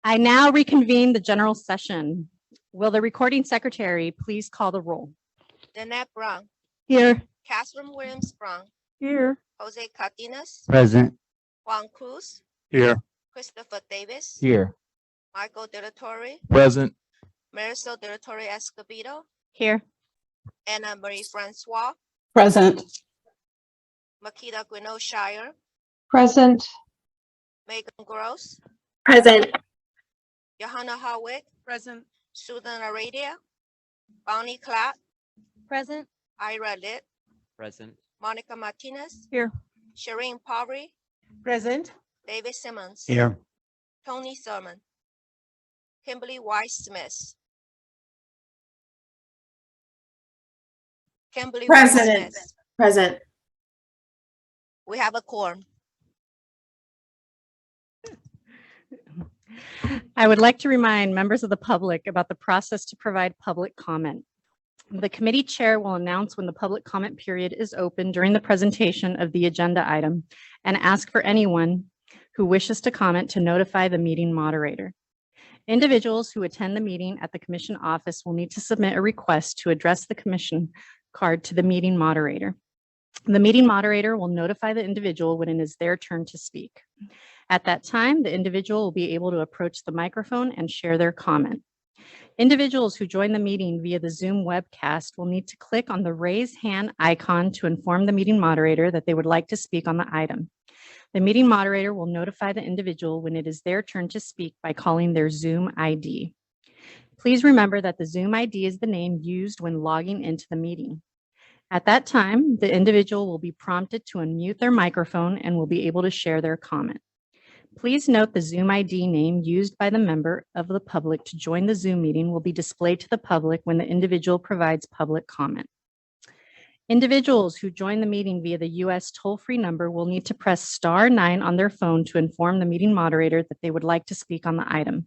I now reconvene the general session. Will the recording secretary please call the roll? Danette Brown, Here. Catherine Williams Brown, Here. Jose Cardenas, Present. Juan Cruz, Here. Christopher Davis, Here. Michael Dilatorre, Present. Marisol Dilatorre Escobedo, Here. Anna Marie Francois, Present. Makita Gwynot Shire, Present. Megan Gross, Present. Johanna Howick, Present. Susan Aradia, Bonnie Clapp, Present. Ira Litt, Present. Monica Martinez, Here. Shireen Parry, Present. David Simmons, Here. Tony Thurman, Kimberly Weiss Smith, Kimberly Weiss Present. Smith. Present. We have a quorum. I would like to remind members of the public about the process to provide public comment. The committee chair will announce when the public comment period is open during the presentation of the agenda item and ask for anyone who wishes to comment to notify the meeting moderator. Individuals who attend the meeting at the commission office will need to submit a request to address the commission card to the meeting moderator. The meeting moderator will notify the individual when it is their turn to speak. At that time, the individual will be able to approach the microphone and share their comment. Individuals who join the meeting via the Zoom webcast will need to click on the raise hand icon to inform the meeting moderator that they would like to speak on the item. The meeting moderator will notify the individual when it is their turn to speak by calling their Zoom ID. Please remember that the Zoom ID is the name used when logging into the meeting. At that time, the individual will be prompted to unmute their microphone and will be able to share their comment. Please note the Zoom ID name used by the member of the public to join the Zoom meeting will be displayed to the public when the individual provides public comment. Individuals who join the meeting via the U.S. toll-free number will need to press *9 on their phone to inform the meeting moderator that they would like to speak on the item.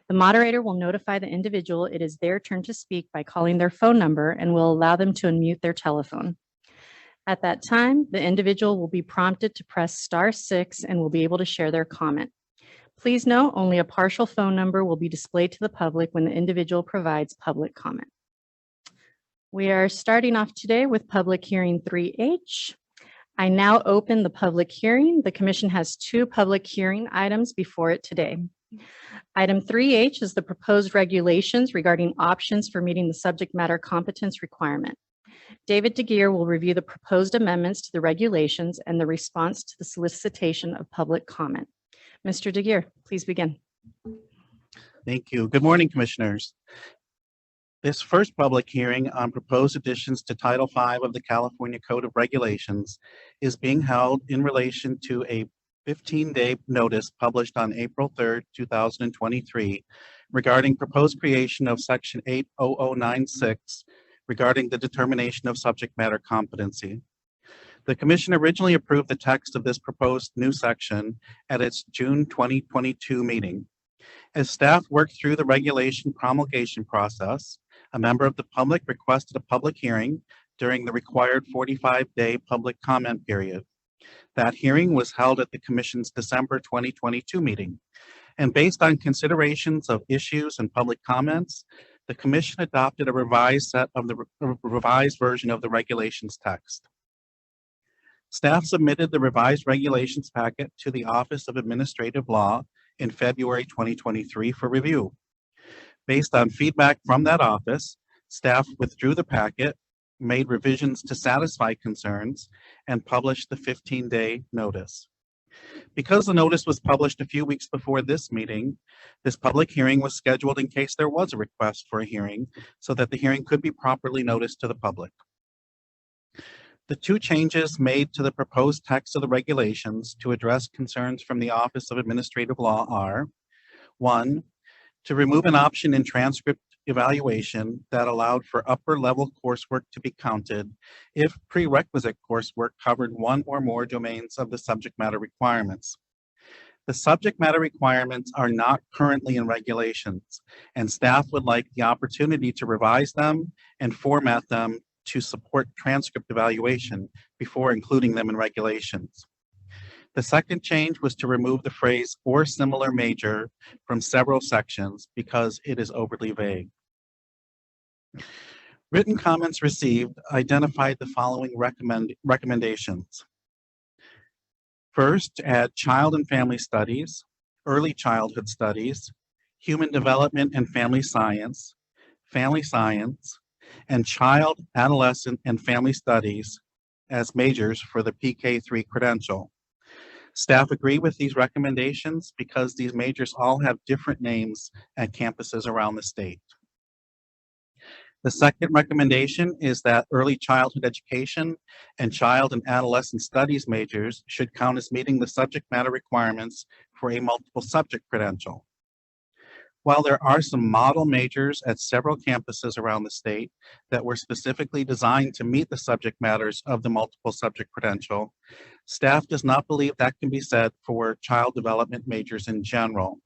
The moderator will notify the individual it is their turn to speak by calling their phone number and will allow them to unmute their telephone. At that time, the individual will be prompted to press *6 and will be able to share their comment. Please note, only a partial phone number will be displayed to the public when the individual provides public comment. We are starting off today with public hearing 3H. I now open the public hearing. The commission has two public hearing items before it today. Item 3H is the proposed regulations regarding options for meeting the subject matter competence requirement. David DeGeer will review the proposed amendments to the regulations and the response to the solicitation of public comment. Mr. DeGeer, please begin. Thank you. Good morning, commissioners. This first public hearing on proposed additions to Title V of the California Code of Regulations is being held in relation to a 15-day notice published on April 3rd, 2023, regarding proposed creation of Section 80096 regarding the determination of subject matter competency. The Commission originally approved the text of this proposed new section at its June 2022 meeting. As staff worked through the regulation promulgation process, a member of the public requested a public hearing during the required 45-day public comment period. That hearing was held at the Commission's December 2022 meeting. And based on considerations of issues and public comments, the Commission adopted a revised version of the regulations text. Staff submitted the revised regulations packet to the Office of Administrative Law in February 2023 for review. Based on feedback from that office, staff withdrew the packet, made revisions to satisfy concerns, and published the 15-day notice. Because the notice was published a few weeks before this meeting, this public hearing was scheduled in case there was a request for a hearing so that the hearing could be properly noticed to the public. The two changes made to the proposed text of the regulations to address concerns from the Office of Administrative Law are: 1, to remove an option in transcript evaluation that allowed for upper-level coursework to be counted if prerequisite coursework covered one or more domains of the subject matter requirements. The subject matter requirements are not currently in regulations, and staff would like the opportunity to revise them and format them to support transcript evaluation before including them in regulations. The second change was to remove the phrase "or similar major" from several sections because it is overly vague. Written comments received identified the following recommendations. First, add child and family studies, early childhood studies, human development and family science, and child, adolescent, and family studies as majors for the PK3 credential. Staff agree with these recommendations because these majors all have different names at campuses around the state. The second recommendation is that early childhood education and child and adolescent studies majors should count as meeting the subject matter requirements for a multiple subject credential. While there are some model majors at several campuses around the state that were specifically designed to meet the subject matters of the multiple subject credential, staff does not believe that can be said for child development majors in general.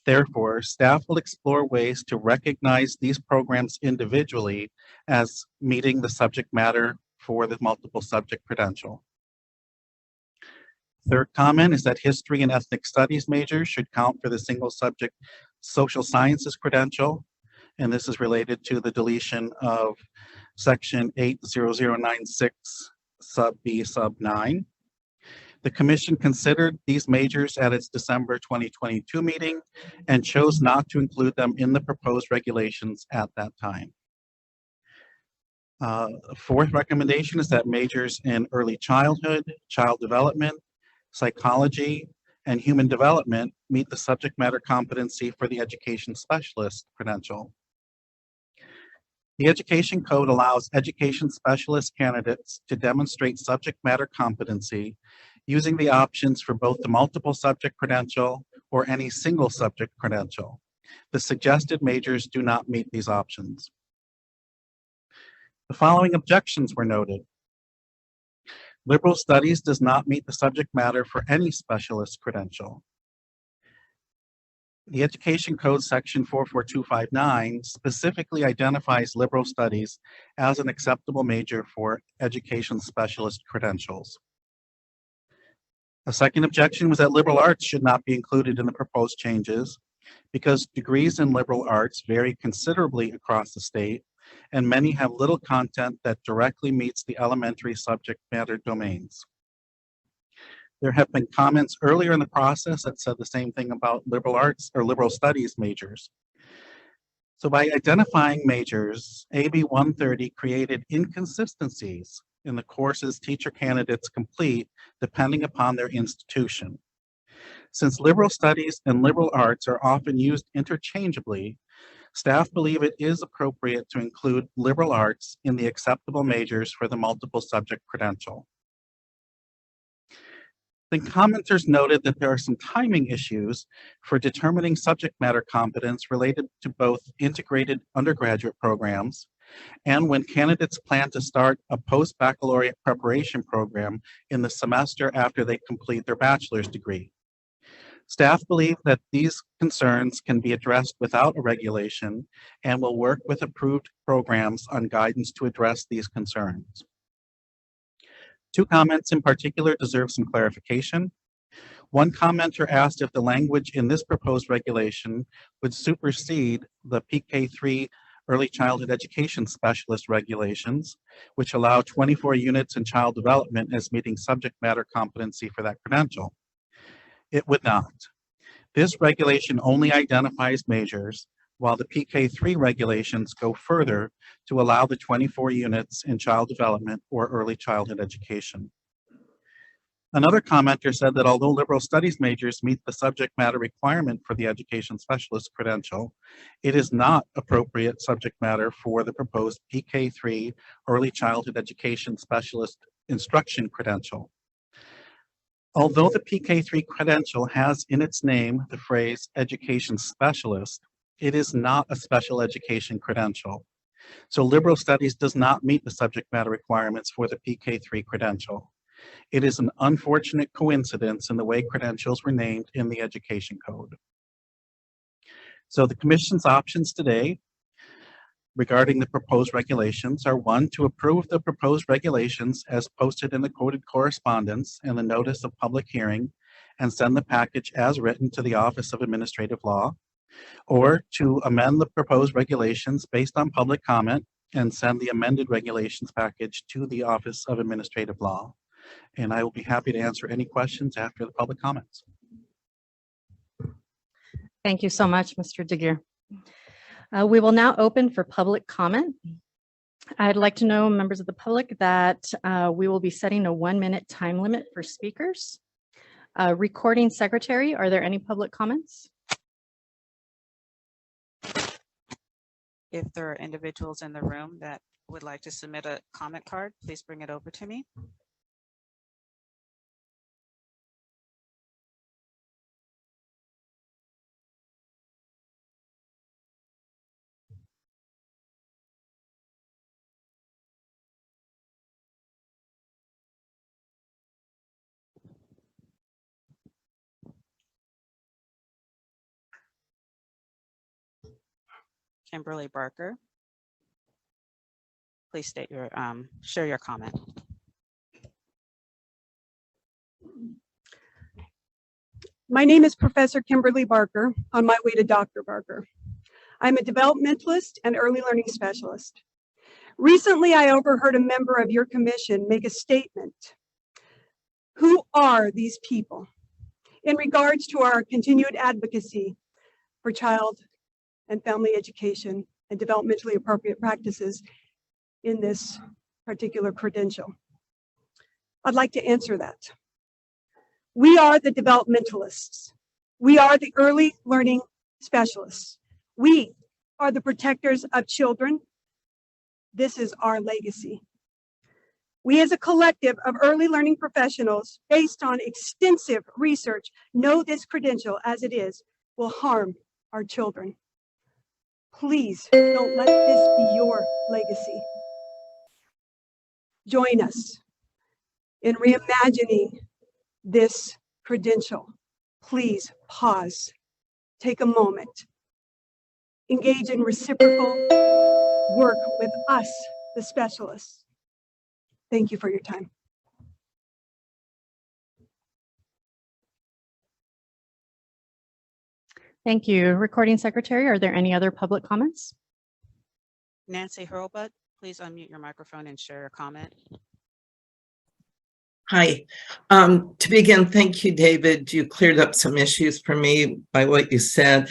Therefore, staff will explore ways to recognize these programs individually as meeting the subject matter for the multiple subject credential. Third comment is that history and ethnic studies majors should count for the single subject social sciences credential, and this is related to the deletion of section 80096 sub B sub 9. The commission considered these majors at its December 2022 meeting and chose not to include them in the proposed regulations at that time. Fourth recommendation is that majors in early childhood, child development, psychology, and human development meet the subject matter competency for the education specialist credential. The Education Code allows education specialist candidates to demonstrate subject matter competency using the options for both the multiple subject credential or any single subject credential. The suggested majors do not meet these options. The following objections were noted. Liberal studies does not meet the subject matter for any specialist credential. The Education Code section 44259 specifically identifies liberal studies as an acceptable major for education specialist credentials. A second objection was that liberal arts should not be included in the proposed changes because degrees in liberal arts vary considerably across the state, and many have little content that directly meets the elementary subject matter domains. There have been comments earlier in the process that said the same thing about liberal arts or liberal studies majors. So by identifying majors, AB 130 created inconsistencies in the courses teacher candidates complete depending upon their institution. Since liberal studies and liberal arts are often used interchangeably, staff believe it is appropriate to include liberal arts in the acceptable majors for the multiple subject credential. The commenters noted that there are some timing issues for determining subject matter competence related to both integrated undergraduate programs and when candidates plan to start a post-baccalaureate preparation program in the semester after they complete their bachelor's degree. Staff believe that these concerns can be addressed without a regulation and will work with approved programs on guidance to address these concerns. Two comments in particular deserve some clarification. One commenter asked if the language in this proposed regulation would supersede the PK3 Early Childhood Education Specialist regulations, which allow 24 units in child development as meeting subject matter competency for that credential. It would not. This regulation only identifies majors, while the PK3 regulations go further to allow the 24 units in child development or early childhood education. Another commenter said that although liberal studies majors meet the subject matter requirement for the education specialist credential, it is not appropriate subject matter for the proposed PK3 Early Childhood Education Specialist Instruction credential. Although the PK3 credential has in its name the phrase education specialist, it is not a special education credential. So liberal studies does not meet the subject matter requirements for the PK3 credential. It is an unfortunate coincidence in the way credentials were named in the Education Code. So the Commission's options today regarding the proposed regulations are: one, to approve the proposed regulations as posted in the quoted correspondence and the notice of public hearing and send the package as written to the Office of Administrative Law, or to amend the proposed regulations based on public comment and send the amended regulations package to the Office of Administrative Law. And I will be happy to answer any questions after the public comments. Thank you so much, Mr. DeGeer. We will now open for public comment. I'd like to know, members of the public, that we will be setting a 1-minute time limit for speakers. Recording secretary, are there any public comments? If there are individuals in the room that would like to submit a comment card, please bring it over to me. Kimberly Barker. Please state your, share your comment. My name is Professor Kimberly Barker, on my way to Dr. Barker. I'm a developmentalist and early learning specialist. Recently, I overheard a member of your commission make a statement. Who are these people in regards to our continued advocacy for child and family education and developmentally appropriate practices in this particular credential? I'd like to answer that. We are the developmentalists. We are the early learning specialists. We are the protectors of children. This is our legacy. We as a collective of early learning professionals, based on extensive research, know this credential as it is will harm our children. Please don't let this be your legacy. Join us in reimagining this credential. Please pause, take a moment, engage in reciprocal work with us, the specialists. Thank you for your time. Thank you. Recording secretary, are there any other public comments? Nancy Hurlbut, please unmute your microphone and share your comment. Hi. To begin, thank you, David. You cleared up some issues for me by what you said.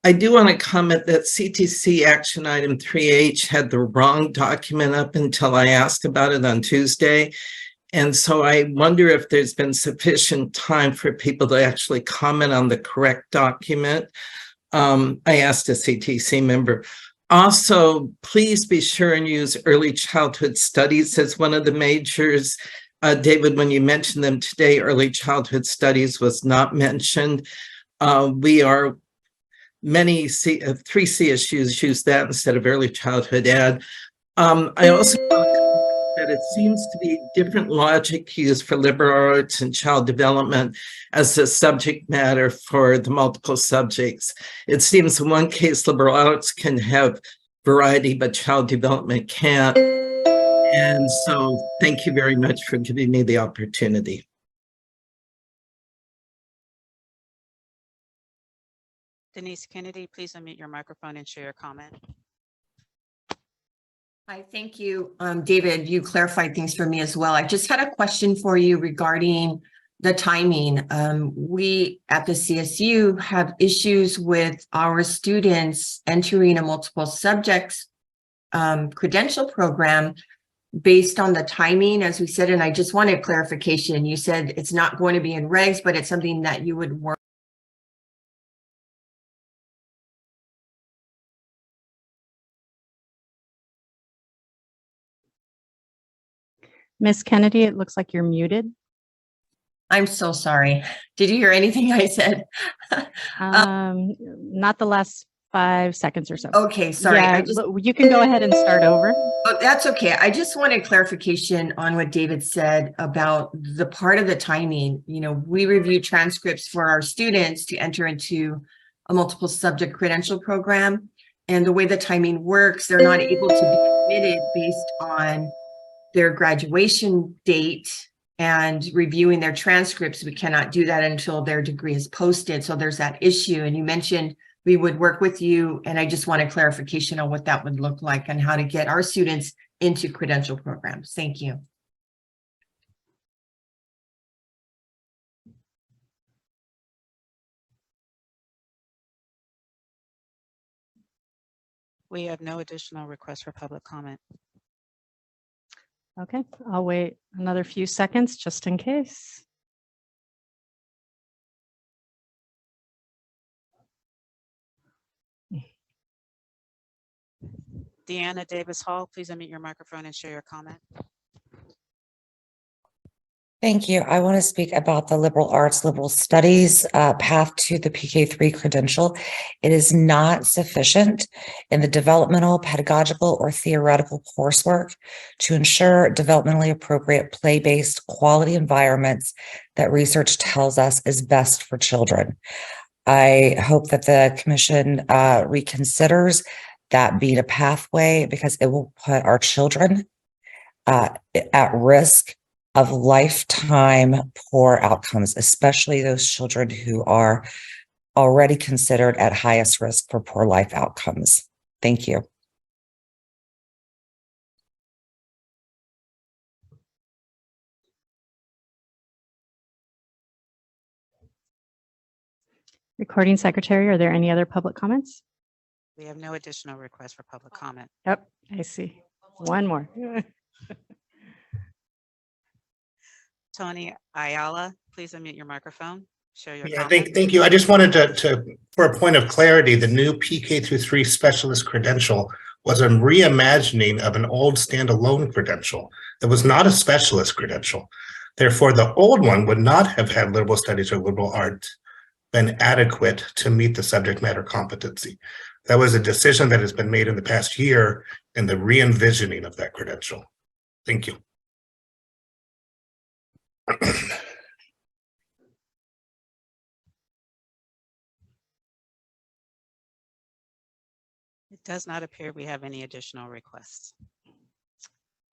I do want to comment that CTC action item 3H had the wrong document up until I asked about it on Tuesday. And so I wonder if there's been sufficient time for people to actually comment on the correct document. I asked a CTC member. Also, please be sure and use early childhood studies as one of the majors. David, when you mentioned them today, early childhood studies was not mentioned. We are many 3 CSUs use that instead of early childhood ed. I also that it seems to be different logic used for liberal arts and child development as a subject matter for the multiple subjects. It seems in one case, liberal arts can have variety, but child development can't. And so thank you very much for giving me the opportunity. Denise Kennedy, please unmute your microphone and share your comment. Hi, thank you. David, you clarified things for me as well. I just had a question for you regarding the timing. We at the CSU have issues with our students entering a multiple subjects credential program based on the timing, as we said, and I just wanted clarification. You said it's not going to be in regs, but it's something that you would work. Miss Kennedy, it looks like you're muted. I'm so sorry. Did you hear anything I said? Not the last 5 seconds or so. Okay, sorry. Yeah, you can go ahead and start over. Oh, that's okay. I just wanted clarification on what David said about the part of the timing. You know, we review transcripts for our students to enter into a multiple subject credential program. And the way the timing works, they're not able to be admitted based on their graduation date and reviewing their transcripts. We cannot do that until their degree is posted. So there's that issue. And you mentioned we would work with you. And I just want a clarification on what that would look like and how to get our students into credential programs. Thank you. We have no additional requests for public comment. Okay, I'll wait another few seconds just in case. Deanna Davis Hall, please unmute your microphone and share your comment. Thank you. I want to speak about the liberal arts, liberal studies path to the PK3 credential. It is not sufficient in the developmental, pedagogical, or theoretical coursework to ensure developmentally appropriate play-based quality environments that research tells us is best for children. I hope that the commission reconsiders that being a pathway, because it will put our children at risk of lifetime poor outcomes, especially those children who are already considered at highest risk for poor life outcomes. Thank you. Recording secretary, are there any other public comments? We have no additional requests for public comment. Yep, I see. One more. Tony Ayala, please unmute your microphone. Share your Yeah, comment. thank you. I just wanted to, for a point of clarity, the new PK through 3 specialist credential was a reimagining of an old standalone credential. It was not a specialist credential. Therefore, the old one would not have had liberal studies or liberal arts been adequate to meet the subject matter competency. That was a decision that has been made in the past year in the re-envisioning of that credential. Thank you. It does not appear we have any additional requests.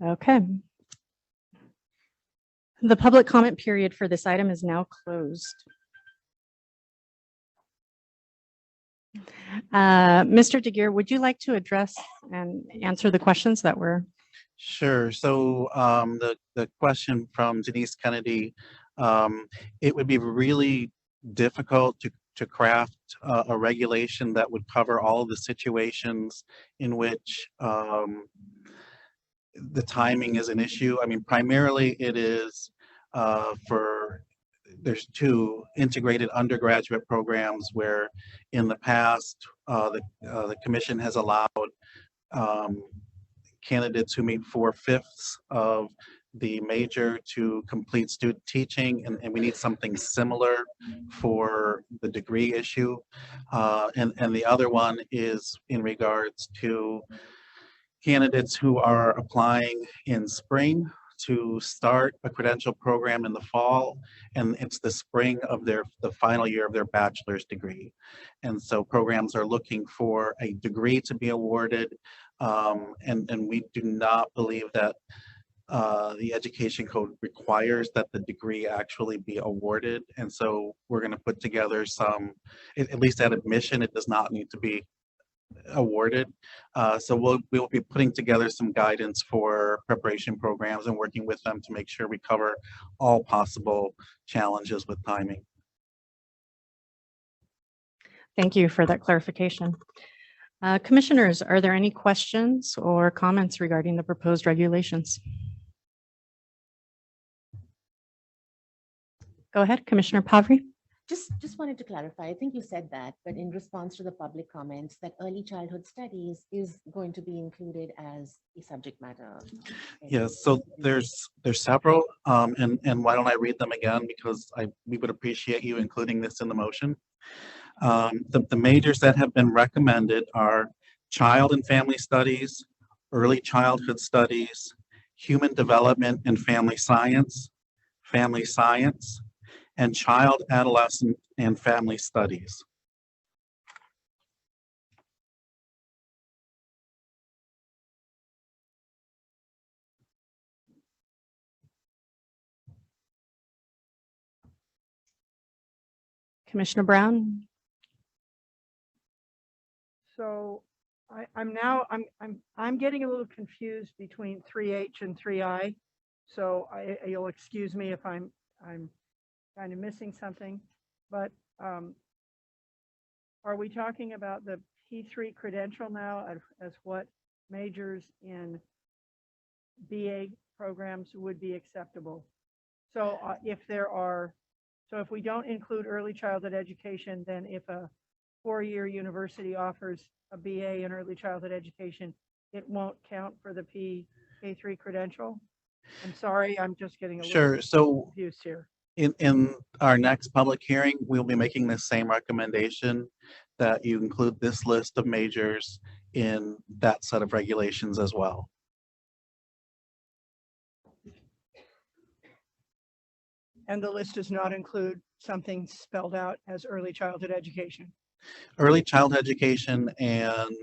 Okay. The public comment period for this item is now closed. Mr. DeGear, would you like to address and answer the questions that were? Sure. So the question from Denise Kennedy, it would be really difficult to craft a regulation that would cover all of the situations in which the timing is an issue. I mean, primarily it is there's 2 integrated undergraduate programs where in the past the commission has allowed candidates who meet 4/5 of the major to complete student teaching, and we need something similar for the degree issue. And the other one is in regards to candidates who are applying in spring to start a credential program in the fall, and it's the spring of the final year of their bachelor's degree. And so programs are looking for a degree to be awarded, and we do not believe that the education code requires that the degree actually be awarded. And so we're going to put together some, at least at admission, it does not need to be awarded. So we'll be putting together some guidance for preparation programs and working with them to make sure we cover all possible challenges with timing. Thank you for that clarification. Commissioners, are there any questions or comments regarding the proposed regulations? Go ahead, Commissioner Pavri. Just wanted to clarify, I think you said that, but in response to the public comments, that early childhood studies is going to be included as a subject matter. Yes, so there's several, and why don't I read them again, because we would appreciate you including this in the motion. The majors that have been recommended are child and family studies, early childhood studies, human development and family science, and child, adolescent, and family studies. Commissioner Brown? So I'm getting a little confused between 3H and 3I. So you'll excuse me if I'm kind of missing something, but are we talking about the P3 credential now as what majors in BA programs would be acceptable? So if we don't include early childhood education, then if a four-year university offers a BA in early childhood education, it won't count for the K3 credential? I'm sorry, I'm just getting a Sure. little So confused here. in our next public hearing, we'll be making the same recommendation that you include this list of majors in that set of regulations as well. And the list does not include something spelled out as early childhood education. Early child education and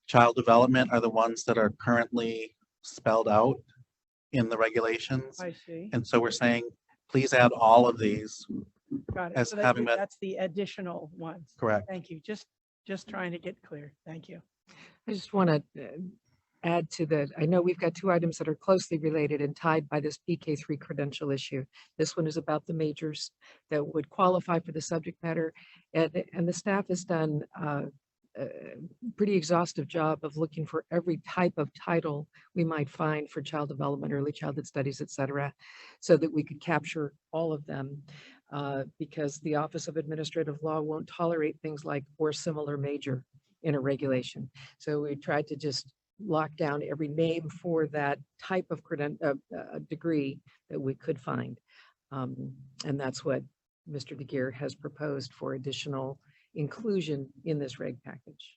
child development are the ones that are currently spelled out in the regulations. I see. And so we're saying, please add all of these Got it. as So having that. that's the additional ones. Correct. Thank you. Just trying to get clear. Thank you. I just want to add to that. I know we've got two items that are closely related and tied by this PK3 credential issue. This one is about the majors that would qualify for the subject matter. And the staff has done a pretty exhaustive job of looking for every type of title we might find for child development, early childhood studies, et cetera, so that we could capture all of them. Because the Office of Administrative Law won't tolerate things like or similar major in a regulation. So we tried to just lock down every name for that type of degree that we could find. And that's what Mr. DeGeer has proposed for additional inclusion in this reg package.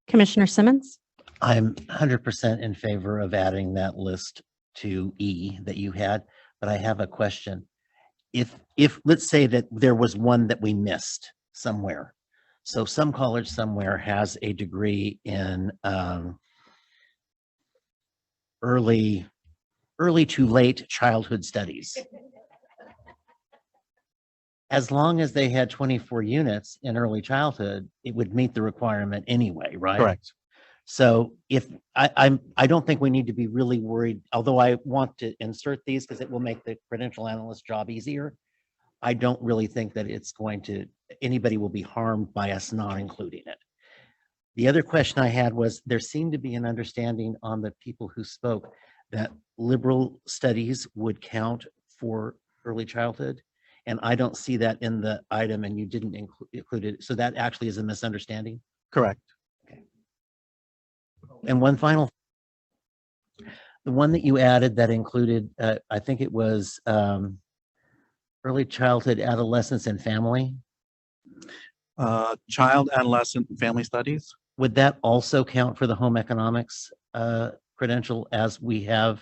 Commissioner Simmons? I'm 100% in favor of adding that list to E that you had, but I have a question. If let's say that there was one that we missed somewhere. So some college somewhere has a degree in early to late childhood studies. As long as they had 24 units in early childhood, it would meet the requirement anyway, right? Correct. So if I don't think we need to be really worried, although I want to insert these because it will make the credential analyst job easier. I don't really think that anybody will be harmed by us not including it. The other question I had was there seemed to be an understanding on the people who spoke that liberal studies would count for early childhood. And I don't see that in the item and you didn't include it. So that actually is a misunderstanding. Correct. Okay. And one final, the one that you added that included, I think it was early childhood, adolescence, and family. Child, adolescent, and family studies. Would that also count for the home economics credential as we have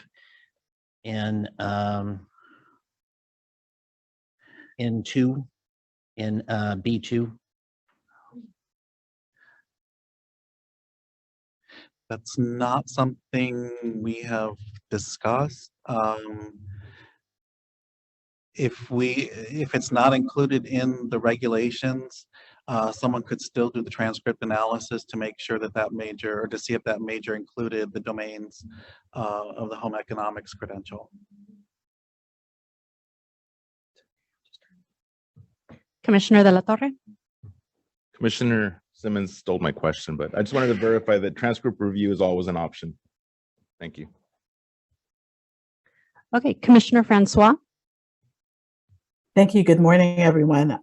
in B2? That's not something we have discussed. If it's not included in the regulations, someone could still do the transcript analysis to make sure that major, or to see if that major included the domains of the home economics credential. Commissioner De La Torre? Commissioner Simmons stole my question, but I just wanted to verify that transcript review is always an option. Thank you. Okay, Commissioner Francois? Thank you. Good morning, everyone.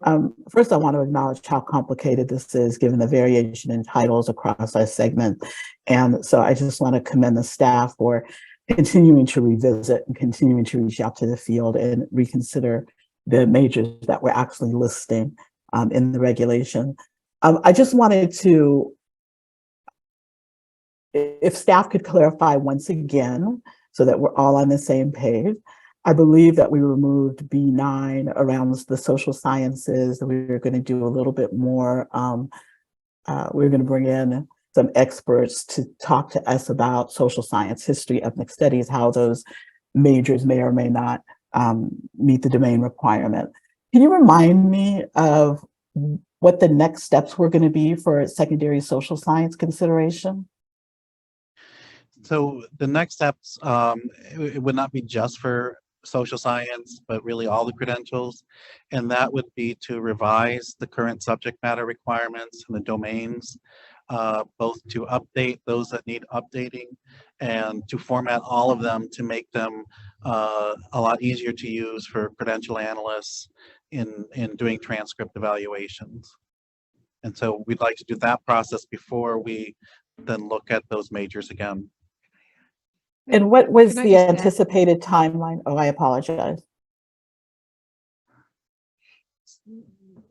First, I want to acknowledge how complicated this is, given the variation in titles across our segment. And so I just want to commend the staff for continuing to revisit and continuing to reach out to the field and reconsider the majors that we're actually listing in the regulation. I just wanted to, if staff could clarify once again, so that we're all on the same page. I believe that we removed B9 around the social sciences. We were going to do a little bit more. We're going to bring in some experts to talk to us about social science, history, ethnic studies, how those majors may or may not meet the domain requirement. Can you remind me of what the next steps were going to be for secondary social science consideration? So the next steps, it would not be just for social science, but really all the credentials. And that would be to revise the current subject matter requirements and the domains, both to update those that need updating and to format all of them to make them a lot easier to use for credential analysts in doing transcript evaluations. And so we'd like to do that process before we then look at those majors again. And what was Can I the just add- anticipated timeline? Oh, I apologize.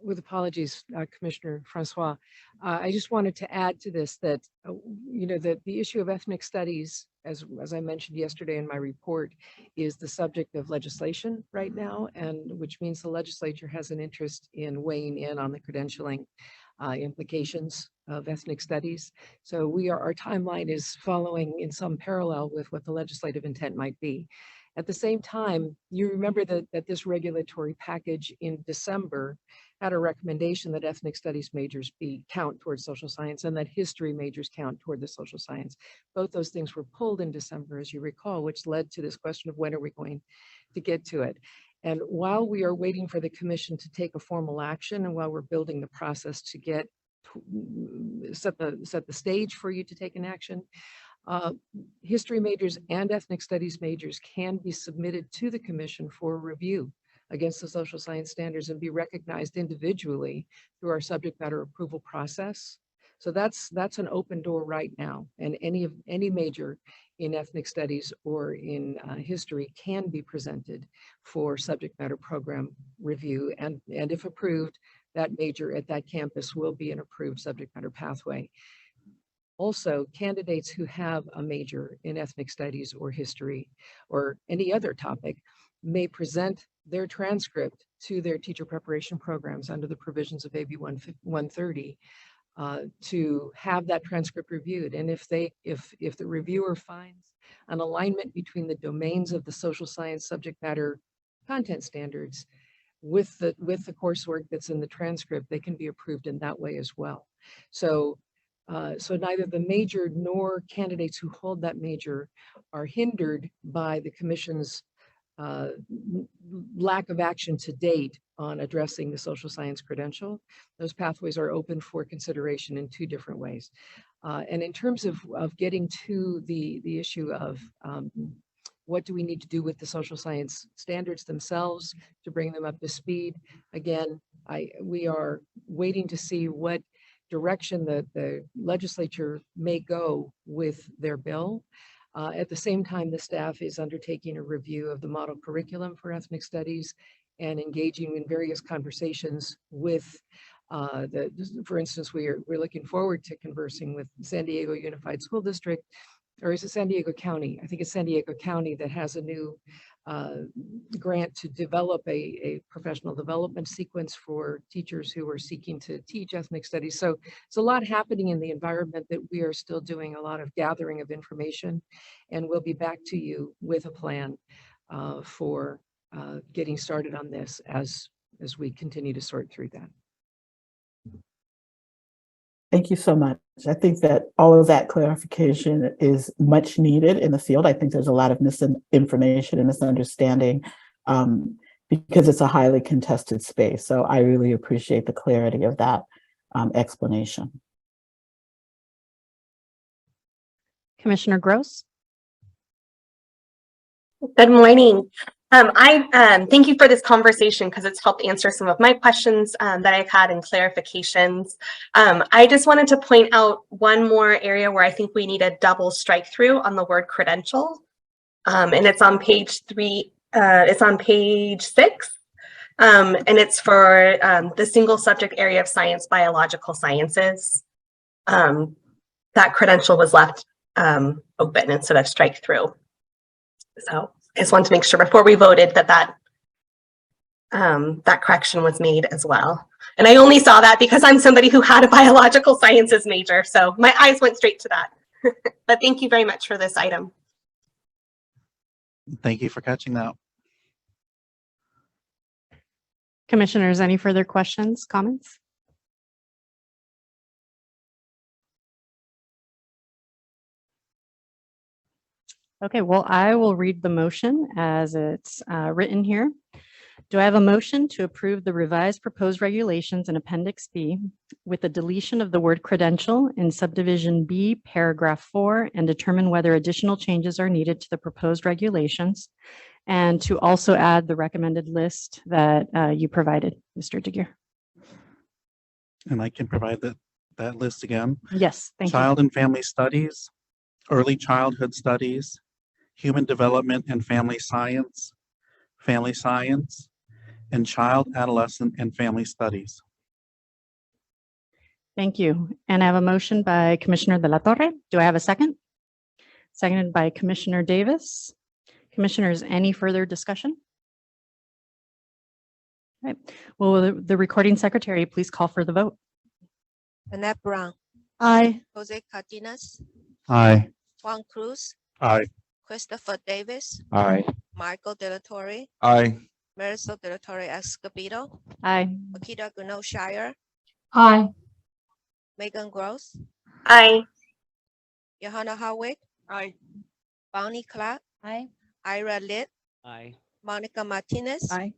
With apologies, Commissioner Francois, I just wanted to add to this that, that the issue of ethnic studies, as I mentioned yesterday in my report, is the subject of legislation right now, and which means the legislature has an interest in weighing in on the credentialing implications of ethnic studies. So our timeline is following in some parallel with what the legislative intent might be. At the same time, you remember that this regulatory package in December had a recommendation that ethnic studies majors count towards social science and that history majors count toward the social science. Both those things were pulled in December, as you recall, which led to this question of when are we going to get to it. And while we are waiting for the commission to take a formal action, and while we're building the process to set the stage for you to take an action, history majors and ethnic studies majors can be submitted to the commission for review against the social science standards and be recognized individually through our subject matter approval process. So that's an open door right now, and any major in ethnic studies or in history can be presented for subject matter program review, and if approved, that major at that campus will be an approved subject matter pathway. Also, candidates who have a major in ethnic studies or history or any other topic may present their transcript to their teacher preparation programs under the provisions of AB 130 to have that transcript reviewed. And if the reviewer finds an alignment between the domains of the social science subject matter content standards with the coursework that's in the transcript, they can be approved in that way as well. So neither the major nor candidates who hold that major are hindered by the commission's lack of action to date on addressing the social science credential. Those pathways are open for consideration in two different ways. And in terms of getting to the issue of what do we need to do with the social science standards themselves to bring them up to speed, again, we are waiting to see what direction the legislature may go with their bill. At the same time, the staff is undertaking a review of the model curriculum for ethnic studies and engaging in various conversations with for instance, we're looking forward to conversing with San Diego Unified School District, or is it San Diego County? I think it's San Diego County that has a new grant to develop a professional development sequence for teachers who are seeking to teach ethnic studies. So it's a lot happening in the environment that we are still doing a lot of gathering of information, and we'll be back to you with a plan for getting started on this as we continue to sort through that. Thank you so much. I think that all of that clarification is much needed in the field. I think there's a lot of misinformation and misunderstanding because it's a highly contested space. So I really appreciate the clarity of that explanation. Commissioner Gross. Good morning. I thank you for this conversation because it's helped answer some of my questions that I've had and clarifications. I just wanted to point out one more area where I think we need a double strike through on the word credential. And it's on page 3, it's on page 6. And it's for the single subject area of science, biological sciences. That credential was left open instead of strike through. So I just wanted to make sure before we voted that correction was made as well. And I only saw that because I'm somebody who had a biological sciences major, so my eyes went straight to that. But thank you very much for this item. Thank you for catching that. Commissioners, any further questions, comments? Okay, well, I will read the motion as it's written here. Do I have a motion to approve the revised proposed regulations in Appendix B with the deletion of the word credential in subdivision B, paragraph 4, and determine whether additional changes are needed to the proposed regulations, and to also add the recommended list that you provided, Mr. DeGear? And I can provide that list again. Yes, thank you. Child and family studies, early childhood studies, human development and family science, and child, adolescent, and family studies. Thank you. And I have a motion by Commissioner De La Torre. Do I have a second? Seconded by Commissioner Davis. Commissioners, any further discussion? All right. Will the recording secretary please call for the vote? Annette Brown, Aye. Jose Cardenas, Aye. Juan Cruz, Aye. Christopher Davis, Aye. Michael De La Torre, Aye. Marisol De La Torre Escobedo, Aye. Makita Gano Shire, Aye. Megan Gross, Aye. Johanna Howick, Aye. Bonnie Clark, Aye. Ira Litt, Aye. Monica Martinez, Aye.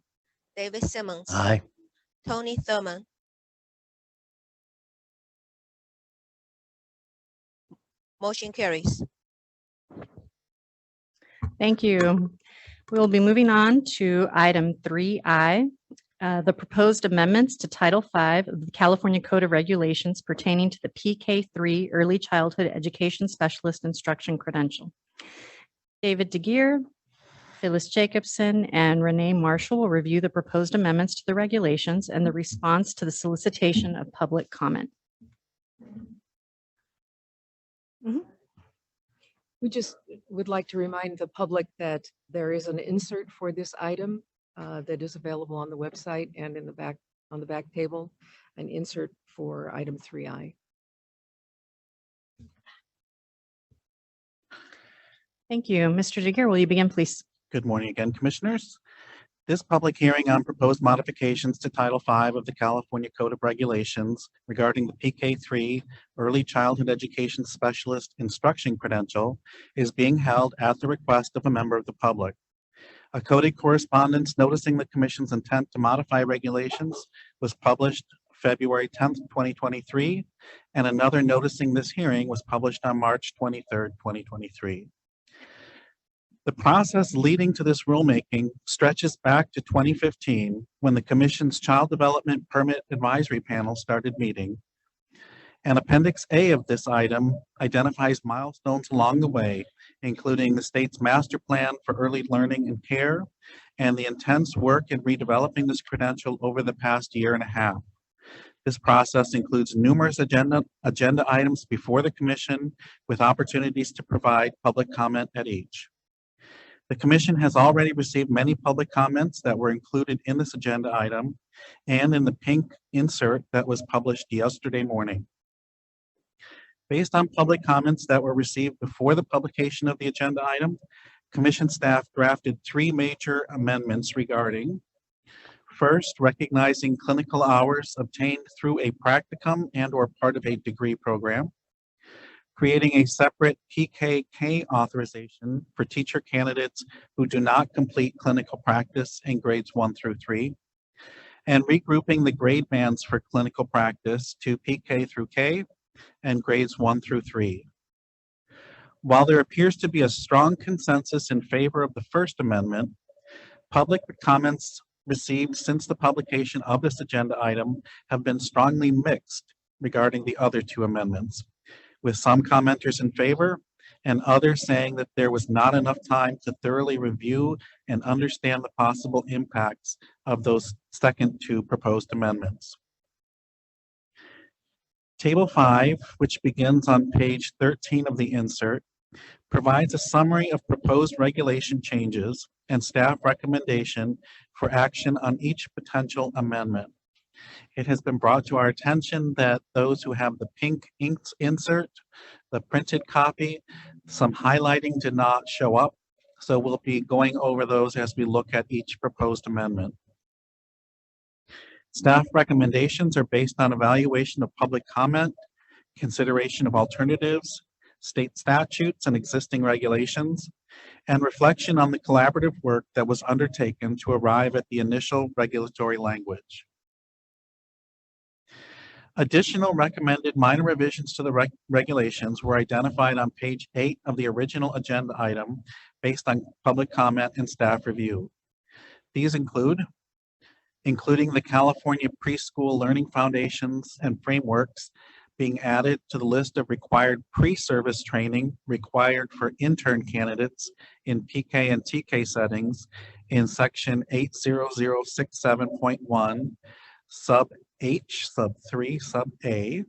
David Simmons, Aye. Tony Thurman. Motion carries. Thank you. We will be moving on to item 3I, the proposed amendments to Title V of the California Code of Regulations pertaining to the PK3 Early Childhood Education Specialist Instruction Credential. David DeGear, Phyllis Jacobson, and Renee Marshall will review the proposed amendments to the regulations and the response to the solicitation of public comment. We just would like to remind the public that there is an insert for this item that is available on the website and in the back, on the back table, an insert for item 3I. Thank you. Mr. DeGear, will you begin, please? Good morning again, Commissioners. This public hearing on proposed modifications to Title V of the California Code of Regulations regarding the PK3 Early Childhood Education Specialist Instruction Credential is being held at the request of a member of the public. A coded correspondence noticing the Commission's intent to modify regulations was published February 10th, 2023, and another noticing this hearing was published on March 23rd, 2023. The process leading to this rulemaking stretches back to 2015, when the Commission's Child Development Permit Advisory Panel started meeting. And Appendix A of this item identifies milestones along the way, including the state's master plan for early learning and care, and the intense work in redeveloping this credential over the past year and a half. This process includes numerous agenda items before the Commission, with opportunities to provide public comment at each. The Commission has already received many public comments that were included in this agenda item and in the pink insert that was published yesterday morning. Based on public comments that were received before the publication of the agenda item, Commission staff drafted 3 major amendments regarding: first, recognizing clinical hours obtained through a practicum and/or part of a degree program; creating a separate PKK authorization for teacher candidates who do not complete clinical practice in grades 1 through 3, and regrouping the grade bands for clinical practice to PK through K and grades 1 through 3. While there appears to be a strong consensus in favor of the first amendment, public comments received since the publication of this agenda item have been strongly mixed regarding the other 2 amendments, with some commenters in favor and others saying that there was not enough time to thoroughly review and understand the possible impacts of those second 2 proposed amendments. Table 5, which begins on page 13 of the insert, provides a summary of proposed regulation changes and staff recommendation for action on each potential amendment. It has been brought to our attention that those who have the pink inked insert, the printed copy, some highlighting did not show up, so we'll be going over those as we look at each proposed amendment. Staff recommendations are based on evaluation of public comment, consideration of alternatives, state statutes and existing regulations, and reflection on the collaborative work that was undertaken to arrive at the initial regulatory language. Additional recommended minor revisions to the regulations were identified on page 8 of the original agenda item based on public comment and staff review. These including the California Preschool Learning Foundations and Frameworks being added to the list of required pre-service training required for intern candidates in PK and TK settings in section 80067.1, sub H, sub 3, sub A.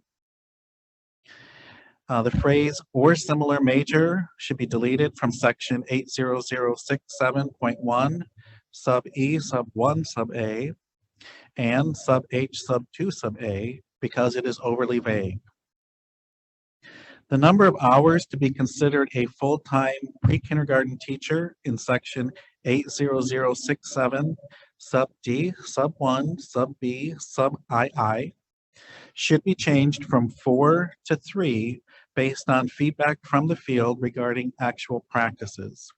The phrase "or similar major" should be deleted from section 80067.1, sub E, sub 1, sub A, and sub H, sub 2, sub A, because it is overly vague. The number of hours to be considered a full-time pre-kindergarten teacher in section 80067, sub D, sub 1, sub B, sub II should be changed from 4 to 3 based on feedback from the field regarding actual practices.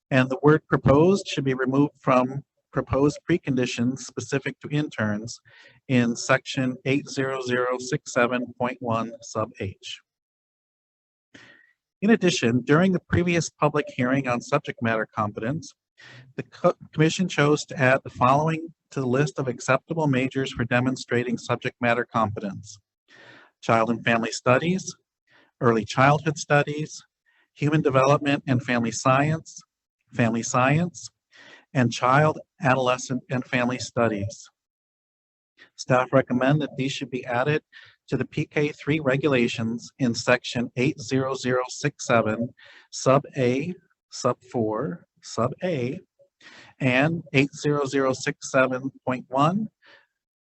And the word "proposed" should be removed from proposed preconditions specific to interns in section 80067.1 sub H. In addition, during the previous public hearing on subject matter competence, the Commission chose to add the following to the list of acceptable majors for demonstrating subject matter competence: Child and Family Studies, Early Childhood Studies, Human Development and Family Science, and Child, Adolescent, and Family Studies. Staff recommend that these should be added to the PK3 regulations in section 80067, sub A, sub 4, sub A, and 80067.1,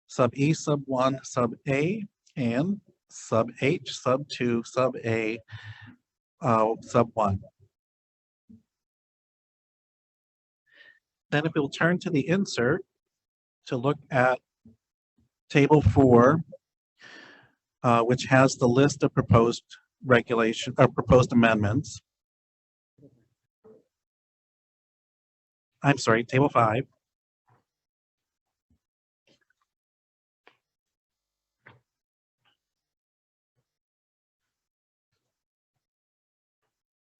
sub E, sub 1, sub A, and sub H, sub 2, sub A, sub 1. Then if we'll turn to the insert to look at table 4, which has the list of proposed regulation or proposed amendments. I'm sorry, table 5.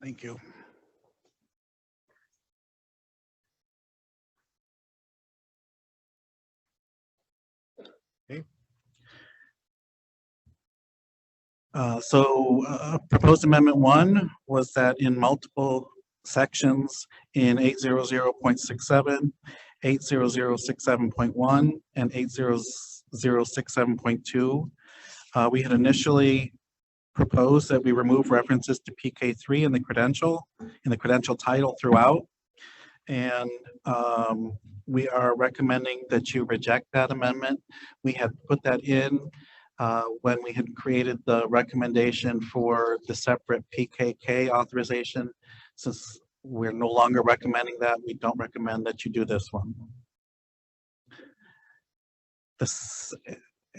Thank you. Okay. Proposed amendment 1 was that in multiple sections in 800.67, 80067.1, and 80067.2, we had initially proposed that we remove references to PK3 in the credential title throughout. And we are recommending that you reject that amendment. We had put that in when we had created the recommendation for the separate PKK authorization. Since we're no longer recommending that, we don't recommend that you do this one.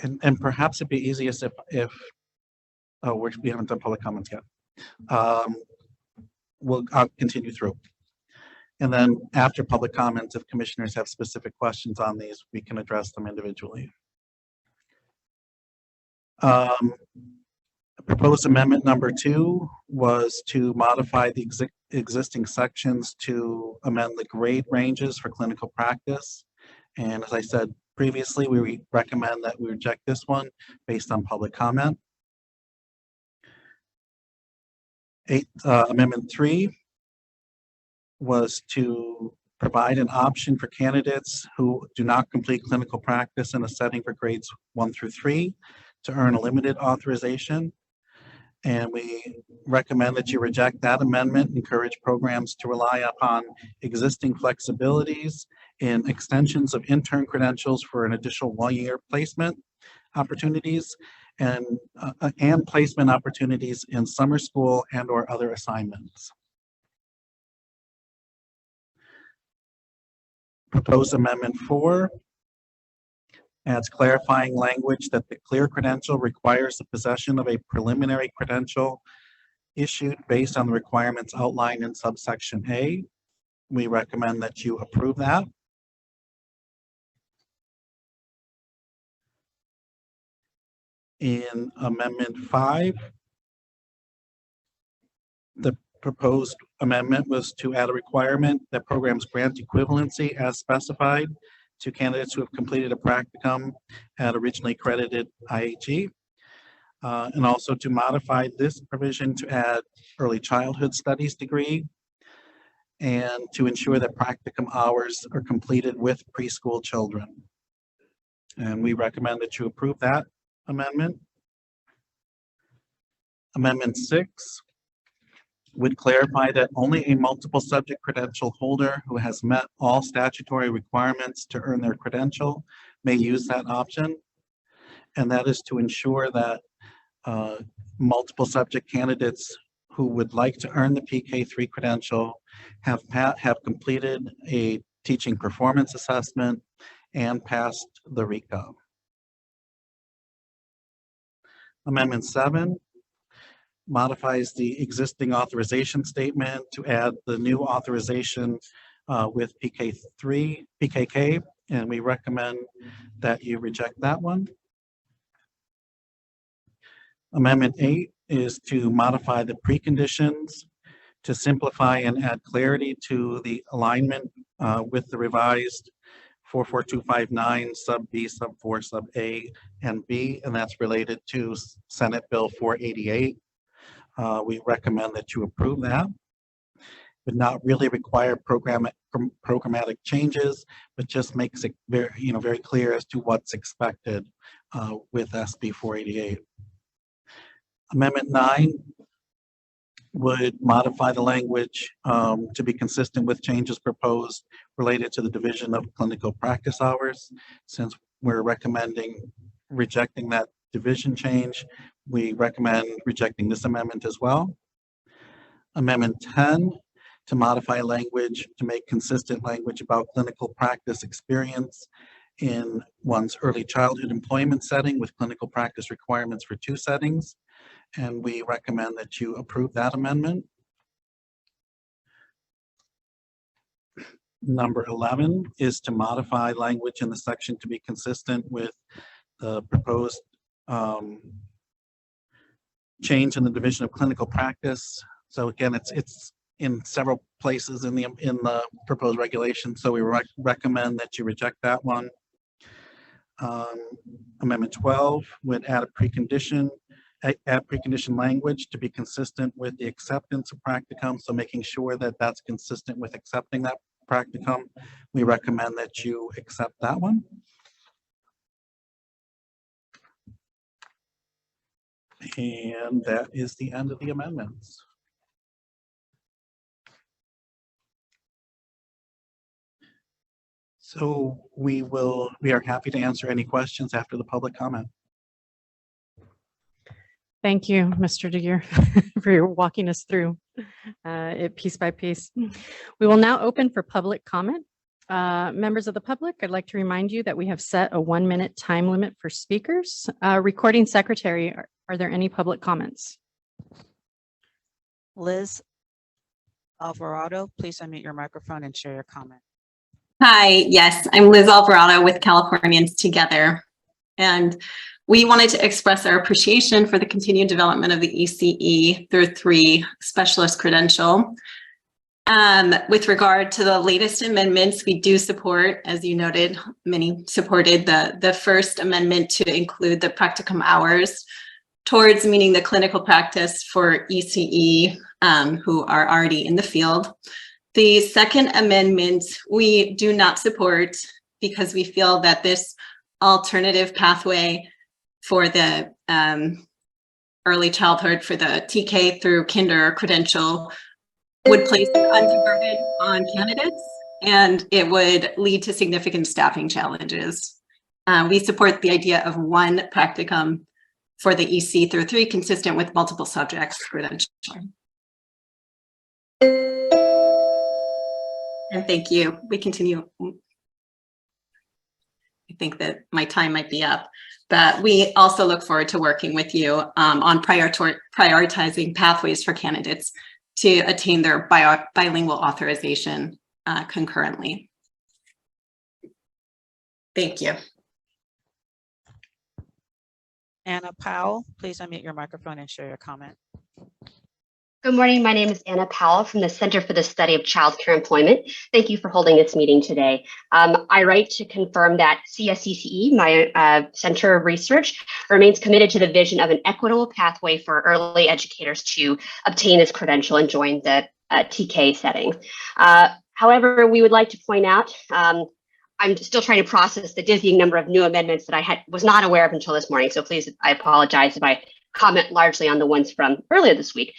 And perhaps it'd be easiest if we haven't done public comments yet. I'll continue through. And then after public comments, if commissioners have specific questions on these, we can address them individually. Proposed amendment number 2 was to modify the existing sections to amend the grade ranges for clinical practice. And as I said previously, we recommend that we reject this one based on public comment. Amendment 3 was to provide an option for candidates who do not complete clinical practice in a setting for grades 1 through 3 to earn a limited authorization. And we recommend that you reject that amendment, encourage programs to rely upon existing flexibilities in extensions of intern credentials for an additional 1-year placement opportunities and placement opportunities in summer school and or other assignments. Proposed amendment 4 adds clarifying language that the clear credential requires the possession of a preliminary credential issued based on the requirements outlined in subsection A. We recommend that you approve that. In Amendment 5, the proposed amendment was to add a requirement that programs grant equivalency as specified to candidates who have completed a practicum at originally accredited IHE, and also to modify this provision to add early childhood studies degree and to ensure that practicum hours are completed with preschool children. And we recommend that you approve that amendment. Amendment 6 would clarify that only a multiple subject credential holder who has met all statutory requirements to earn their credential may use that option. And that is to ensure that multiple subject candidates who would like to earn the PK3 credential have completed a teaching performance assessment and passed the RECO. Amendment 7 modifies the existing authorization statement to add the new authorization with PKK, and we recommend that you reject that one. Amendment 8 is to modify the preconditions to simplify and add clarity to the alignment with the revised 44259 sub B, sub 4, sub A and B, and that's related to Senate Bill 488. We recommend that you approve that. Would not really require programmatic changes, but just makes it very clear as to what's expected with SB 488. Amendment 9 would modify the language to be consistent with changes proposed related to the division of clinical practice hours. Since we're recommending rejecting that division change, we recommend rejecting this amendment as well. Amendment 10, to modify language to make consistent language about clinical practice experience in one's early childhood employment setting with clinical practice requirements for 2 settings. And we recommend that you approve that amendment. Number 11 is to modify language in the section to be consistent with the proposed change in the division of clinical practice. So again, it's in several places in the proposed regulation. So we recommend that you reject that one. Amendment 12 would add a precondition language to be consistent with the acceptance of practicum. So making sure that that's consistent with accepting that practicum. We recommend that you accept that one. And that is the end of the amendments. So we are happy to answer any questions after the public comment. Thank you, Mr. DeGear, for walking us through it piece by piece. We will now open for public comment. Members of the public, I'd like to remind you that we have set a 1-minute time limit for speakers. Recording secretary, are there any public comments? Liz Alvarado, please unmute your microphone and share your comment. Hi, yes, I'm Liz Alvarado with Californians Together. And we wanted to express our appreciation for the continued development of the ECE through 3 specialist credential. With regard to the latest amendments, we do support, as you noted, many supported the first amendment to include the practicum hours towards meeting the clinical practice for ECE who are already in the field. The second amendment, we do not support because we feel that this alternative pathway for the early childhood for the TK through kinder credential would place an undue burden on candidates, and it would lead to significant staffing challenges. We support the idea of 1 practicum for the EC through 3 consistent with multiple subjects credential. And thank you. We continue. think that my time might be up, but we also look forward to working with you on prioritizing pathways for candidates to attain their bilingual authorization concurrently. Thank you. Anna Powell, please unmute your microphone and share your comment. Good morning. My name is Anna Powell from the Center for the Study of Child Care Employment. Thank you for holding this meeting today. I write to confirm that CSCCE, my Center of Research, remains committed to the vision of an equitable pathway for early educators to obtain this credential and join the TK setting. However, we would like to point out, I'm still trying to process the dizzying number of new amendments that I was not aware of until this morning. So please, I apologize if I comment largely on the ones from earlier this week.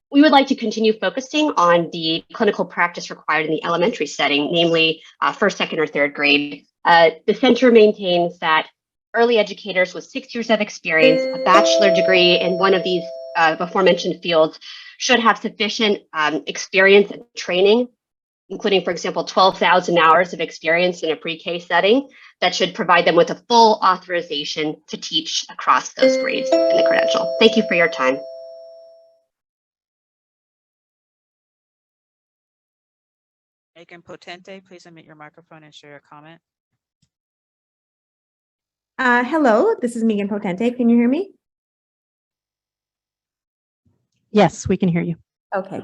We would like to continue focusing on the clinical practice required in the elementary setting, namely first, second, or third grade. The center maintains that early educators with 6 years of experience, a bachelor degree in one of these before-mentioned fields, should have sufficient experience and training, including, for example, 12,000 hours of experience in a pre-K setting that should provide them with a full authorization to teach across those grades in the credential. Thank you for your time. Megan Potente, please unmute your microphone and share your comment. Hello, this is Megan Potente. Can you hear me? Yes, we can hear you. Okay.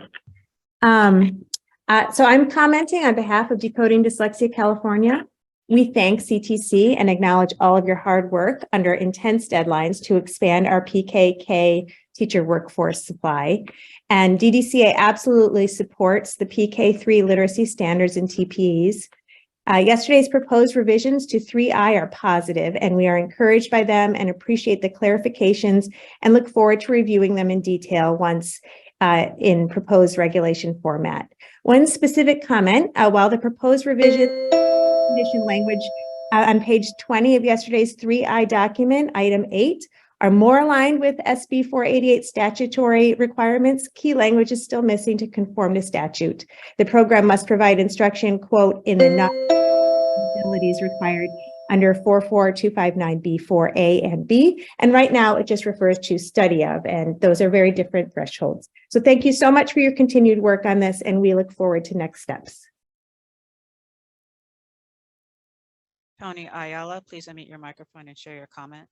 So I'm commenting on behalf of Decoding Dyslexia California. We thank CTC and acknowledge all of your hard work under intense deadlines to expand our PKK teacher workforce supply. And DDCA absolutely supports the PK3 literacy standards and TPEs. Yesterday's proposed revisions to 3I are positive, and we are encouraged by them and appreciate the clarifications and look forward to reviewing them in detail once in proposed regulation format. One specific comment, while the proposed revision condition language on page 20 of yesterday's 3I document, item 8, are more aligned with SB 488 statutory requirements, key language is still missing to conform to statute. The program must provide instruction, quote, in the abilities required under 44259B 4A and B. And right now it just refers to study of, and those are very different thresholds. So thank you so much for your continued work on this, and we look forward to next steps. Tony Ayala, please unmute your microphone and share your comment.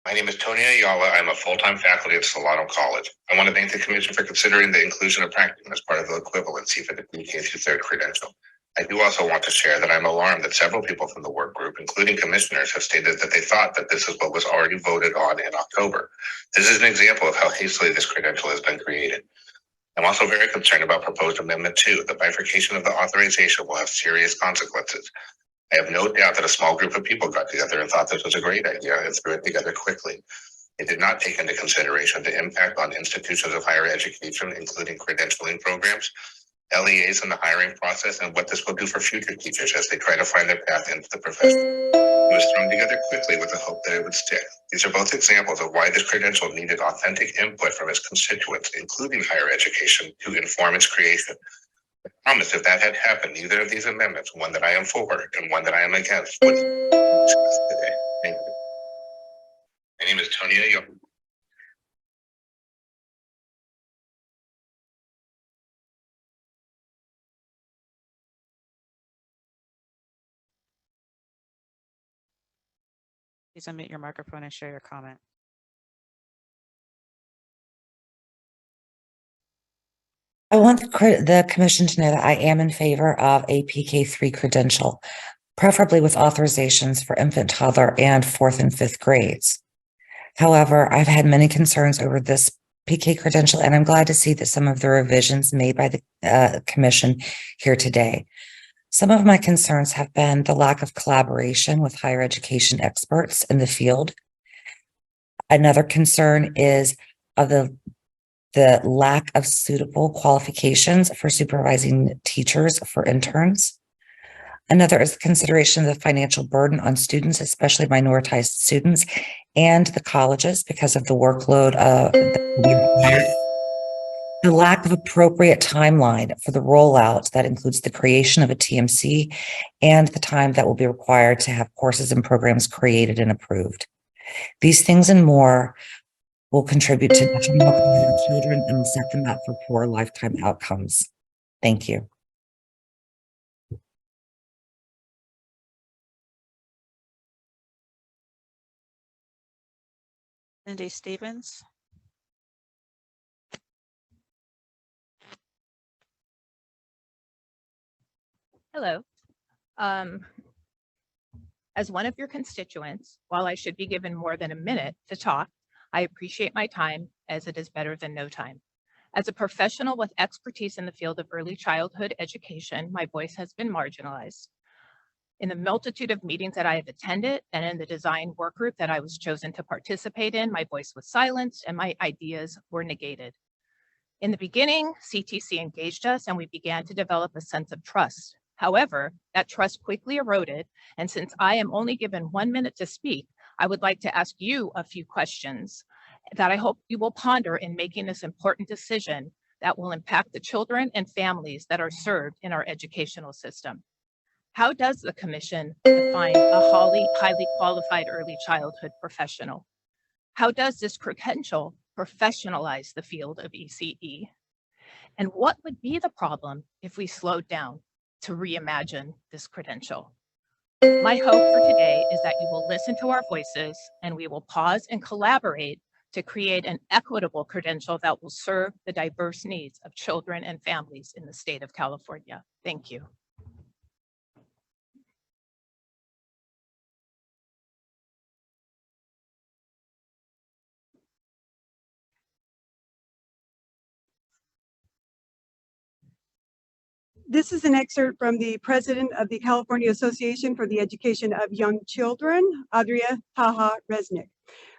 My name is Tony Ayala. I'm a full-time faculty at Solano College. I want to thank the Commission for considering the inclusion of practicum as part of the equivalency for the PK through third credential. I do also want to share that I'm alarmed that several people from the work group, including commissioners, have stated that they thought that this is what was already voted on in October. This is an example of how hastily this credential has been created. I'm also very concerned about proposed Amendment 2. The bifurcation of the authorization will have serious consequences. I have no doubt that a small group of people got together and thought this was a great idea and threw it together quickly. It did not take into consideration the impact on institutions of higher education, including credentialing programs, LEAs in the hiring process, and what this will do for future teachers as they try to find their path into the profession. It was thrown together quickly with the hope that it would stick. These are both examples of why this credential needed authentic input from its constituents, including higher education, to inform its creation. I promise if that had happened, neither of these amendments, one that I am for and one that I am against, would be discussed today. Thank you. My name is Tony Ayala. Please unmute your microphone and share your comment. I want the commission to know that I am in favor of a PK3 credential, preferably with authorizations for infant, toddler, and 4th and 5th grades. However, I've had many concerns over this PK credential, and I'm glad to see that some of the revisions made by the commission here today. Some of my concerns have been the lack of collaboration with higher education experts in the field. Another concern is of the lack of suitable qualifications for supervising teachers for interns. Another is the consideration of the financial burden on students, especially minoritized students, and the colleges because of the workload of The lack of appropriate timeline for the rollout that includes the creation of a TMC and the time that will be required to have courses and programs created and approved. These things and more will contribute to detrimental behavior of children and will set them up for poor lifetime outcomes. Thank you. Cindy Stevens. Hello. As one of your constituents, while I should be given more than a minute to talk, I appreciate my time as it is better than no time. As a professional with expertise in the field of early childhood education, my voice has been marginalized. In the multitude of meetings that I have attended and in the design work group that I was chosen to participate in, my voice was silenced and my ideas were negated. In the beginning, CTC engaged us and we began to develop a sense of trust. However, that trust quickly eroded, and since I am only given 1 minute to speak, I would like to ask you a few questions that I hope you will ponder in making this important decision that will impact the children and families that are served in our educational system. How does the Commission define a highly qualified early childhood professional? How does this credential professionalize the field of ECE? And what would be the problem if we slowed down to reimagine this credential? My hope for today is that you will listen to our voices and we will pause and collaborate to create an equitable credential that will serve the diverse needs of children and families in the state of California. Thank you. This is an excerpt from the president of the California Association for the Education of Young Children, Adria Taha Resnick.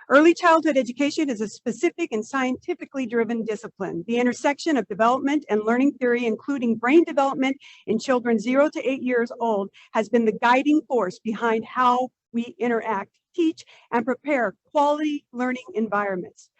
Early childhood education is a specific and scientifically driven discipline. The intersection of development and learning theory, including brain development in children 0 to 8 years old, has been the guiding force behind how we interact, teach, and prepare quality learning environments.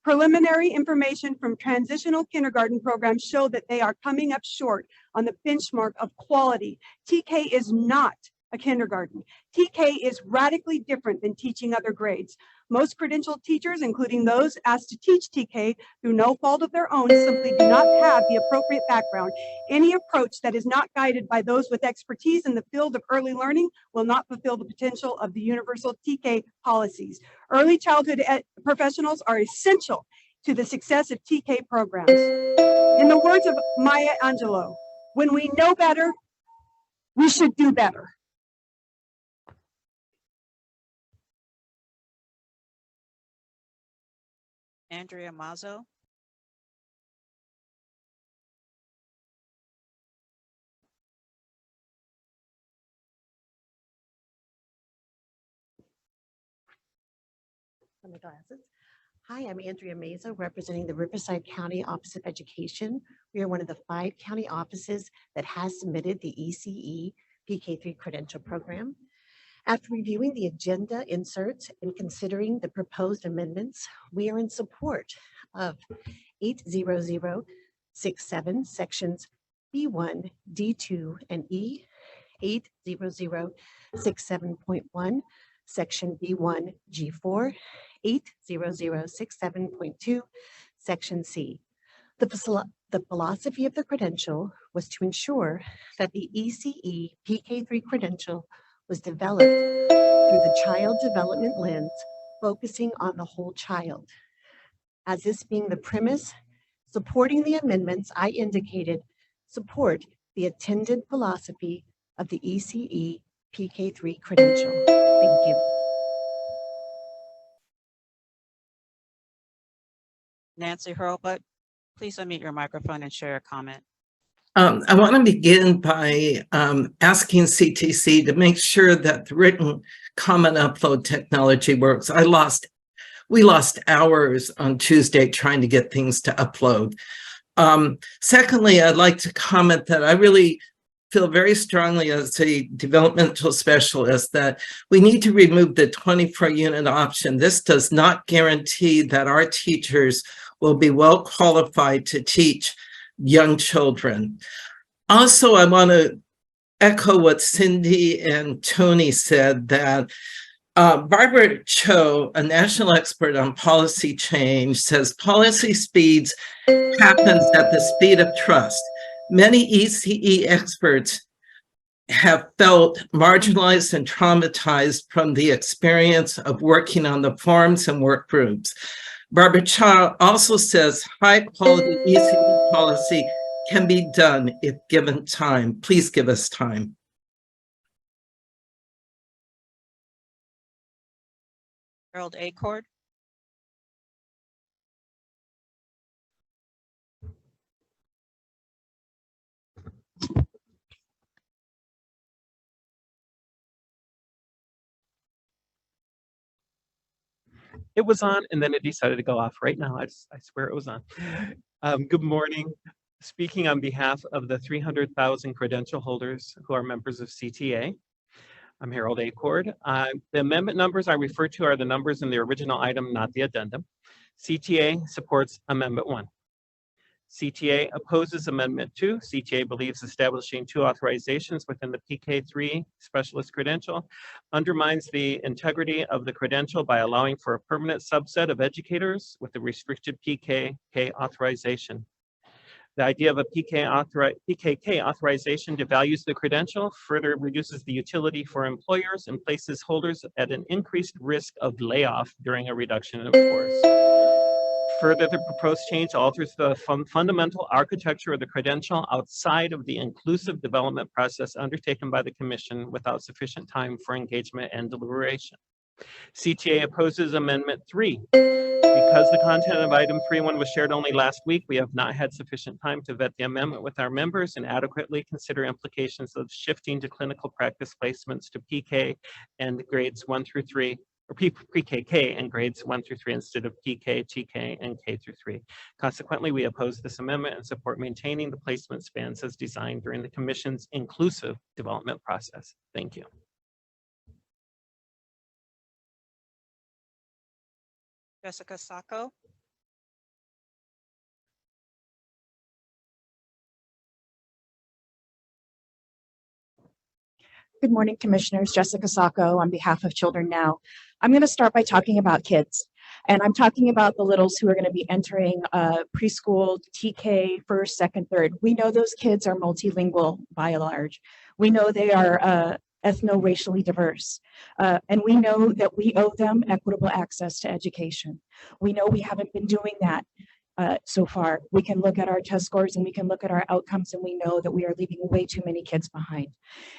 Preliminary information from transitional kindergarten programs show that they are coming up short on the benchmark of quality. TK is not a kindergarten. TK is radically different than teaching other grades. Most credentialed teachers, including those asked to teach TK through no fault of their own, simply do not have the appropriate background. Any approach that is not guided by those with expertise in the field of early learning will not fulfill the potential of the universal TK policies. Early childhood professionals are essential to the success of TK programs. In the words of Maya Angelou, when we know better, we should do better. Andrea Mazzo. My glasses. Hi, I'm Andrea Meza, representing the Riverside County Office of Education. We are one of the 5 county offices that has submitted the ECE PK3 credential program. After reviewing the agenda inserts and considering the proposed amendments, we are in support of 80067 sections B1, D2, and E, 80067.1 section B1, G4, 80067.2 section C. The philosophy of the credential was to ensure that the ECE PK3 credential was developed through the child development lens, focusing on the whole child. As this being the premise, supporting the amendments I indicated support the attended philosophy of the ECE PK3 credential. Thank you. Nancy Hurlbut, please unmute your microphone and share a comment. I want to begin by asking CTC to make sure that the written comment upload technology works. We lost hours on Tuesday trying to get things to upload. Secondly, I'd like to comment that I really feel very strongly as a developmental specialist that we need to remove the 24-unit option. This does not guarantee that our teachers will be well qualified to teach young children. Also, I want to echo what Cindy and Tony said, that Barbara Cho, a national expert on policy change, says policy speeds happens at the speed of trust. Many ECE experts have felt marginalized and traumatized from the experience of working on the forums and work groups. Barbara Cho also says high quality ECE policy can be done if given time. Please give us time. Harold Acord. It was on and then it decided to go off right now. I swear it was on. Good morning. Speaking on behalf of the 300,000 credential holders who are members of CTA. I'm Harold Acord. The amendment numbers I refer to are the numbers in the original item, not the addendum. CTA supports Amendment 1. CTA opposes Amendment 2. CTA believes establishing 2 authorizations within the PK3 specialist credential undermines the integrity of the credential by allowing for a permanent subset of educators with a restricted PKK authorization. The idea of a PKK authorization devalues the credential, further reduces the utility for employers, and places holders at an increased risk of layoff during a reduction in force. Further, the proposed change alters the fundamental architecture of the credential outside of the inclusive development process undertaken by the Commission without sufficient time for engagement and deliberation. CTA opposes Amendment 3. Because the content of item 3.1 was shared only last week, we have not had sufficient time to vet the amendment with our members and adequately consider implications of shifting to clinical practice placements to PK and grades 1 through 3, or pre-KK and grades 1 through 3 instead of PK, TK, and K through 3. Consequently, we oppose this amendment and support maintaining the placement spans as designed during the Commission's inclusive development process. Thank you. Jessica Sacco. Good morning, Commissioners. Jessica Sacco on behalf of Children Now. I'm going to start by talking about kids. And I'm talking about the littles who are going to be entering preschool, TK, first, second, third. We know those kids are multilingual by and large. We know they are ethno-racially diverse. And we know that we owe them equitable access to education. We know we haven't been doing that so far. We can look at our test scores and we can look at our outcomes and we know that we are leaving way too many kids behind.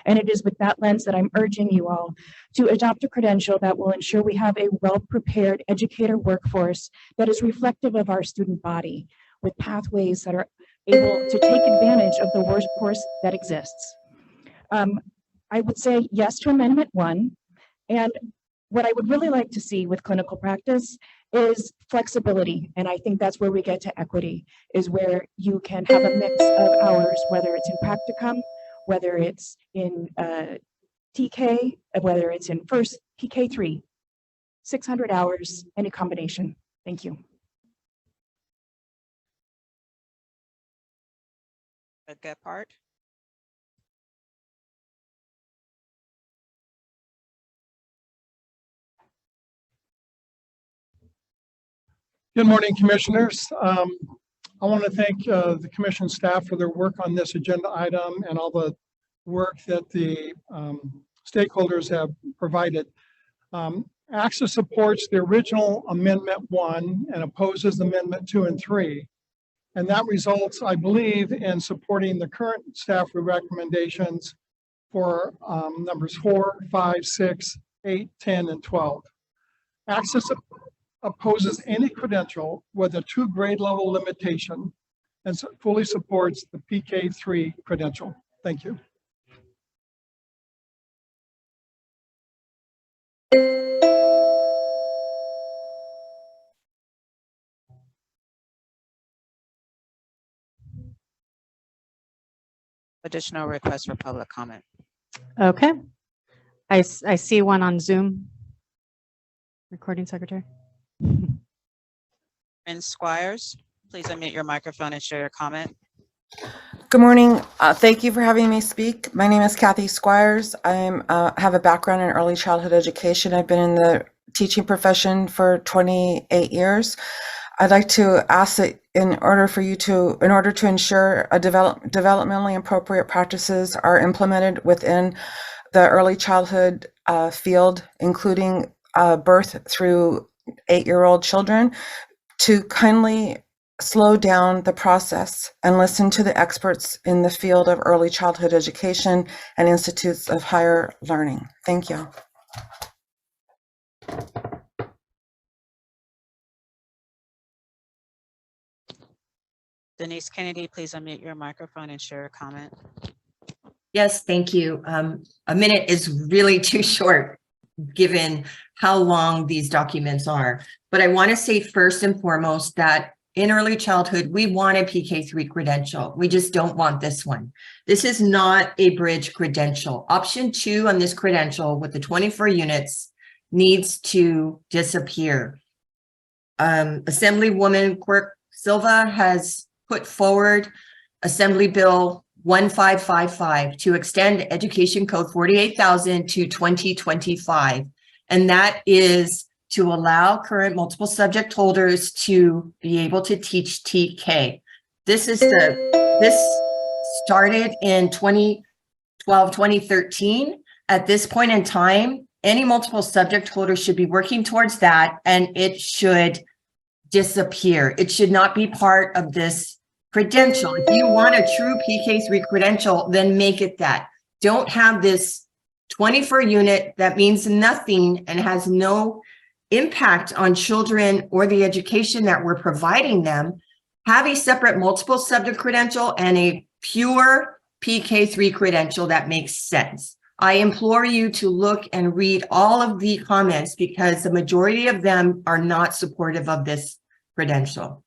And it is with that lens that I'm urging you all to adopt a credential that will ensure we have a well-prepared educator workforce that is reflective of our student body with pathways that are able to take advantage of the workforce that exists. I would say yes to Amendment 1. And what I would really like to see with clinical practice is flexibility. And I think that's where we get to equity, is where you can have a mix of hours, whether it's in practicum, whether it's in TK, whether it's in first PK3, 600 hours, any combination. Thank you. Gephardt. Good morning, Commissioners. I want to thank the Commission staff for their work on this agenda item and all the work that the stakeholders have provided. AXA supports the original Amendment 1 and opposes Amendment 2 and 3. And that results, I believe, in supporting the current staff recommendations for numbers 4, 5, 6, 8, 10, and 12. AXA opposes any credential with a 2 grade level limitation and fully supports the PK3 credential. Thank you. Additional requests for public comment. Okay. I see one on Zoom. Recording secretary. Ms. Squires, please unmute your microphone and share your comment. Good morning. Thank you for having me speak. My name is Kathy Squires. I have a background in early childhood education. I've been in the teaching profession for 28 years. I'd like to ask that in order to ensure developmentally appropriate practices are implemented within the early childhood field, including birth through 8-year-old children, to kindly slow down the process and listen to the experts in the field of early childhood education and institutes of higher learning. Thank you. Denise Kennedy, please unmute your microphone and share your comment. Yes, thank you. A minute is really too short, given how long these documents are. But I want to say first and foremost that in early childhood, we want a PK3 credential. We just don't want this one. This is not a bridge credential. Option 2 on this credential with the 24 units needs to disappear. Assemblywoman Quirk Silva has put forward Assembly Bill 1555 to extend Education Code 48,000 to 2025. And that is to allow current multiple subject holders to be able to teach TK. This started in 2012, 2013. At this point in time, any multiple subject holder should be working towards that, and it should disappear. It should not be part of this credential. If you want a true PK3 credential, then make it that. Don't have this 24 unit that means nothing and has no impact on children or the education that we're providing them. Have a separate multiple subject credential and a pure PK3 credential that makes sense. I implore you to look and read all of the comments because the majority of them are not supportive of this credential.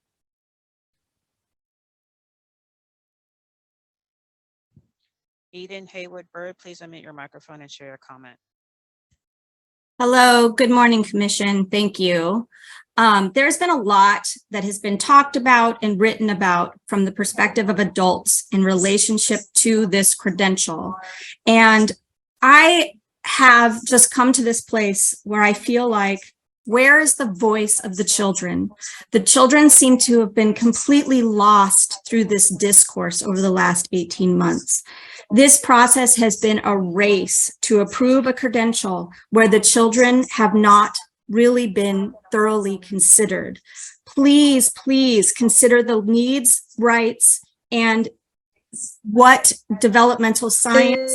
Eden Haywood Bird, please unmute your microphone and share your comment. Hello, good morning, Commission. Thank you. There's been a lot that has been talked about and written about from the perspective of adults in relationship to this credential. And I have just come to this place where I feel like, where is the voice of the children? The children seem to have been completely lost through this discourse over the last 18 months. This process has been a race to approve a credential where the children have not really been thoroughly considered. Please, please consider the needs, rights, and what developmental science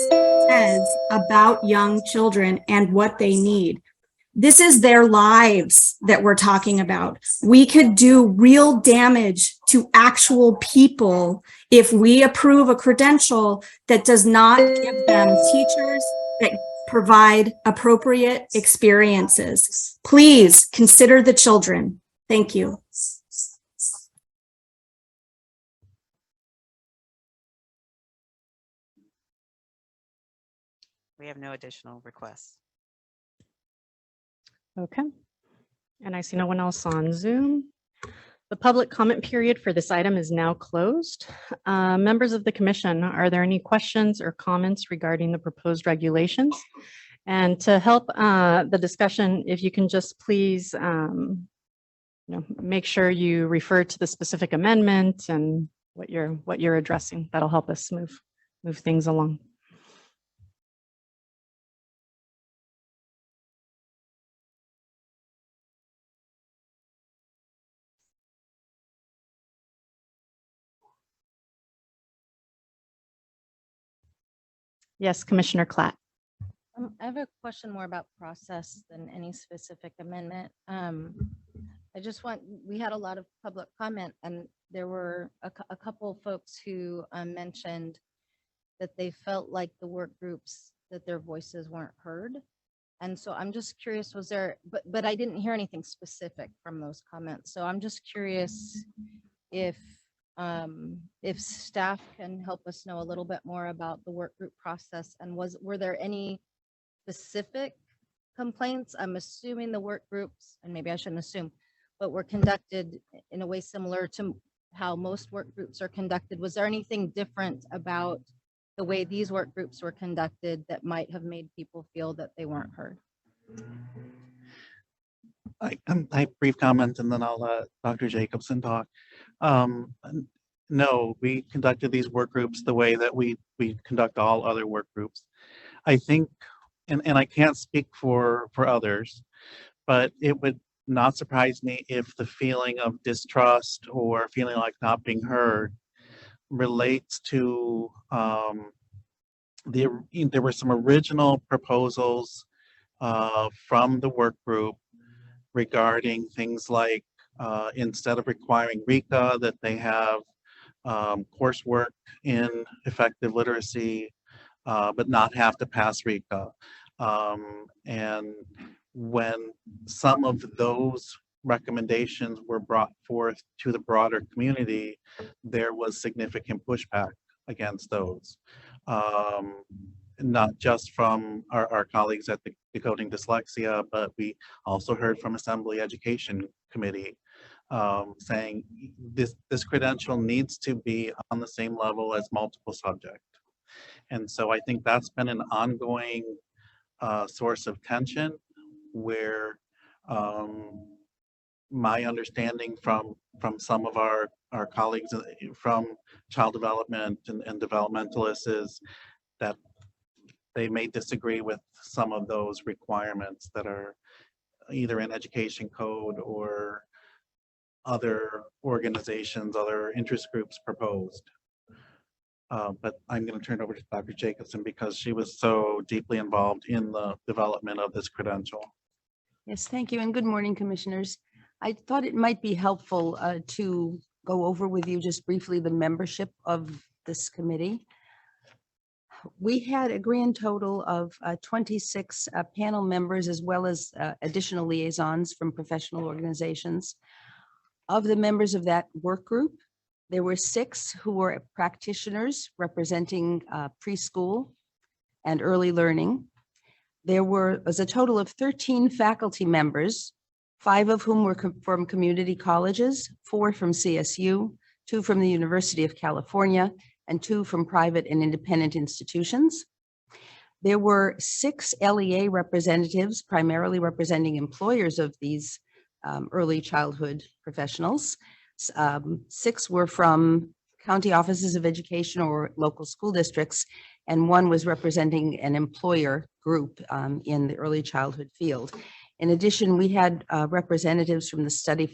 says about young children and what they need. This is their lives that we're talking about. We could do real damage to actual people if we approve a credential that does not give them teachers that provide appropriate experiences. Please consider the children. Thank you. We have no additional requests. Okay. And I see no one else on Zoom. The public comment period for this item is now closed. Members of the commission, are there any questions or comments regarding the proposed regulations? And to help the discussion, if you can just please make sure you refer to the specific amendment and what you're addressing. That'll help us move things along. Yes, Commissioner Klatt. I have a question more about process than any specific amendment. We had a lot of public comment, and there were a couple of folks who mentioned that they felt like the work groups, that their voices weren't heard. And so I'm just curious, was there, but I didn't hear anything specific from those comments. So I'm just curious if staff can help us know a little bit more about the work group process, and were there any specific complaints? I'm assuming the work groups, and maybe I shouldn't assume, but were conducted in a way similar to how most work groups are conducted. Was there anything different about the way these work groups were conducted that might have made people feel that they weren't heard? I have brief comment and then I'll let Dr. Jacobson talk. No, we conducted these work groups the way that we conduct all other work groups. I think, and I can't speak for others, but it would not surprise me if the feeling of distrust or feeling like not being heard relates to there were some original proposals from the work group regarding things like instead of requiring RECA, that they have coursework in effective literacy, but not have to pass RECA. And when some of those recommendations were brought forth to the broader community, there was significant pushback against those. Not just from our colleagues at the Decoding Dyslexia, but we also heard from Assembly Education Committee saying this credential needs to be on the same level as multiple subject. And so I think that's been an ongoing source of tension where my understanding from some of our colleagues from child development and developmentalists is that they may disagree with some of those requirements that are either in education code or other organizations, other interest groups proposed. But I'm going to turn it over to Dr. Jacobson because she was so deeply involved in the development of this credential. Yes, thank you, and good morning, commissioners. I thought it might be helpful to go over with you just briefly the membership of this committee. We had a grand total of 26 panel members as well as additional liaisons from professional organizations. Of the members of that work group, there were 6 who were practitioners representing preschool and early learning. There was a total of 13 faculty members, 5 of whom were from community colleges, 4 from CSU, 2 from the University of California, and 2 from private and independent institutions. There were 6 LEA representatives, primarily representing employers of these early childhood professionals. 6 were from county offices of education or local school districts, and 1 was representing an employer group in the early childhood field. In addition, we had representatives from the Center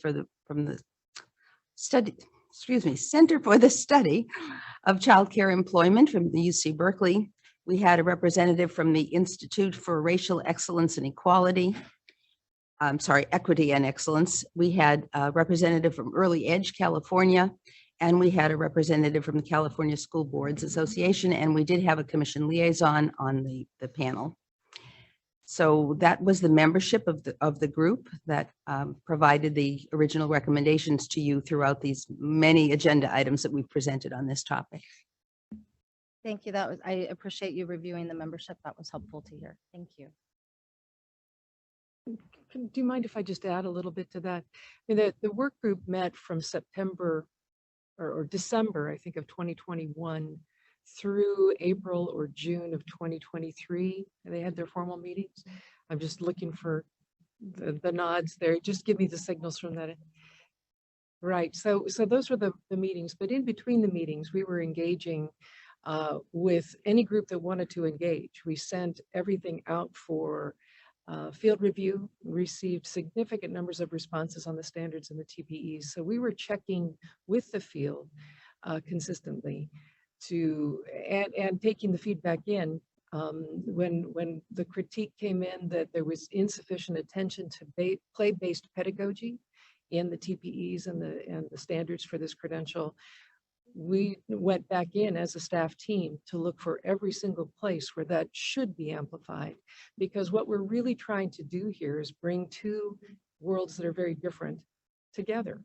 for the Study of Childcare Employment from the UC Berkeley. We had a representative from the Institute for Racial Excellence and Equity and Excellence. We had a representative from Early Edge, California, and we had a representative from the California School Boards Association, and we did have a commission liaison on the panel. So that was the membership of the group that provided the original recommendations to you throughout these many agenda items that we've presented on this topic. Thank you. I appreciate you reviewing the membership. That was helpful to hear. Thank you. Do you mind if I just add a little bit to that? I mean, the work group met from September or December, I think, of 2021 through April or June of 2023. They had their formal meetings. I'm just looking for the nods there. Just give me the signals from that. Right. So those were the meetings, but in between the meetings, we were engaging with any group that wanted to engage. We sent everything out for field review, received significant numbers of responses on the standards and the TPEs. So we were checking with the field consistently and taking the feedback in when the critique came in that there was insufficient attention to play-based pedagogy in the TPEs and the standards for this credential. We went back in as a staff team to look for every single place where that should be amplified, because what we're really trying to do here is bring 2 worlds that are very different together,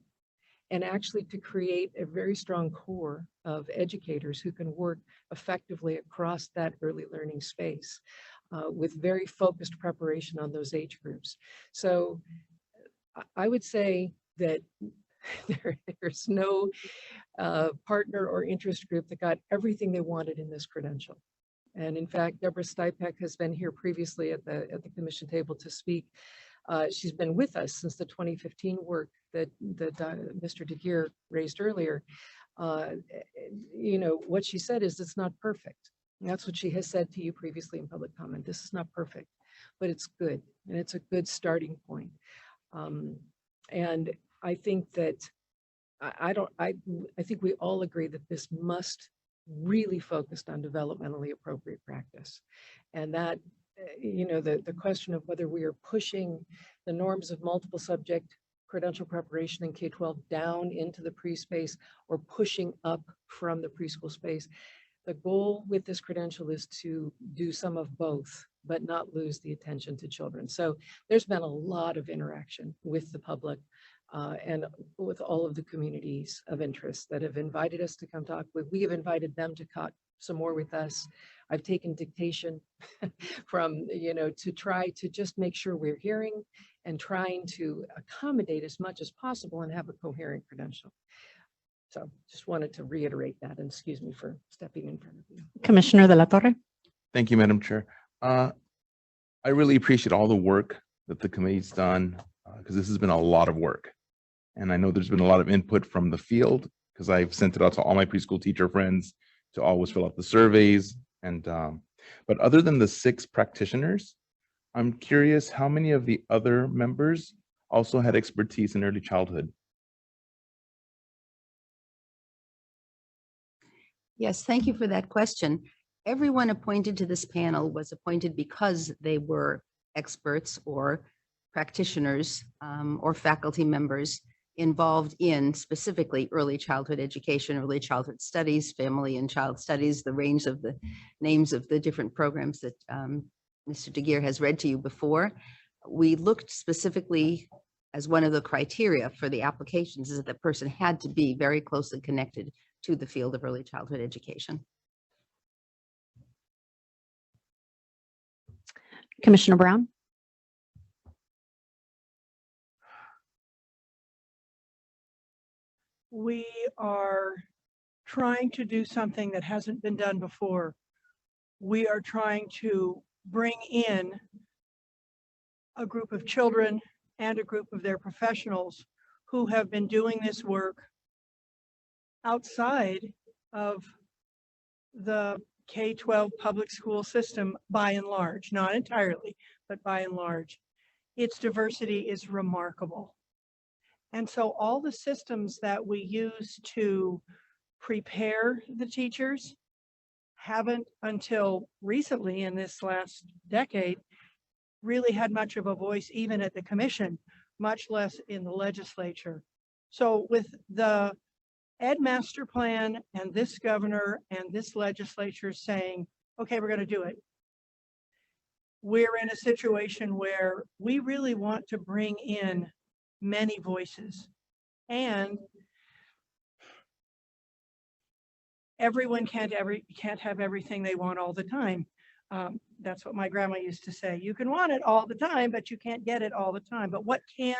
and actually to create a very strong core of educators who can work effectively across that early learning space with very focused preparation on those age groups. So I would say that there's no partner or interest group that got everything they wanted in this credential. And in fact, Deborah Stipek has been here previously at the commission table to speak. She's been with us since the 2015 work that Mr. DeGear raised earlier. You know, what she said is it's not perfect. And that's what she has said to you previously in public comment. This is not perfect, but it's good. And it's a good starting point. And I think that I think we all agree that this must really focus on developmentally appropriate practice. And that, you know, the question of whether we are pushing the norms of multiple subject credential preparation in K-12 down into the pre-space or pushing up from the preschool space. The goal with this credential is to do some of both, but not lose the attention to children. So there's been a lot of interaction with the public and with all of the communities of interest that have invited us to come talk with. We have invited them to talk some more with us. I've taken dictation from, you know, to try to just make sure we're hearing and trying to accommodate as much as possible and have a coherent credential. So just wanted to reiterate that, and excuse me for stepping in front of you. Commissioner De La Torre. Thank you, Madam Chair. I really appreciate all the work that the committee's done because this has been a lot of work. And I know there's been a lot of input from the field because I've sent it out to all my preschool teacher friends to always fill out the surveys. And but other than the 6 practitioners, I'm curious how many of the other members also had expertise in early childhood? Yes, thank you for that question. Everyone appointed to this panel was appointed because they were experts or practitioners or faculty members involved in specifically early childhood education, early childhood studies, family and child studies, the range of the names of the different programs that Mr. DeGear has read to you before. We looked specifically as one of the criteria for the applications is that the person had to be very closely connected to the field of early childhood education. Commissioner Brown. We are trying to do something that hasn't been done before. We are trying to bring in a group of children and a group of their professionals who have been doing this work outside of the K-12 public school system by and large, not entirely, but by and large. Its diversity is remarkable. And so all the systems that we use to prepare the teachers haven't until recently in this last decade really had much of a voice even at the commission, much less in the legislature. So with the Ed Master Plan and this governor and this legislature saying, okay, we're going to do it, we're in a situation where we really want to bring in many voices, and everyone can't have everything they want all the time. That's what my grandma used to say. You can want it all the time, but you can't get it all the time. But what can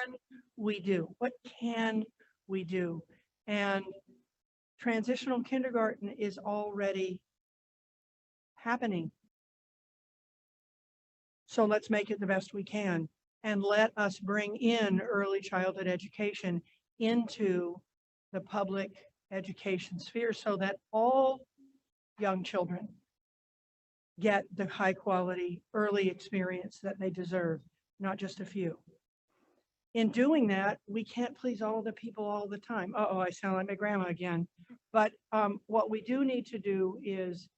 we do? What can we do? And transitional kindergarten is already happening. So let's make it the best we can. And let us bring in early childhood education into the public education sphere so that all young children get the high quality early experience that they deserve, not just a few. In doing that, we can't please all the people all the time. Uh-oh, I sound like my grandma again. But what we do need to do is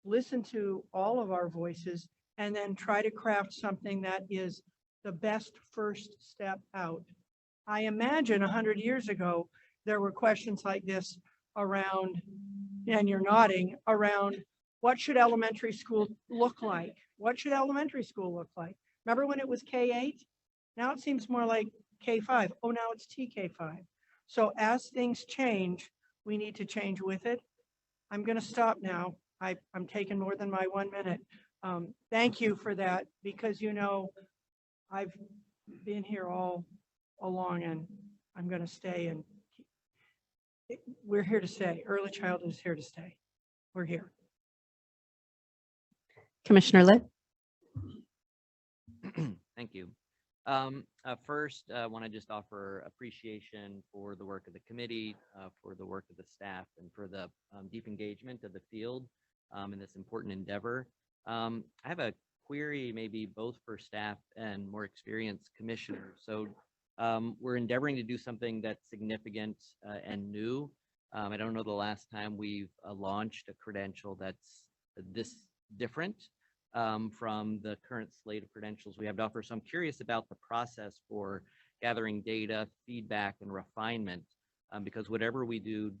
listen to all of our voices and then try to craft something that is the best first step out. I imagine 100 years ago, there were questions like this around, and you're nodding, around what should elementary school look like? What should elementary school look like? Remember when it was K-8? Now it seems more like K-5. Oh, now it's TK-5. So as things change, we need to change with it. I'm going to stop now. I'm taking more than my 1 minute. Thank you for that, because, you know, I've been here all along, and I'm going to stay and we're here to stay. Early childhood is here to stay. We're here. Commissioner Litt. Thank you. First, I want to just offer appreciation for the work of the committee, for the work of the staff, and for the deep engagement of the field in this important endeavor. I have a query, maybe both for staff and more experienced commissioners. So we're endeavoring to do something that's significant and new. I don't know the last time we've launched a credential that's this different from the current slate of credentials we have to offer. So I'm curious about the process for gathering data, feedback, and refinement, because whatever we do,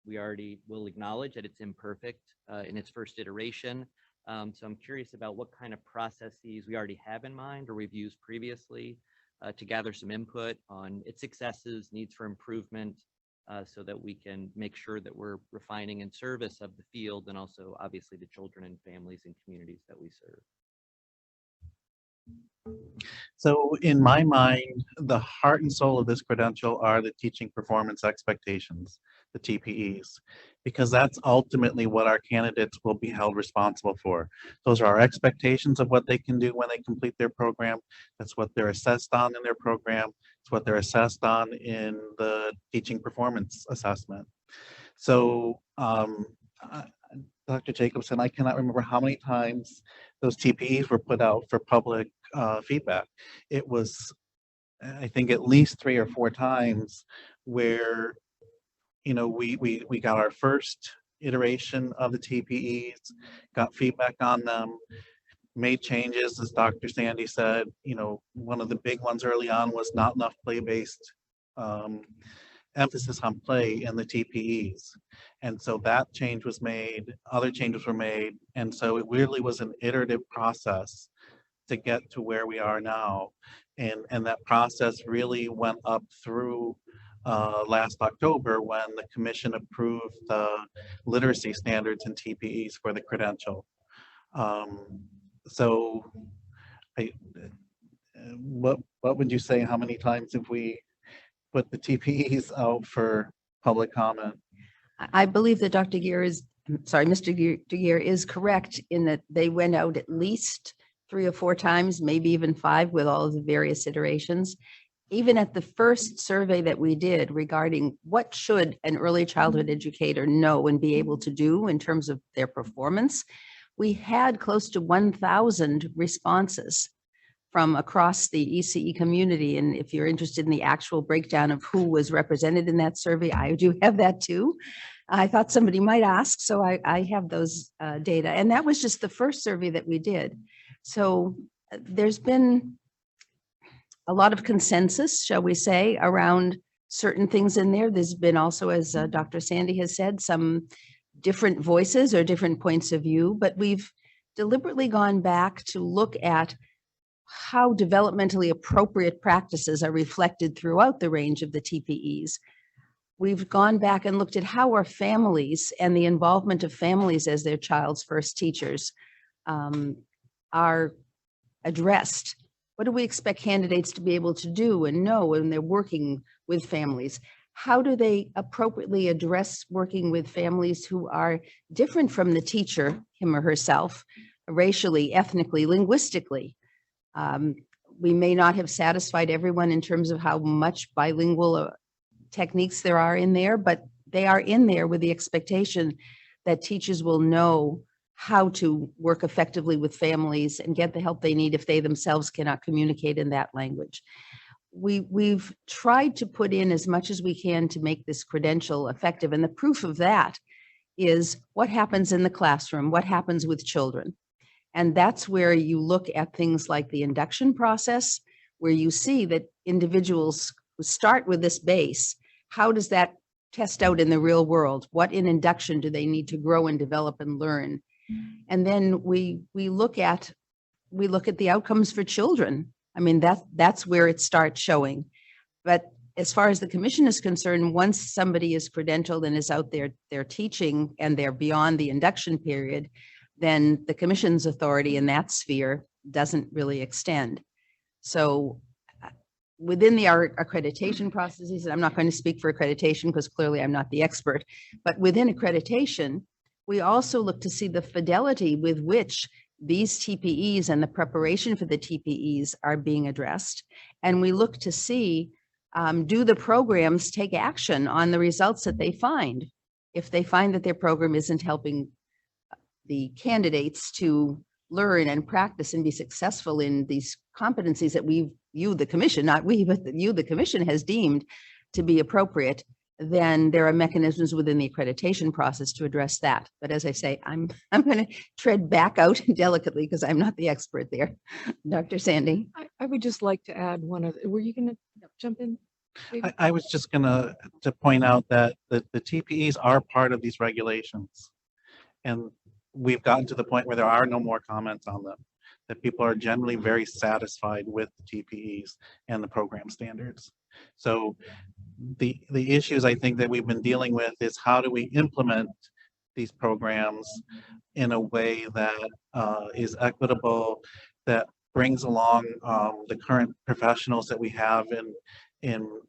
we already will acknowledge that it's imperfect in its first iteration. So I'm curious about what kind of processes we already have in mind or we've used previously to gather some input on its successes, needs for improvement, so that we can make sure that we're refining in service of the field and also obviously the children and families and communities that we serve. So in my mind, the heart and soul of this credential are the teaching performance expectations, the TPEs, because that's ultimately what our candidates will be held responsible for. Those are our expectations of what they can do when they complete their program. That's what they're assessed on in their program. It's what they're assessed on in the teaching performance assessment. So Dr. Jacobson, I cannot remember how many times those TPEs were put out for public feedback. It was, I think, at least 3 or 4 times where, you know, we got our first iteration of the TPEs, got feedback on them, made changes, as Dr. Sandy said. You know, one of the big ones early on was not enough play-based emphasis on play in the TPEs. And so that change was made, other changes were made. And so it really was an iterative process to get to where we are now. And that process really went up through last October when the commission approved the literacy standards and TPEs for the credential. So what would you say, how many times have we put the TPEs out for public comment? I believe that Dr. Gear is, sorry, Mr. Gear is correct in that they went out at least 3 or 4 times, maybe even 5 with all of the various iterations. Even at the first survey that we did regarding what should an early childhood educator know and be able to do in terms of their performance, we had close to 1,000 responses from across the ECE community. And if you're interested in the actual breakdown of who was represented in that survey, I do have that too. I thought somebody might ask, so I have those data. And that was just the first survey that we did. So there's been a lot of consensus, shall we say, around certain things in there. There's been also, as Dr. Sandy has said, some different voices or different points of view, but we've deliberately gone back to look at how developmentally appropriate practices are reflected throughout the range of the TPEs. We've gone back and looked at how are families and the involvement of families as their child's first teachers are addressed. What do we expect candidates to be able to do and know when they're working with families? How do they appropriately address working with families who are different from the teacher, him or herself, racially, ethnically, linguistically? We may not have satisfied everyone in terms of how much bilingual techniques there are in there, but they are in there with the expectation that teachers will know how to work effectively with families and get the help they need if they themselves cannot communicate in that language. We've tried to put in as much as we can to make this credential effective. And the proof of that is what happens in the classroom, what happens with children. And that's where you look at things like the induction process, where you see that individuals who start with this base, how does that test out in the real world? What in induction do they need to grow and develop and learn? And then we look at the outcomes for children. I mean, that's where it starts showing. But as far as the commission is concerned, once somebody is credentialed and is out there, they're teaching and they're beyond the induction period, then the commission's authority in that sphere doesn't really extend. So within our accreditation processes, and I'm not going to speak for accreditation because clearly I'm not the expert, but within accreditation, we also look to see the fidelity with which these TPEs and the preparation for the TPEs are being addressed. And we look to see, do the programs take action on the results that they find? If they find that their program isn't helping the candidates to learn and practice and be successful in these competencies that the commission, not we, but the commission has deemed to be appropriate, then there are mechanisms within the accreditation process to address that. But as I say, I'm going to tread back out delicately because I'm not the expert there. Dr. Sandy. I would just like to add one other, were you going to jump in? I was just gonna to point out that the TPEs are part of these regulations. And we've gotten to the point where there are no more comments on them, that people are generally very satisfied with the TPEs and the program standards. So the issues I think that we've been dealing with is how do we implement these programs in a way that is equitable, that brings along the current professionals that we have in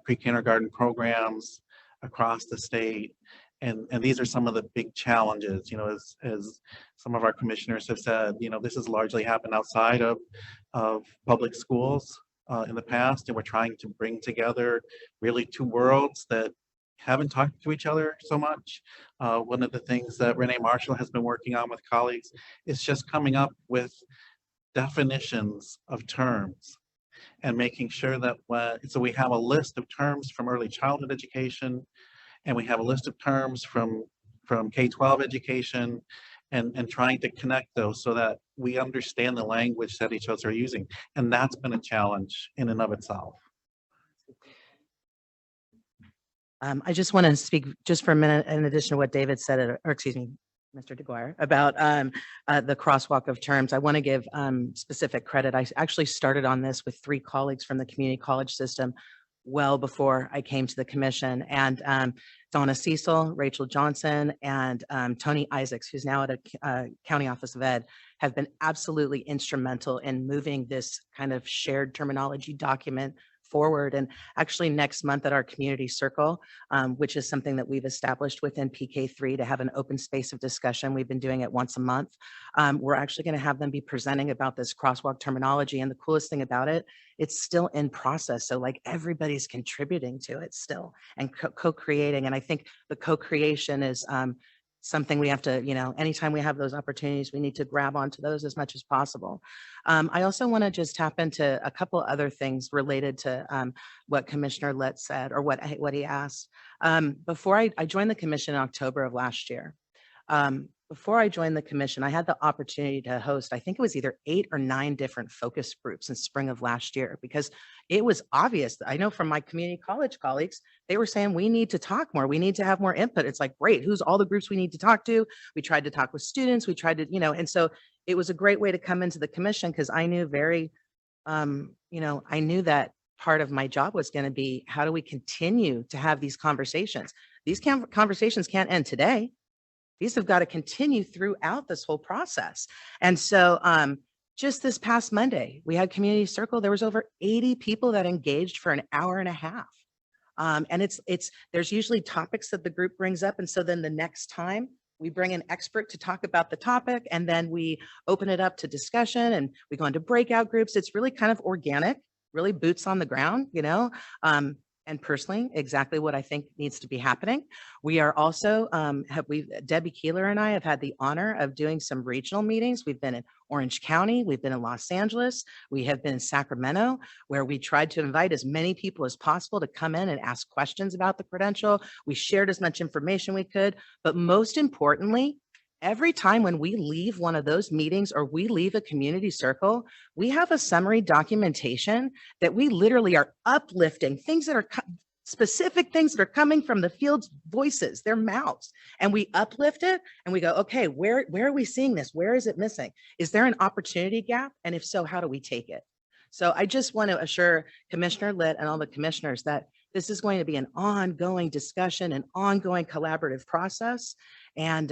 pre-kindergarten programs across the state. And these are some of the big challenges, you know, as some of our commissioners have said, you know, this has largely happened outside of public schools in the past, and we're trying to bring together really two worlds that haven't talked to each other so much. One of the things that Renee Marshall has been working on with colleagues is just coming up with definitions of terms and making sure that so we have a list of terms from early childhood education, and we have a list of terms from K-12 education, and trying to connect those so that we understand the language that each of us are using. And that's been a challenge in and of itself. I just want to speak just for a minute in addition to what David said, or excuse me, Mr. DeGuire, about the crosswalk of terms. I want to give specific credit. I actually started on this with 3 colleagues from the community college system well before I came to the commission. And Donna Cecil, Rachel Johnson, and Tony Isaacs, who's now at a County Office of Ed, have been absolutely instrumental in moving this kind of shared terminology document forward. And actually next month at our community circle, which is something that we've established within PK3 to have an open space of discussion. We've been doing it once a month. We're actually going to have them be presenting about this crosswalk terminology. And the coolest thing about it, it's still in process. So like everybody's contributing to it still and co-creating. And I think the co-creation is something we have to, you know, anytime we have those opportunities, we need to grab onto those as much as possible. I also want to just tap into a couple other things related to what Commissioner Lett said, or what he asked. Before I joined the commission in October of last year, before I joined the commission, I had the opportunity to host, I think it was either 8 or 9 different focus groups in spring of last year, because it was obvious. I know from my community college colleagues, they were saying, we need to talk more. We need to have more input. It's like, great, who's all the groups we need to talk to? We tried to talk with students. We tried to, you know, and so it was a great way to come into the commission, because I knew you know, I knew that part of my job was going to be, how do we continue to have these conversations? These conversations can't end today. These have got to continue throughout this whole process. And so just this past Monday, we had community circle. There was over 80 people that engaged for an hour and a half. And there's usually topics that the group brings up. And so then the next time we bring an expert to talk about the topic, and then we open it up to discussion, and we go into breakout groups. It's really kind of organic, really boots on the ground, you know. And personally, exactly what I think needs to be happening. We are also, Debbie Keeler and I have had the honor of doing some regional meetings. We've been in Orange County, we've been in Los Angeles, we have been in Sacramento, where we tried to invite as many people as possible to come in and ask questions about the credential. We shared as much information we could, but most importantly, every time when we leave one of those meetings or we leave a community circle, we have a summary documentation that we literally are uplifting things that are specific things that are coming from the field's voices, their mouths, and we uplift it and we go, okay, where are we seeing this? Where is it missing? Is there an opportunity gap? And if so, how do we take it? So I just want to assure Commissioner Litt and all the commissioners that this is going to be an ongoing discussion, an ongoing collaborative process. And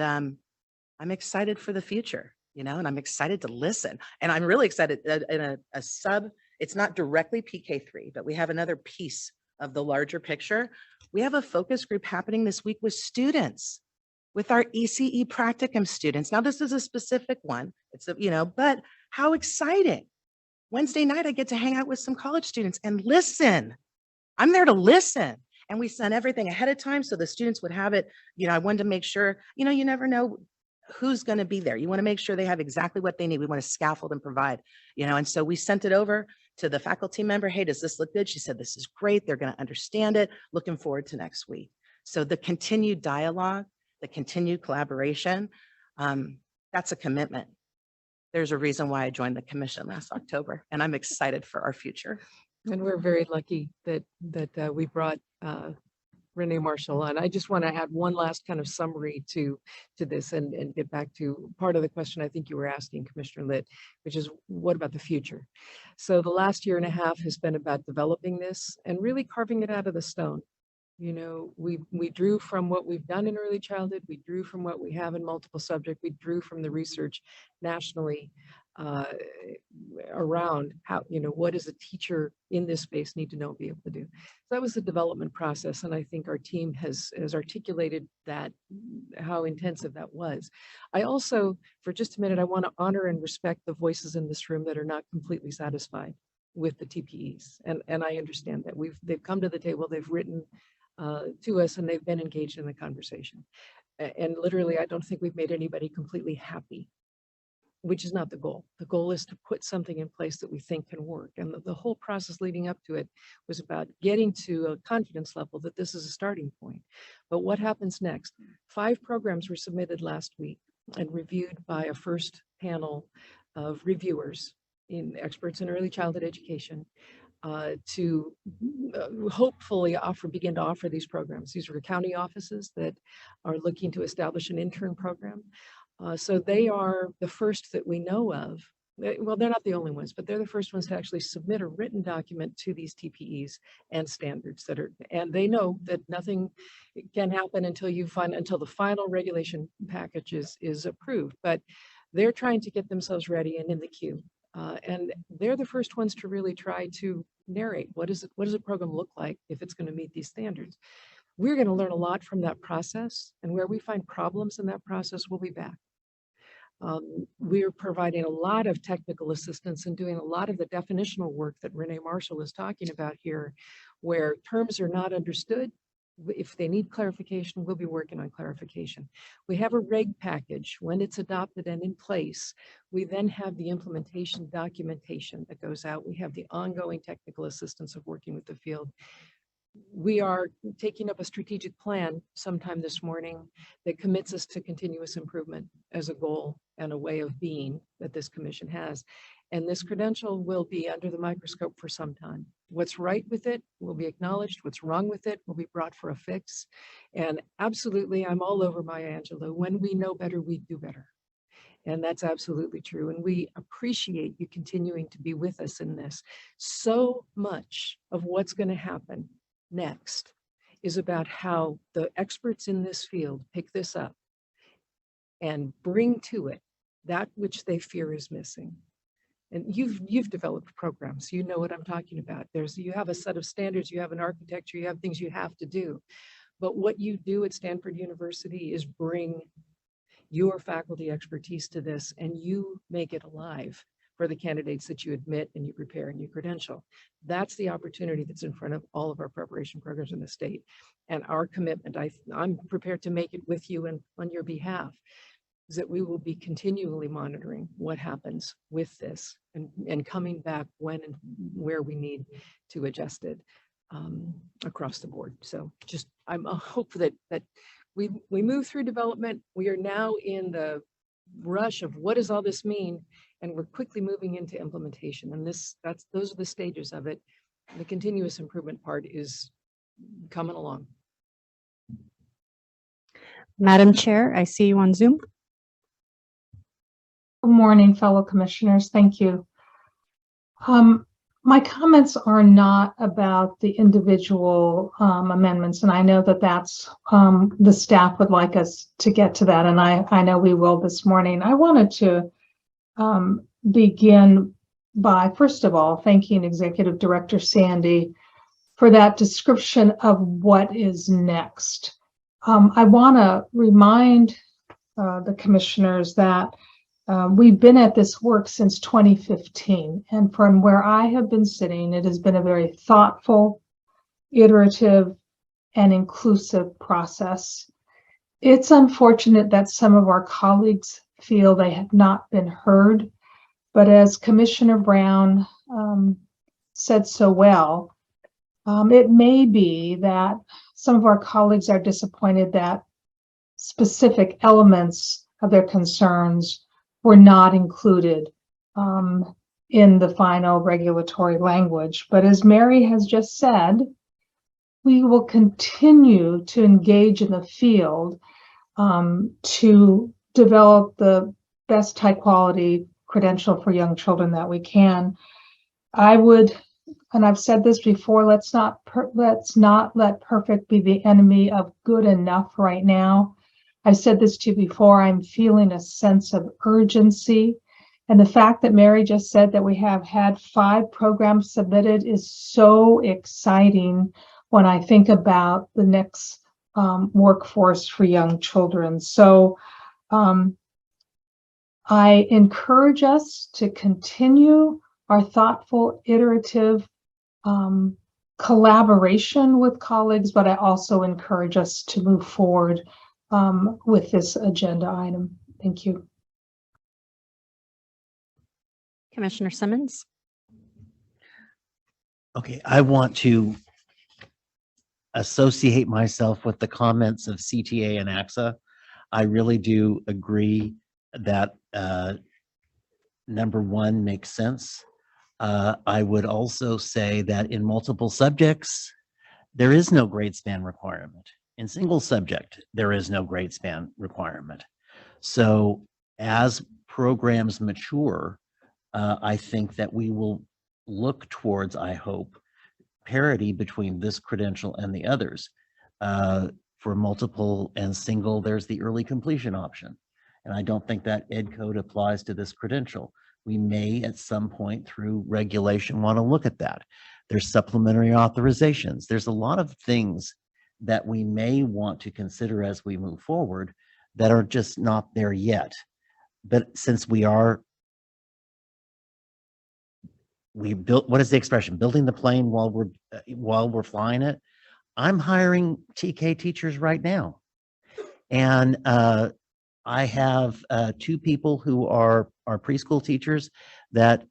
I'm excited for the future, you know, and I'm excited to listen. And I'm really excited in a It's not directly PK3, but we have another piece of the larger picture. We have a focus group happening this week with students, with our ECE practicum students. Now, this is a specific one. It's but how exciting. Wednesday night, I get to hang out with some college students and listen. I'm there to listen. And we sent everything ahead of time so the students would have it. I wanted to make sure, you never know who's going to be there. You want to make sure they have exactly what they need. We want to scaffold and provide, and so we sent it over to the faculty member. Hey, does this look good? She said, this is great. They're going to understand it. Looking forward to next week. So the continued dialogue, the continued collaboration, that's a commitment. There's a reason why I joined the commission last October, and I'm excited for our future. And we're very lucky that we brought Renee Marshall on. I just want to add one last kind of summary to this and get back to part of the question I think you were asking, Commissioner Litt, which is what about the future? So the last year and a half has been about developing this and really carving it out of the stone. We drew from what we've done in early childhood. We drew from what we have in multiple subject. We drew from the research nationally around how, what does a teacher in this space need to know and be able to do. So that was the development process. And I think our team has articulated that, how intensive that was. I also, for just a minute, I want to honor and respect the voices in this room that are not completely satisfied with the TPEs. And I understand that they've come to the table, they've written to us, and they've been engaged in the conversation. And literally, I don't think we've made anybody completely happy, which is not the goal. The goal is to put something in place that we think can work. And the whole process leading up to it was about getting to a confidence level that this is a starting point. But what happens next? 5 programs were submitted last week and reviewed by a first panel of reviewers experts in early childhood education to hopefully begin to offer these programs. These are county offices that are looking to establish an intern program. So they are the first that we know of. Well, they're not the only ones, but they're the first ones to actually submit a written document to these TPEs and standards and they know that nothing can happen until the final regulation package is approved, but they're trying to get themselves ready and in the queue. And they're the first ones to really try to narrate what does a program look like if it's going to meet these standards. We're going to learn a lot from that process, and where we find problems in that process, we'll be back. We're providing a lot of technical assistance and doing a lot of the definitional work that Renee Marshall is talking about here, where terms are not understood. If they need clarification, we'll be working on clarification. We have a reg package. When it's adopted and in place, we then have the implementation documentation that goes out. We have the ongoing technical assistance of working with the field. We are taking up a strategic plan sometime this morning that commits us to continuous improvement as a goal and a way of being that this commission has. And this credential will be under the microscope for some time. What's right with it will be acknowledged. What's wrong with it will be brought for a fix. And absolutely, I'm all over Maya Angelou. When we know better, we do better. And that's absolutely true. And we appreciate you continuing to be with us in this. So much of what's going to happen next is about how the experts in this field pick this up and bring to it that which they fear is missing. And you've developed programs, you know what I'm talking about. You have a set of standards, you have an architecture, you have things you have to do. But what you do at Stanford University is bring your faculty expertise to this, and you make it alive for the candidates that you admit and you prepare and you credential. That's the opportunity that's in front of all of our preparation programs in the state. And our commitment, I'm prepared to make it with you and on your behalf, is that we will be continually monitoring what happens with this and coming back when and where we need to adjust it across the board. So just, I'm a hope that we move through development. We are now in the rush of what does all this mean? And we're quickly moving into implementation. And those are the stages of it. The continuous improvement part is coming along. Madam Chair, I see you on Zoom. Good morning, fellow commissioners. Thank you. My comments are not about the individual amendments, and I know that that's the staff would like us to get to that, and I know we will this morning. I wanted to begin by, first of all, thanking Executive Director Sandy for that description of what is next. I want to remind the commissioners that we've been at this work since 2015, and from where I have been sitting, it has been a very thoughtful, iterative, and inclusive process. It's unfortunate that some of our colleagues feel they have not been heard, but as Commissioner Brown said so well, it may be that some of our colleagues are disappointed that specific elements of their concerns were not included in the final regulatory language. But as Mary has just said, we will continue to engage in the field to develop the best high quality credential for young children that we can. I would, and I've said this before, let's not let perfect be the enemy of good enough right now. I've said this to you before, I'm feeling a sense of urgency. And the fact that Mary just said that we have had 5 programs submitted is so exciting when I think about the next workforce for young children. So I encourage us to continue our thoughtful, iterative collaboration with colleagues, but I also encourage us to move forward with this agenda item. Thank you. Commissioner Simmons. Okay, I want to associate myself with the comments of CTA and AXA. I really do agree that number 1 makes sense. I would also say that in multiple subjects, there is no grade span requirement. In single subject, there is no grade span requirement. So as programs mature, I think that we will look towards, I hope, parity between this credential and the others. For multiple and single, there's the early completion option. And I don't think that ed code applies to this credential. We may at some point through regulation want to look at that. There's supplementary authorizations. There's a lot of things that we may want to consider as we move forward that are just not there yet. But since we built, what is the expression? Building the plane while we're flying it. I'm hiring TK teachers right now. And I have 2 people who are preschool teachers that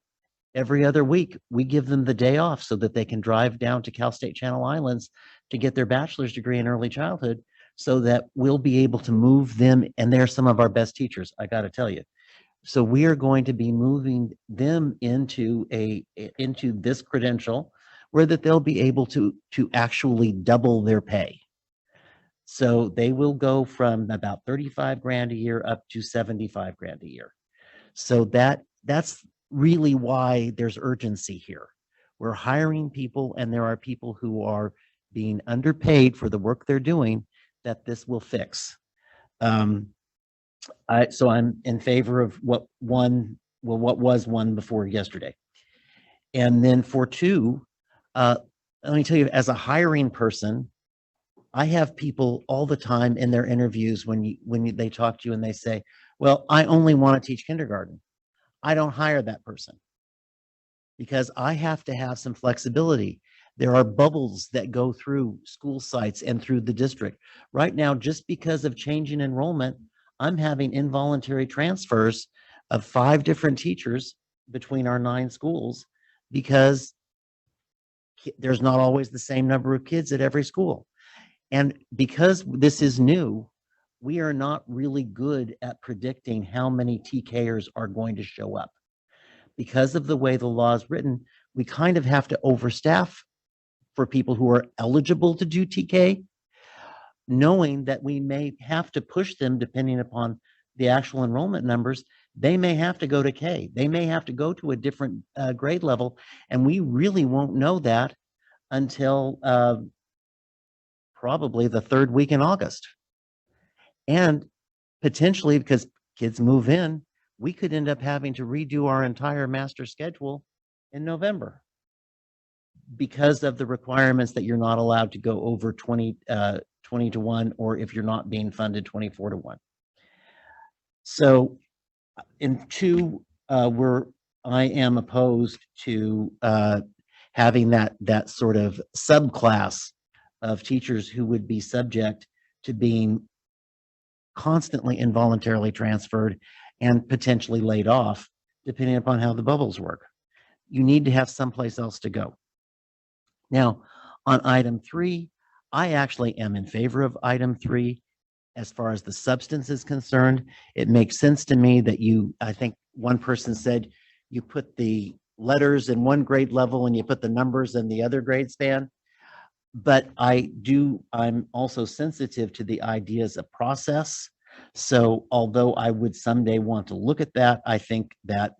every other week we give them the day off so that they can drive down to Cal State Channel Islands to get their bachelor's degree in early childhood, so that we'll be able to move them. And they're some of our best teachers, I got to tell you. So we are going to be moving them into this credential where that they'll be able to actually double their pay. So they will go from about 35 grand a year up to 75 grand a year. So that's really why there's urgency here. We're hiring people, and there are people who are being underpaid for the work they're doing that this will fix. So I'm in favor of what was one before yesterday. And then for 2, let me tell you, as a hiring person, I have people all the time in their interviews when they talk to you and they say, well, I only want to teach kindergarten. I don't hire that person because I have to have some flexibility. There are bubbles that go through school sites and through the district. Right now, just because of changing enrollment, I'm having involuntary transfers of 5 different teachers between our 9 schools because there's not always the same number of kids at every school. And because this is new, we are not really good at predicting how many TKers are going to show up. Because of the way the law is written, we kind of have to overstaff for people who are eligible to do TK, knowing that we may have to push them depending upon the actual enrollment numbers. They may have to go to K. They may have to go to a different grade level, and we really won't know that until probably the 3rd week in August. And potentially, because kids move in, we could end up having to redo our entire master schedule in November because of the requirements that you're not allowed to go over 20 to 1, or if you're not being funded 24 to 1. So in 2, I am opposed to having that sort of subclass of teachers who would be subject to being constantly involuntarily transferred and potentially laid off, depending upon how the bubbles work. You need to have someplace else to go. Now, on item 3, I actually am in favor of item 3 as far as the substance is concerned. It makes sense to me that I think one person said you put the letters in one grade level and you put the numbers in the other grade span. But I'm also sensitive to the ideas of process. So although I would someday want to look at that, I think that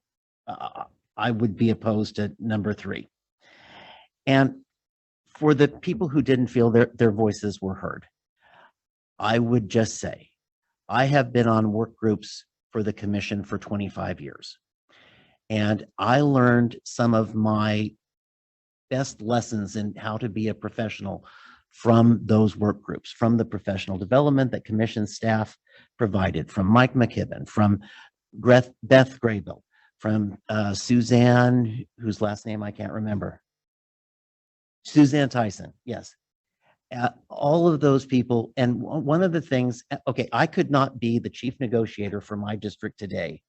I would be opposed to number 3. And for the people who didn't feel their voices were heard, I would just say, I have been on work groups for the commission for 25 years. And I learned some of my best lessons in how to be a professional from those work groups, from the professional development that commission staff provided, from Mike McKibben, from Beth Graybill, from Suzanne, whose last name I can't remember. Suzanne Tyson, yes. All of those people, and one of the things, okay, I could not be the chief negotiator for my district today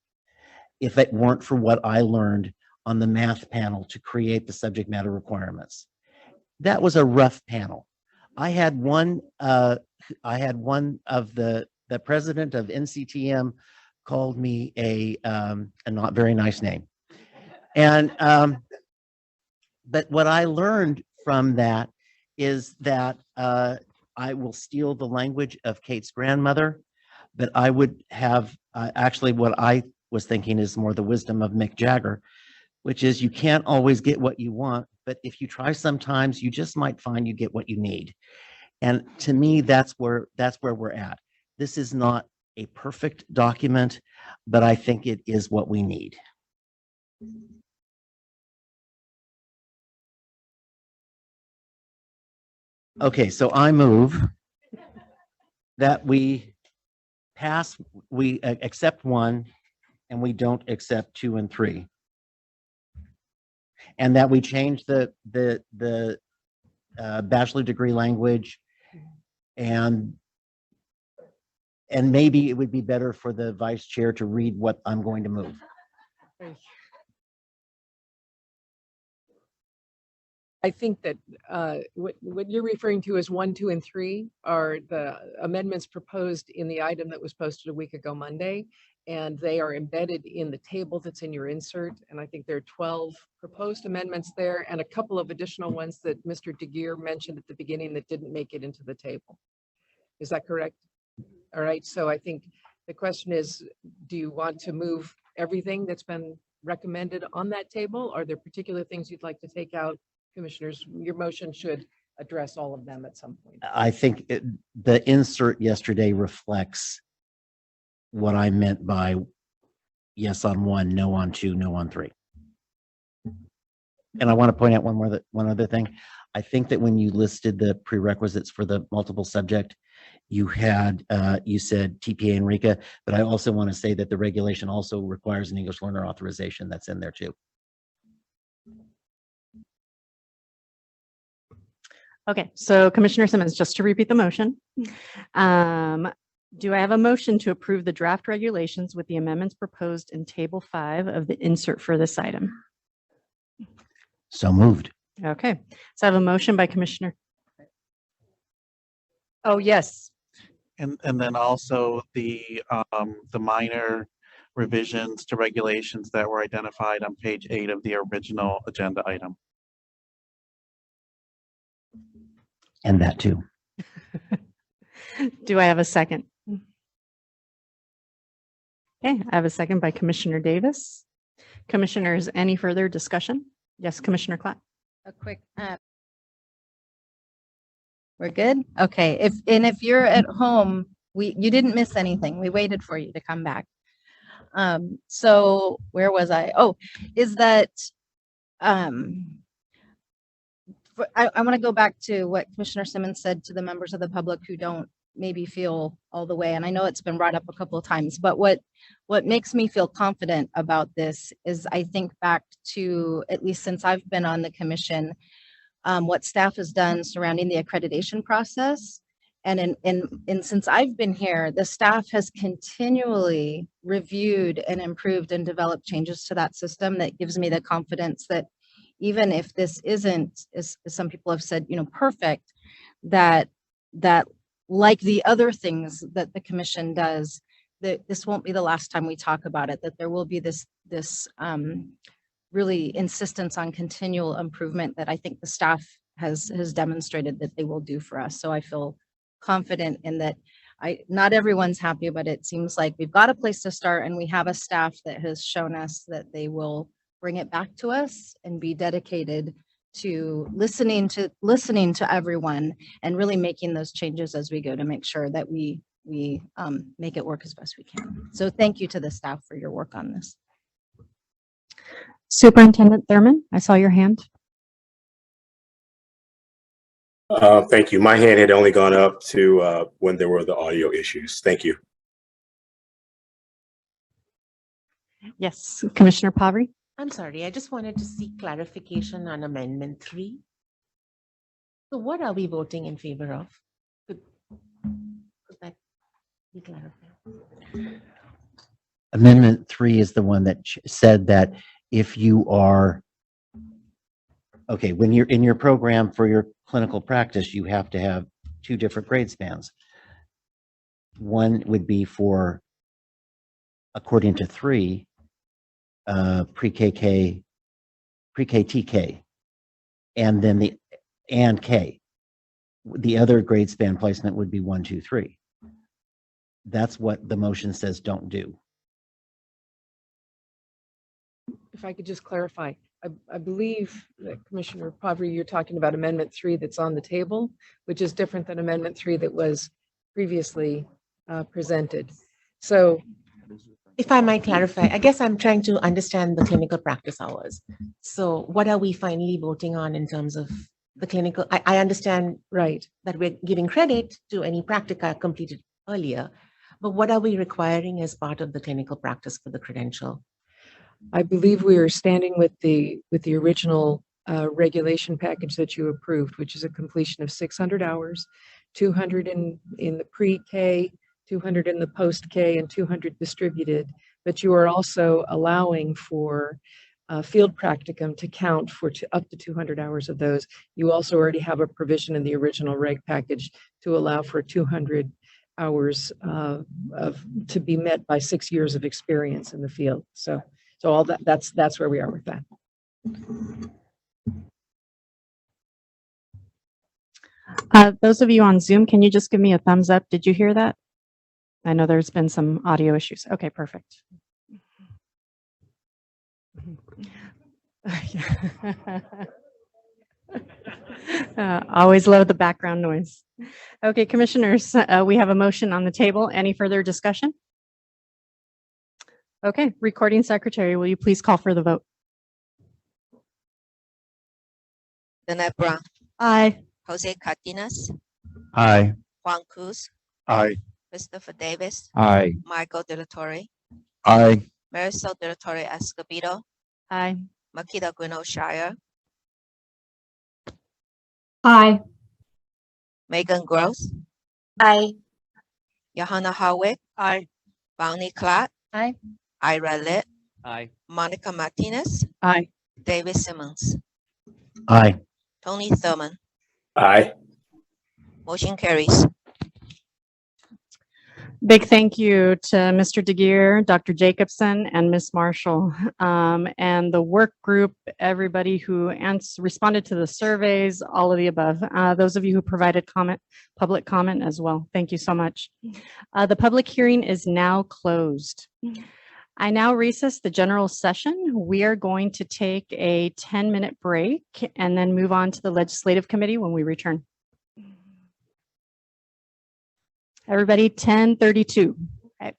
if it weren't for what I learned on the math panel to create the subject matter requirements. That was a rough panel. I had one of the president of NCTM called me a not very nice name. And, but what I learned from that is that I will steal the language of Kate's grandmother, but I would have actually what I was thinking is more the wisdom of Mick Jagger, which is you can't always get what you want, but if you try sometimes, you just might find you get what you need. And to me, that's where we're at. This is not a perfect document, but I think it is what we need. Okay, so I move that we accept 1 and we don't accept 2 and 3. And that we change the bachelor degree language, and maybe it would be better for the vice chair to read what I'm going to move. I think that what you're referring to as 1, 2, and 3 are the amendments proposed in the item that was posted a week ago Monday, and they are embedded in the table that's in your insert. And I think there are 12 proposed amendments there and a couple of additional ones that Mr. DeGear mentioned at the beginning that didn't make it into the table. Is that correct? All right, so I think the question is, do you want to move everything that's been recommended on that table? Are there particular things you'd like to take out? Commissioners, your motion should address all of them at some point. I think the insert yesterday reflects what I meant by yes on 1, no on 2, no on 3. And I want to point out one other thing. I think that when you listed the prerequisites for the multiple subject, you said TPA and RECA, but I also want to say that the regulation also requires an English learner authorization. That's in there too. Okay, so Commissioner Simmons, just to repeat the motion. Do I have a motion to approve the draft regulations with the amendments proposed in Table 5 of the insert for this item? So moved. Okay, so I have a motion by Commissioner. Oh, yes. And then also the minor revisions to regulations that were identified on page 8 of the original agenda item. And that too. Do I have a second? Okay, I have a second by Commissioner Davis. Commissioners, any further discussion? Yes, Commissioner Clapp. A quick, we're good? Okay, if you're at home, you didn't miss anything. We waited for you to come back. So where was I? Oh, is that I want to go back to what Commissioner Simmons said to the members of the public who don't maybe feel all the way. And I know it's been brought up a couple of times, but what makes me feel confident about this is I think back to, at least since I've been on the commission, what staff has done surrounding the accreditation process. And since I've been here, the staff has continually reviewed and improved and developed changes to that system that gives me the confidence that even if this isn't, as some people have said, perfect, that like the other things that the commission does, that this won't be the last time we talk about it, that there will be this really insistence on continual improvement that I think the staff has demonstrated that they will do for us. So I feel confident in that. Not everyone's happy, but it seems like we've got a place to start, and we have a staff that has shown us that they will bring it back to us and be dedicated to listening to everyone and really making those changes as we go to make sure that we make it work as best we can. So thank you to the staff for your work on this. Superintendent Thurman, I saw your hand. Thank you. My hand had only gone up to when there were the audio issues. Thank you. Yes, Commissioner Pavri. I'm sorry, I just wanted to seek clarification on Amendment 3. So what are we voting in favor of? Could that be clarified? Amendment 3 is the one that said that if you are, okay, when you're in your program for your clinical practice, you have to have 2 different grade spans. One would be for, according to 3, pre-KK, pre-KTK, and then and K. The other grade span placement would be 1, 2, 3. That's what the motion says don't do. If I could just clarify, I believe that Commissioner Pavri, you're talking about Amendment 3 that's on the table, which is different than Amendment 3 that was previously presented. So if I might clarify, I guess I'm trying to understand the clinical practice hours. So what are we finally voting on in terms of the clinical? I understand, right, that we're giving credit to any practica completed earlier, but what are we requiring as part of the clinical practice for the credential? I believe we are standing with the original regulation package that you approved, which is a completion of 600 hours, 200 in the pre-K, 200 in the post-K, and 200 distributed. But you are also allowing for field practicum to count for up to 200 hours of those. You also already have a provision in the original reg package to allow for 200 hours to be met by 6 years of experience in the field. So all that's where we are with that. Those of you on Zoom, can you just give me a thumbs up? Did you hear that? I know there's been some audio issues. Okay, perfect. Always love the background noise. Okay, commissioners, we have a motion on the table. Any further discussion? Okay, recording secretary, will you please call for the vote? Danette Brown. Aye. Jose Cardenas. Aye. Juan Cruz. Aye. Christopher Davis. Aye. Michael De La Torre. Aye. Marisol De La Torre Escobedo. Aye. Makita Gwynno Shire. Aye. Megan Gross. Aye. Johanna Harwick. Aye. Bonnie Clark. Aye. Ira Litt. Aye. Monica Martinez. Aye. David Simmons. Aye. Tony Thurman. Aye. Motion carries. Big thank you to Mr. DeGear, Dr. Jacobson, and Ms. Marshall, and the work group, everybody who responded to the surveys, all of the above. Those of you who provided public comment as well. Thank you so much. The public hearing is now closed. I now recess the general session. We are going to take a 10-minute break and then move on to the legislative committee when we return. Everybody, 10:32. Okay.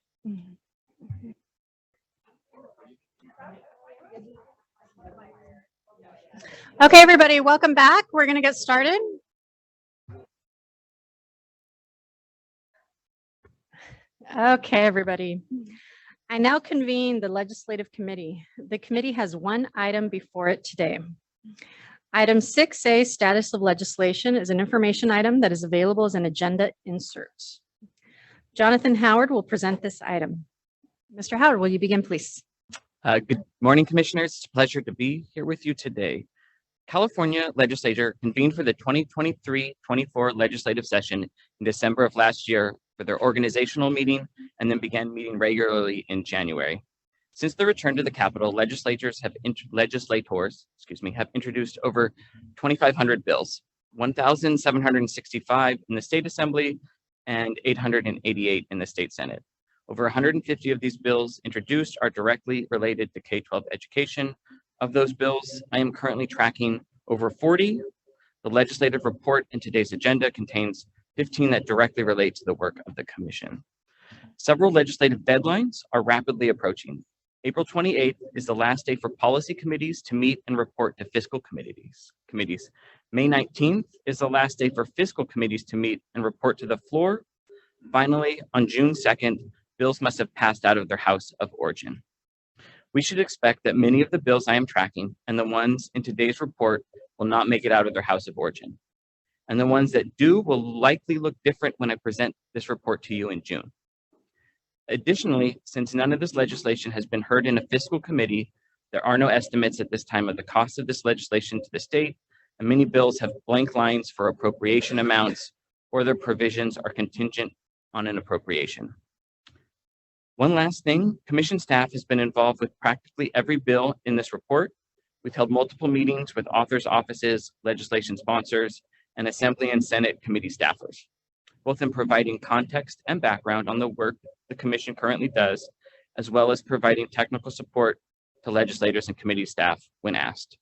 Okay, everybody, welcome back. We're going to get started. Okay, everybody. I now convene the Legislative Committee. The committee has one item before it today. Item 6A, Status of Legislation, is an information item that is available as an agenda insert. Jonathan Howard will present this item. Mr. Howard, will you begin, please? Good morning, Commissioners. It's a pleasure to be here with you today. California Legislature convened for the 2023-24 legislative session in December of last year for their organizational meeting and then began meeting regularly in January. Since the return to the Capitol, legislators have introduced over 2,500 bills, 1,765 in the State Assembly and 888 in the State Senate. Over 150 of these bills introduced are directly related to K-12 education. Of those bills, I am currently tracking over 40. The legislative report in today's agenda contains 15 that directly relate to the work of the Commission. Several legislative deadlines are rapidly approaching. April 28th is the last day for policy committees to meet and report to fiscal committees. May 19th is the last day for fiscal committees to meet and report to the floor. Finally, on June 2nd, bills must have passed out of their house of origin. We should expect that many of the bills I am tracking and the ones in today's report will not make it out of their house of origin. And the ones that do will likely look different when I present this report to you in June. Additionally, since none of this legislation has been heard in a fiscal committee, there are no estimates at this time of the cost of this legislation to the state, and many bills have blank lines for appropriation amounts or their provisions are contingent on an appropriation. One last thing, Commission staff has been involved with practically every bill in this report. We've held multiple meetings with authors' offices, legislation sponsors, and Assembly and Senate committee staffers, both in providing context and background on the work the Commission currently does, as well as providing technical support to legislators and committee staff when asked.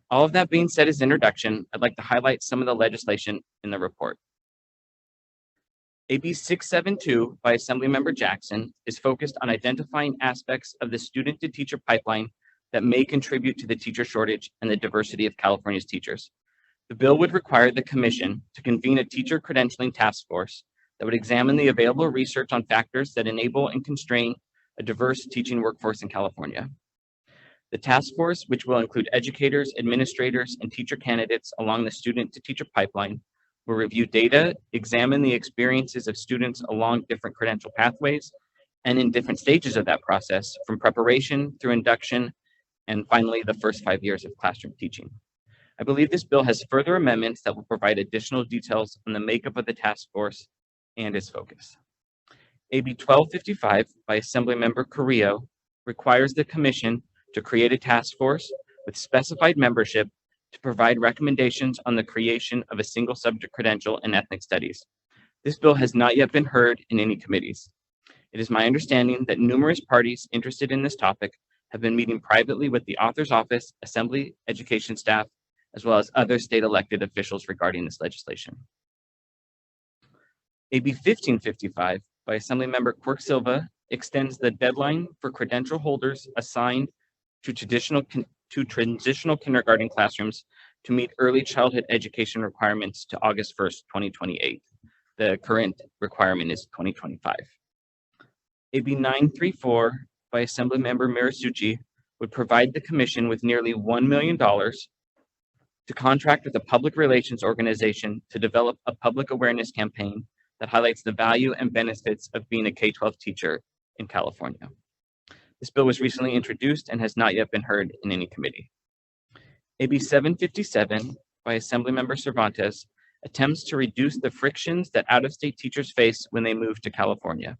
All of that being said as introduction, I'd like to highlight some of the legislation in the report. AB 672 by Assemblymember Jackson is focused on identifying aspects of the student-to-teacher pipeline that may contribute to the teacher shortage and the diversity of California's teachers. The bill would require the Commission to convene a teacher credentialing task force that would examine the available research on factors that enable and constrain a diverse teaching workforce in California. The task force, which will include educators, administrators, and teacher candidates along the student-to-teacher pipeline, will review data, examine the experiences of students along different credential pathways, and in different stages of that process, from preparation through induction, and finally, the first 5 years of classroom teaching. I believe this bill has further amendments that will provide additional details on the makeup of the task force and its focus. AB 1255 by Assemblymember Carrillo requires the Commission to create a task force with specified membership to provide recommendations on the creation of a single subject credential in ethnic studies. This bill has not yet been heard in any committees. It is my understanding that numerous parties interested in this topic have been meeting privately with the author's office, Assembly, education staff, as well as other state elected officials regarding this legislation. AB 1555 by Assemblymember Quirk Silva extends the deadline for credential holders assigned to transitional kindergarten classrooms to meet early childhood education requirements to August 1st, 2028. The current requirement is 2025. AB 934 by Assemblymember Marisucci would provide the Commission with nearly $1 million to contract with a public relations organization to develop a public awareness campaign that highlights the value and benefits of being a K-12 teacher in California. This bill was recently introduced and has not yet been heard in any committee. AB 757 by Assemblymember Cervantes attempts to reduce the frictions that out-of-state teachers face when they move to California.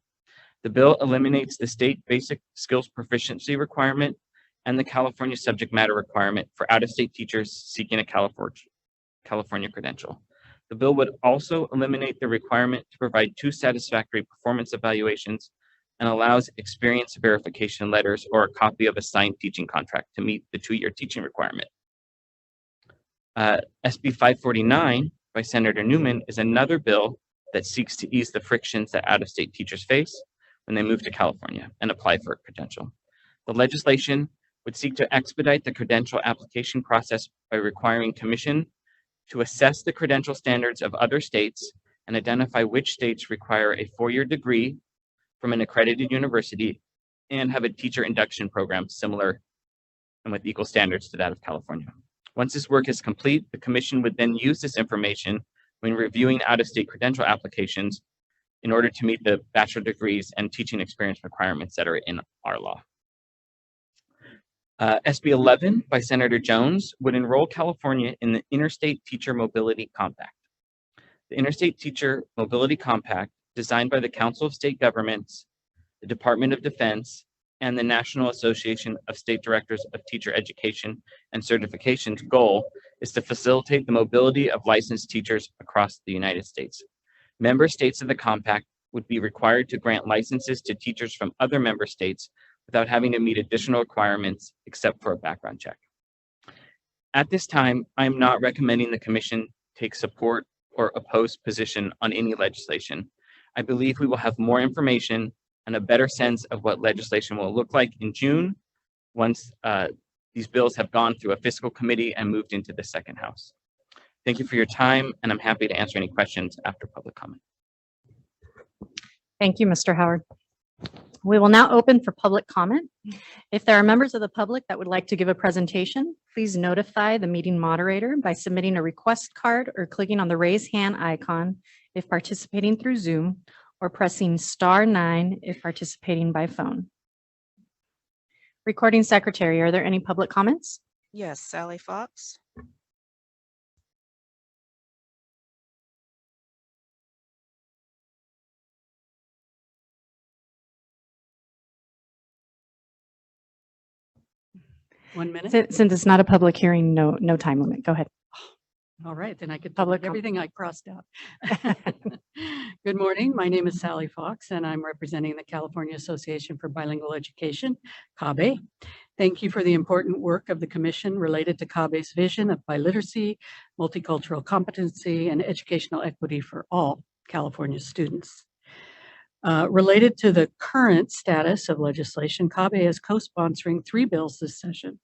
The bill eliminates the state basic skills proficiency requirement and the California subject matter requirement for out-of-state teachers seeking a California credential. The bill would also eliminate the requirement to provide 2 satisfactory performance evaluations and allows experience verification letters or a copy of a signed teaching contract to meet the 2-year teaching requirement. SB 549 by Senator Newman is another bill that seeks to ease the frictions that out-of-state teachers face when they move to California and apply for a credential. The legislation would seek to expedite the credential application process by requiring Commission to assess the credential standards of other states and identify which states require a four-year degree from an accredited university and have a teacher induction program similar and with equal standards to that of California. Once this work is complete, the Commission would then use this information when reviewing out-of-state credential applications in order to meet the bachelor degrees and teaching experience requirements that are in our law. SB 11 by Senator Jones would enroll California in the Interstate Teacher Mobility Compact. The Interstate Teacher Mobility Compact, designed by the Council of State Governments, the Department of Defense, and the National Association of State Directors of Teacher Education and Certification's goal is to facilitate the mobility of licensed teachers across the United States. Member states of the compact would be required to grant licenses to teachers from other member states without having to meet additional requirements except for a background check. At this time, I am not recommending the Commission take support or oppose position on any legislation. I believe we will have more information and a better sense of what legislation will look like in June once these bills have gone through a fiscal committee and moved into the second house. Thank you for your time, and I'm happy to answer any questions after public comment. Thank you, Mr. Howard. We will now open for public comment. If there are members of the public that would like to give a presentation, please notify the meeting moderator by submitting a request card or clicking on the raise hand icon if participating through Zoom, or pressing *9 if participating by phone. Recording Secretary, are there any public comments? Yes, Sally Fox. One minute. Since it's not a public hearing, no time limit. Go ahead. All right, then I could Public public everything I crossed out. Good morning. My name is Sally Fox, and I'm representing the California Association for Bilingual Education, CABE. Thank you for the important work of the Commission related to CABE's vision of biliteracy, multicultural competency, and educational equity for all California students. Related to the current status of legislation, CABE is co-sponsoring 3 bills this session,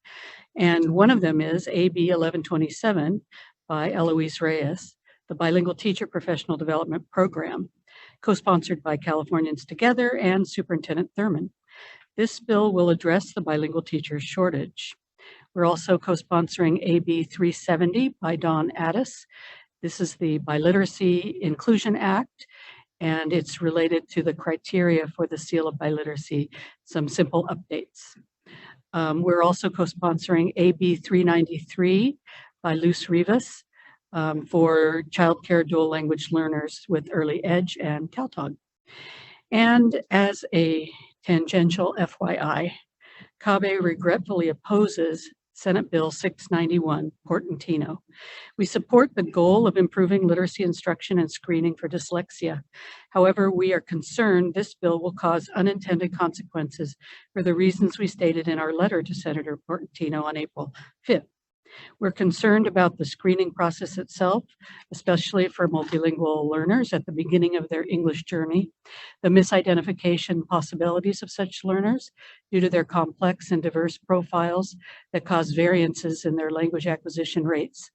and one of them is AB 1127 by Eloise Reyes, the Bilingual Teacher Professional Development Program, co-sponsored by Californians Together and Superintendent Thurman. This bill will address the bilingual teacher shortage. We're also co-sponsoring AB 370 by Dawn Addis. This is the Biliteracy Inclusion Act, and it's related to the criteria for the seal of biliteracy, some simple updates. We're also co-sponsoring AB 393 by Luz Rivas for childcare dual language learners with Early Edge and CalTOG. And as a tangential FYI, CABE regretfully opposes Senate Bill 691, Portantino. We support the goal of improving literacy instruction and screening for dyslexia. However, we are concerned this bill will cause unintended consequences for the reasons we stated in our letter to Senator Portantino on April 5th. We're concerned about the screening process itself, especially for multilingual learners at the beginning of their English journey, the misidentification possibilities of such learners due to their complex and diverse profiles that cause variances in their language acquisition rates.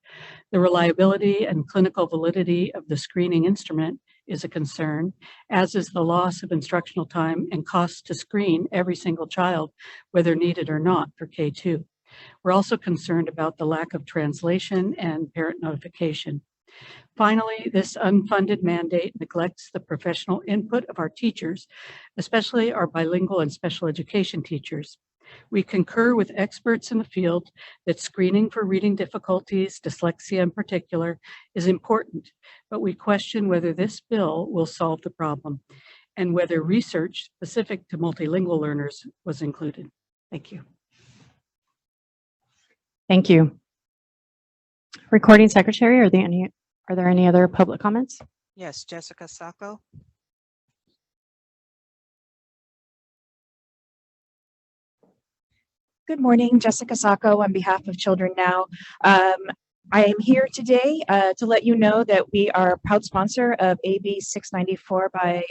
The reliability and clinical validity of the screening instrument is a concern, as is the loss of instructional time and cost to screen every single child, whether needed or not, for K-2. We're also concerned about the lack of translation and parent notification. Finally, this unfunded mandate neglects the professional input of our teachers, especially our bilingual and special education teachers. We concur with experts in the field that screening for reading difficulties, dyslexia in particular, is important, but we question whether this bill will solve the problem and whether research specific to multilingual learners was included. Thank you. Thank you. Recording Secretary, are there any other public comments? Yes, Jessica Sacco. Good morning, Jessica Sacco on behalf of Children Now. I am here today to let you know that we are a proud sponsor of AB 694 by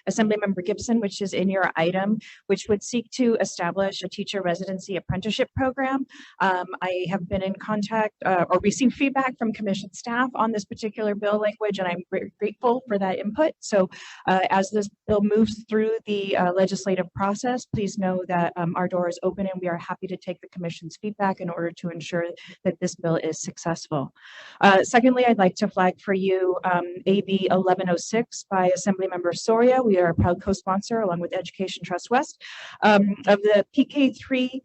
Assemblymember Gibson, which is in your item, which would seek to establish a teacher residency apprenticeship program. I have been in contact or received feedback from commission staff on this particular bill language, and I'm very grateful for that input. So as this bill moves through the legislative process, please know that our door is open and we are happy to take the commission's feedback in order to ensure that this bill is successful. Secondly, I'd like to flag for you AB 1106 by Assemblymember Soria. We are a proud co-sponsor along with Education Trust West of the PK3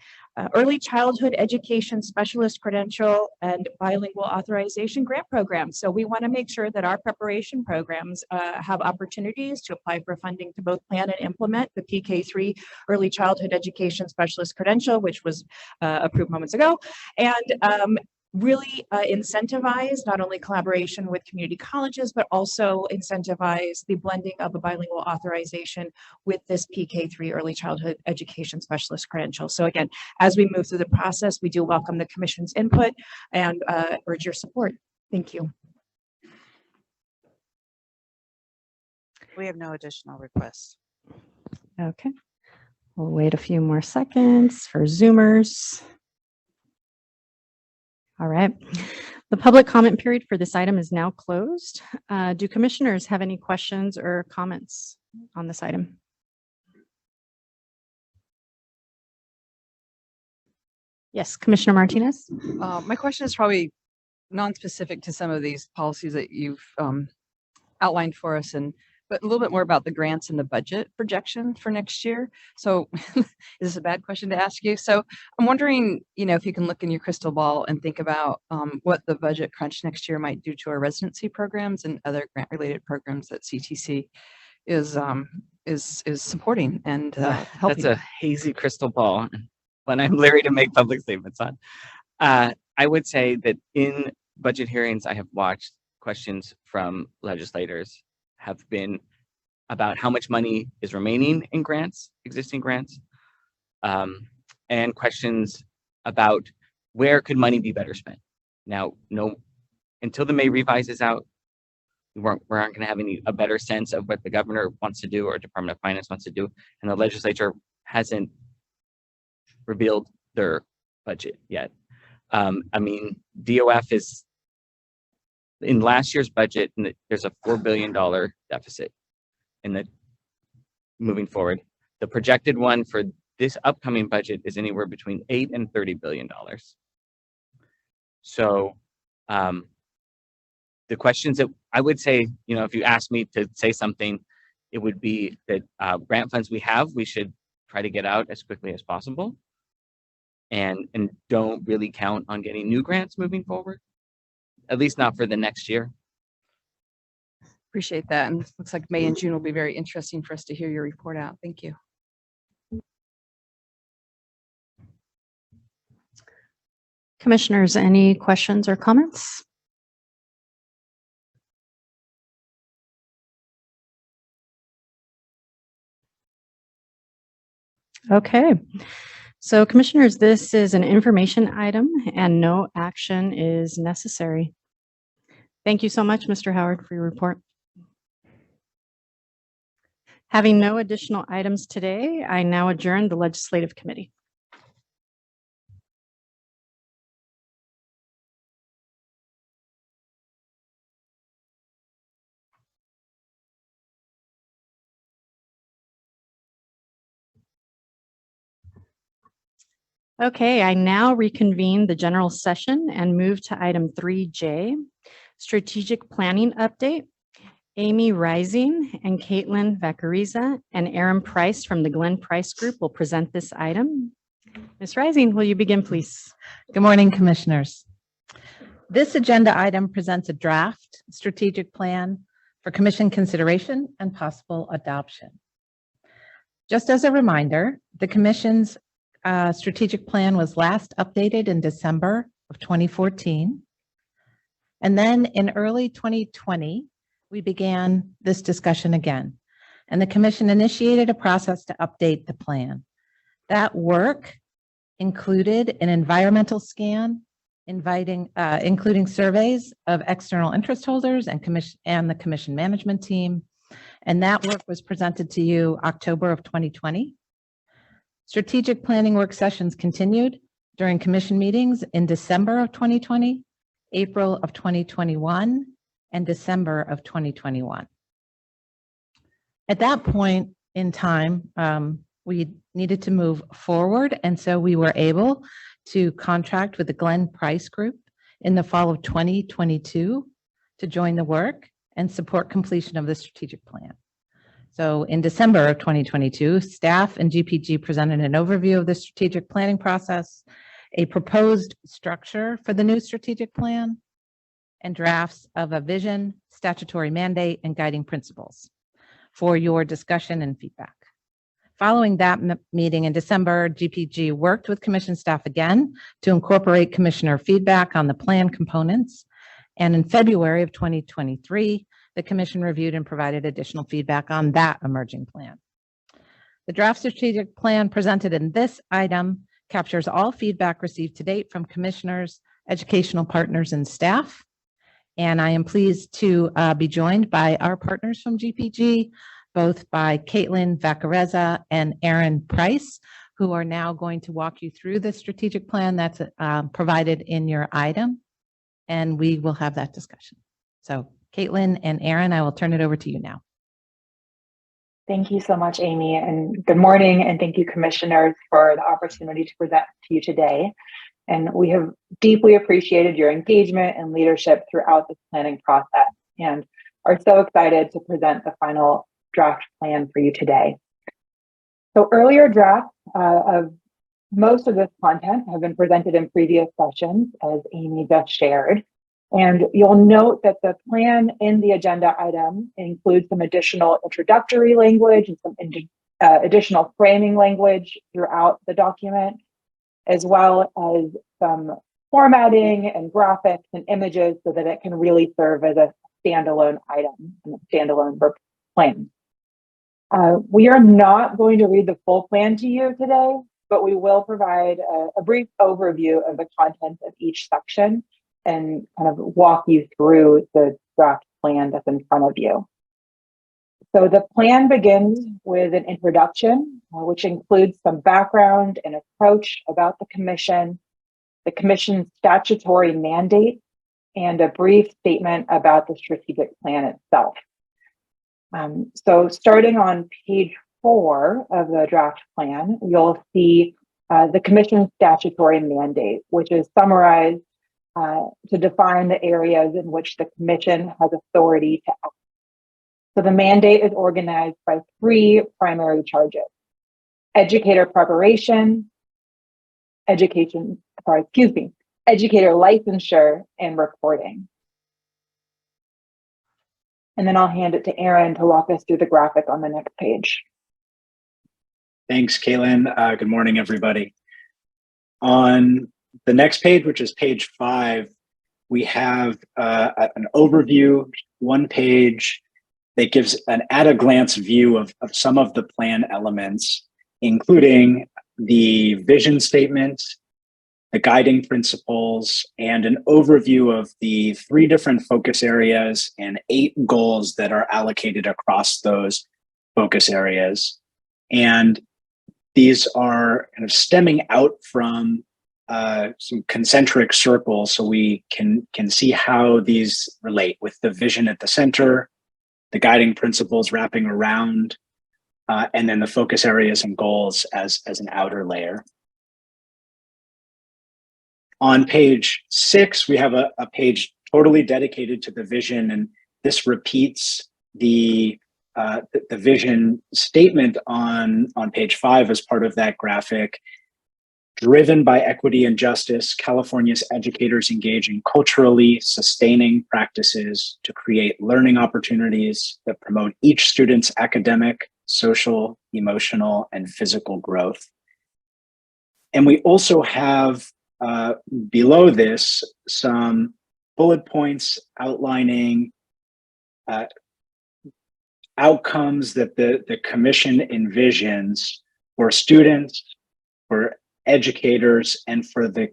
Early Childhood Education Specialist Credential and Bilingual Authorization Grant Program. So we want to make sure that our preparation programs have opportunities to apply for funding to both plan and implement the PK3 Early Childhood Education Specialist Credential, which was approved moments ago, and really incentivize not only collaboration with community colleges, but also incentivize the blending of a bilingual authorization with this PK3 Early Childhood Education Specialist Credential. So again, as we move through the process, we do welcome the commission's input and urge your support. Thank you. We have no additional requests. Okay. We'll wait a few more seconds for Zoomers. All right. The public comment period for this item is now closed. Do commissioners have any questions or comments on this item? Yes, Commissioner Martinez. My question is probably non-specific to some of these policies that you've outlined for us, but a little bit more about the grants and the budget projection for next year. So is this a bad question to ask you? So I'm wondering, if you can look in your crystal ball and think about what the budget crunch next year might do to our residency programs and other grant-related programs that CTC is supporting and helping. That's a hazy crystal ball when I'm leery to make public statements on. I would say that in budget hearings, I have watched questions from legislators have been about how much money is remaining in grants, existing grants, and questions about where could money be better spent. Now, until the May revise is out, we aren't going to have a better sense of what the governor wants to do or Department of Finance wants to do, and the legislature hasn't revealed their budget yet. DOF is in last year's budget, and there's a $4 billion deficit moving forward. The projected one for this upcoming budget is anywhere between $8 and $30 billion. So the questions that I would say, if you ask me to say something, it would be that grant funds we should try to get out as quickly as possible, and don't really count on getting new grants moving forward. At least not for the next year. Appreciate that. And it looks like May and June will be very interesting for us to hear your report out. Thank you. Commissioners, any questions or comments? Okay. So commissioners, this is an information item and no action is necessary. Thank you so much, Mr. Howard, for your report. Having no additional items today, I now adjourn the Legislative Committee. Okay, I now reconvene the general session and move to item 3J, strategic planning update. Amy Rising and Caitlin Vacariza and Aaron Price from the Glenn Price Group will present this item. Ms. Rising, will you begin, please? Good morning, Commissioners. This agenda item presents a draft strategic plan for Commission consideration and possible adoption. Just as a reminder, the Commission's strategic plan was last updated in December of 2014. And then in early 2020, we began this discussion again, and the Commission initiated a process to update the plan. That work included an environmental scan, including surveys of external interest holders and the commission management team. And that work was presented to you October of 2020. Strategic planning work sessions continued during commission meetings in December of 2020, April of 2021, and December of 2021. At that point in time, we needed to move forward, and so we were able to contract with the Glenn Price Group in the fall of 2022 to join the work and support completion of the strategic plan. So in December of 2022, staff and GPG presented an overview of the strategic planning process, a proposed structure for the new strategic plan, and drafts of a vision, statutory mandate, and guiding principles for your discussion and feedback. Following that meeting in December, GPG worked with commission staff again to incorporate commissioner feedback on the plan components. And in February of 2023, the commission reviewed and provided additional feedback on that emerging plan. The draft strategic plan presented in this item captures all feedback received to date from commissioners, educational partners, and staff. And I am pleased to be joined by our partners from GPG, both by Caitlin Vaccarezza and Aaron Price, who are now going to walk you through the strategic plan that's provided in your item, and we will have that discussion. So Caitlin and Aaron, I will turn it over to you now. Thank you so much, Amy, and good morning, and thank you, commissioners, for the opportunity to present to you today. And we have deeply appreciated your engagement and leadership throughout this planning process, and are so excited to present the final draft plan for you today. So earlier drafts of most of this content have been presented in previous sessions, as Amy just shared. And you'll note that the plan in the agenda item includes some additional introductory language and some additional framing language throughout the document, as well as some formatting and graphics and images so that it can really serve as a standalone item and a standalone plan. We are not going to read the full plan to you today, but we will provide a brief overview of the content of each section and kind of walk you through the draft plan that's in front of you. So the plan begins with an introduction, which includes some background and approach about the commission's statutory mandate, and a brief statement about the strategic plan itself. So starting on page 4 of the draft plan, you'll see the commission's statutory mandate, which is summarized to define the areas in which the commission has authority to act. So the mandate is organized by 3 primary charges: educator preparation, educator licensure, and reporting. And then I'll hand it to Aaron to walk us through the graphic on the next page. Thanks, Caitlin. Good morning, everybody. On the next page, which is page 5, we have an overview, one page that gives an at-a-glance view of some of the plan elements, including the vision statement, the guiding principles, and an overview of the 3 different focus areas and 8 goals that are allocated across those focus areas. And these are kind of stemming out from some concentric circles, so we can see how these relate, with the vision at the center, the guiding principles wrapping around, and then the focus areas and goals as an outer layer. On page 6, we have a page totally dedicated to the vision, and this repeats the vision statement on page 5 as part of that graphic. Driven by equity and justice, California's educators engage in culturally sustaining practices to create learning opportunities that promote each student's academic, social, emotional, and physical growth. And we also have below this some bullet points outlining outcomes that the commission envisions for students, for educators, and for the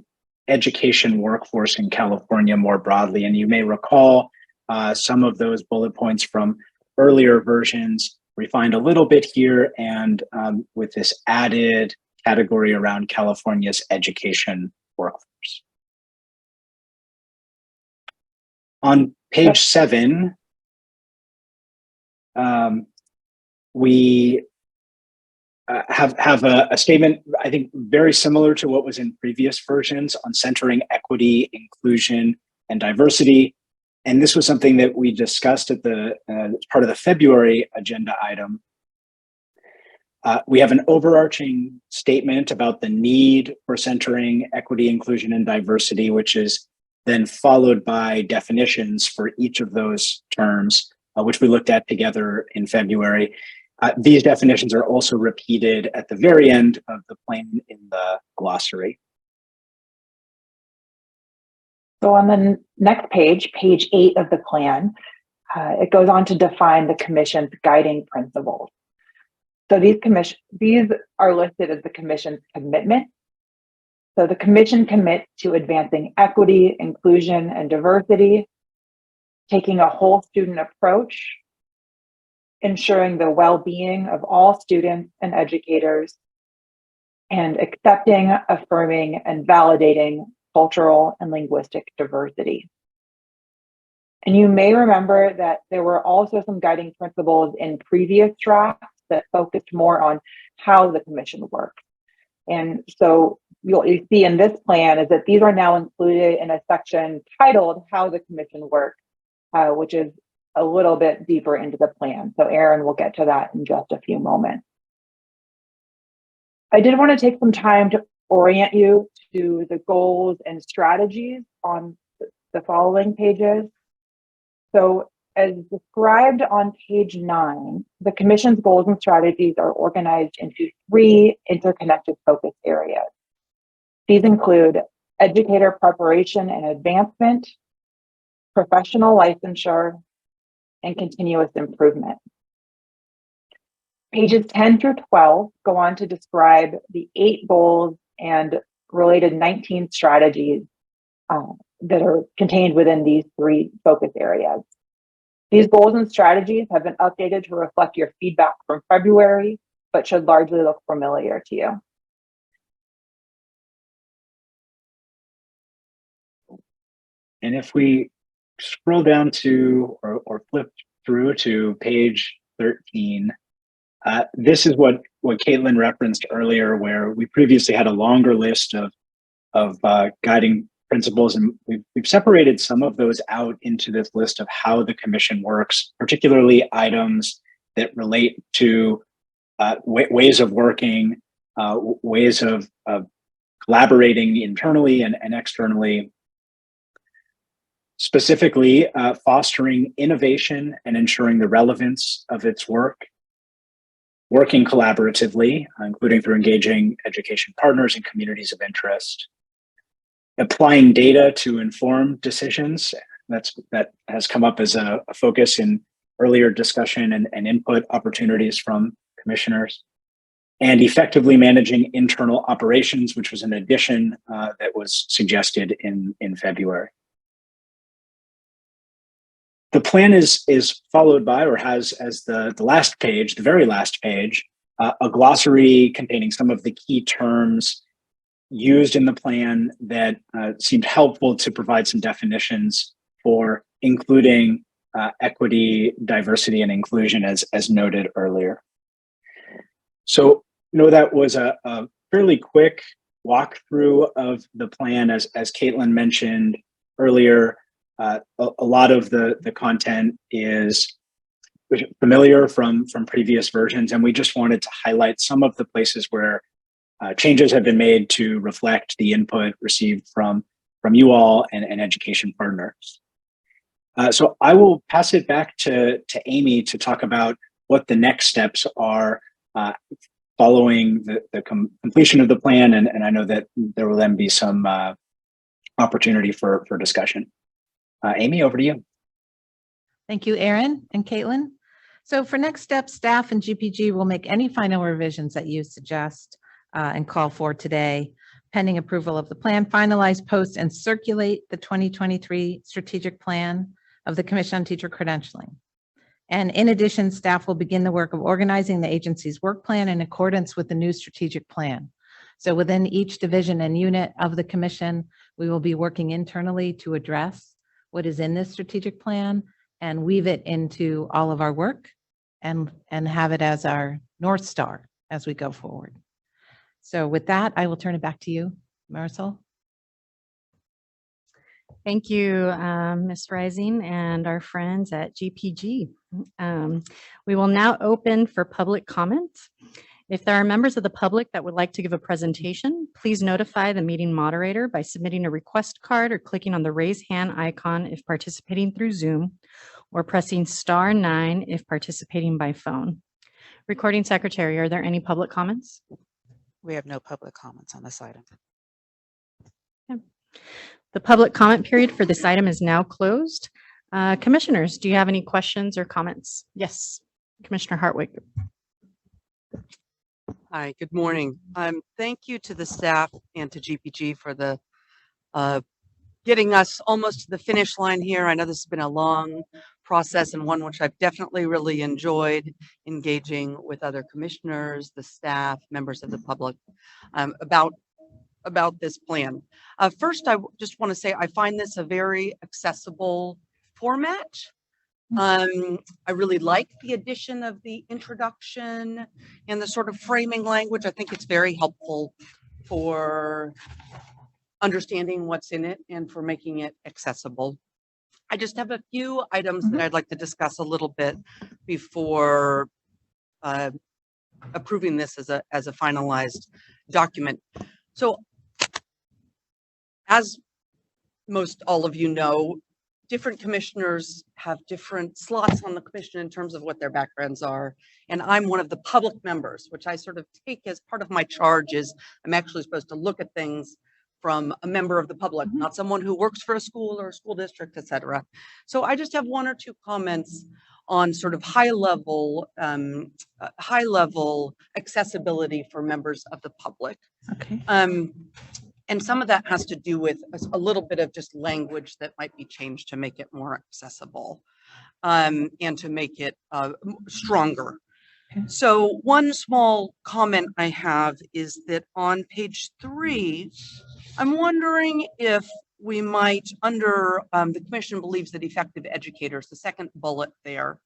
education workforce in California more broadly. And you may recall some of those bullet points from earlier versions refined a little bit here, and with this added category around California's education workforce. On page 7, we have a statement, I think, very similar to what was in previous versions on centering equity, inclusion, and diversity. And this was something that we discussed at the part of the February agenda item. We have an overarching statement about the need for centering equity, inclusion, and diversity, which is then followed by definitions for each of those terms, which we looked at together in February. These definitions are also repeated at the very end of the plan in the glossary. So on the next page, page 8 of the plan, it goes on to define the commission's guiding principles. So these are listed as the commission's commitment. So the commission commits to advancing equity, inclusion, and diversity, taking a whole student approach, ensuring the well-being of all students and educators, and accepting, affirming, and validating cultural and linguistic diversity. And you may remember that there were also some guiding principles in previous drafts that focused more on how the commission works. And so you see in this plan is that these are now included in a section titled How the Commission Works, which is a little bit deeper into the plan. So Aaron will get to that in just a few moments. I did want to take some time to orient you to the goals and strategies on the following pages. So as described on page 9, the commission's goals and strategies are organized into 3 interconnected focus areas. These include educator preparation and advancement, professional licensure, and continuous improvement. Pages 10 through 12 go on to describe the 8 goals and related 19 strategies that are contained within these 3 focus areas. These goals and strategies have been updated to reflect your feedback from February, but should largely look familiar to you. And if we scroll down to, or flip through to page 13, this is what Caitlin referenced earlier, where we previously had a longer list of guiding principles, and we've separated some of those out into this list of how the commission works, particularly items that relate to ways of working, ways of collaborating internally and externally. Specifically, fostering innovation and ensuring the relevance of its work, working collaboratively, including through engaging education partners and communities of interest, applying data to inform decisions. That has come up as a focus in earlier discussion and input opportunities from commissioners, and effectively managing internal operations, which was an addition that was suggested in February. The plan is followed by, or has as the last page, the very last page, a glossary containing some of the key terms used in the plan that seemed helpful to provide some definitions for including equity, diversity, and inclusion as noted earlier. So, that was a fairly quick walkthrough of the plan. As Caitlin mentioned earlier, a lot of the content is familiar from previous versions, and we just wanted to highlight some of the places where changes have been made to reflect the input received from you all and education partners. So I will pass it back to Amy to talk about what the next steps are following the completion of the plan, and I know that there will then be some opportunity for discussion. Amy, over to you. Thank you, Aaron and Caitlin. So for next steps, staff and GPG will make any final revisions that you suggest and call for today. pending approval of the plan, finalize, post, and circulate the 2023 strategic plan of the Commission on Teacher Credentialing. And in addition, staff will begin the work of organizing the agency's work plan in accordance with the new strategic plan. So within each division and unit of the commission, we will be working internally to address what is in this strategic plan and weave it into all of our work and have it as our North Star as we go forward. So with that, I will turn it back to you, Marisol. Thank you, Ms. Rising and our friends at GPG. We will now open for public comment. If there are members of the public that would like to give a presentation, please notify the meeting moderator by submitting a request card or clicking on the raise hand icon if participating through Zoom, or pressing *9 if participating by phone. Recording secretary, are there any public comments? We have no public comments on this item. Okay. The public comment period for this item is now closed. Commissioners, do you have any questions or comments? Yes, Commissioner Hartwig. Hi, good morning. Thank you to the staff and to GPG for the getting us almost to the finish line here. I know this has been a long process and one which I've definitely really enjoyed engaging with other commissioners, the staff, members of the public about this plan. First, I just want to say I find this a very accessible format. I really like the addition of the introduction and the sort of framing language. I think it's very helpful for understanding what's in it and for making it accessible. I just have a few items that I'd like to discuss a little bit before approving this as a finalized document. So, as most all of you know, different commissioners have different slots on the commission in terms of what their backgrounds are. And I'm one of the public members, which I sort of take as part of my charge is I'm actually supposed to look at things from a member of the public, not someone who works for a school or a school district, et cetera. So I just have one or two comments on sort of high level accessibility for members of the public. Okay. And some of that has to do with a little bit of just language that might be changed to make it more accessible and to make it stronger. Okay. So one small comment I have is that on page 3, I'm wondering if we might, under the commission believes that effective educators, the second bullet there,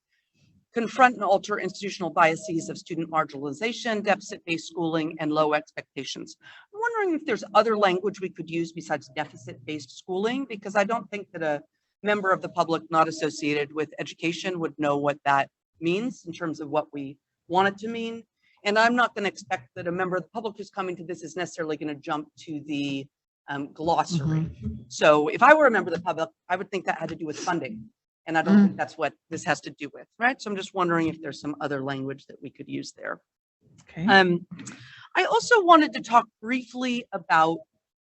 confront and alter institutional biases of student marginalization, deficit-based schooling, and low expectations. I'm wondering if there's other language we could use besides deficit-based schooling, because I don't think that a member of the public not associated with education would know what that means in terms of what we want it to mean. And I'm not going to expect that a member of the public who's coming to this is necessarily going to jump to the glossary. So if I were a member of the public, I would think that had to do with funding. And I don't think that's what this has to do with, right? So I'm just wondering if there's some other language that we could use there. Okay. I also wanted to talk briefly about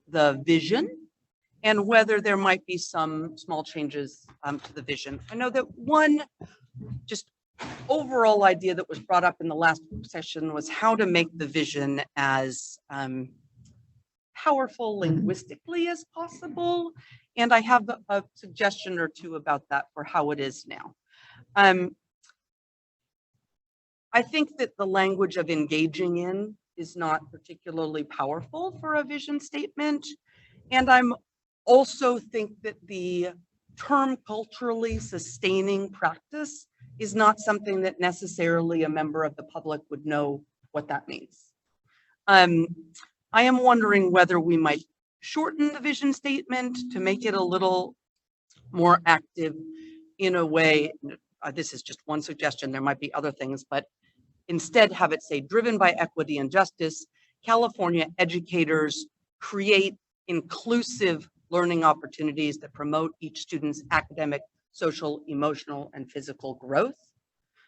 the vision and whether there might be some small changes to the vision. I know that one just overall idea that was brought up in the last session was how to make the vision as powerful linguistically as possible. And I have a suggestion or two about that for how it is now. I think that the language of engaging in is not particularly powerful for a vision statement. And I'm also think that the term culturally sustaining practice is not something that necessarily a member of the public would know what that means. I am wondering whether we might shorten the vision statement to make it a little more active in a way. This is just one suggestion. There might be other things, but instead have it say, driven by equity and justice, California educators create inclusive learning opportunities that promote each student's academic, social, emotional, and physical growth.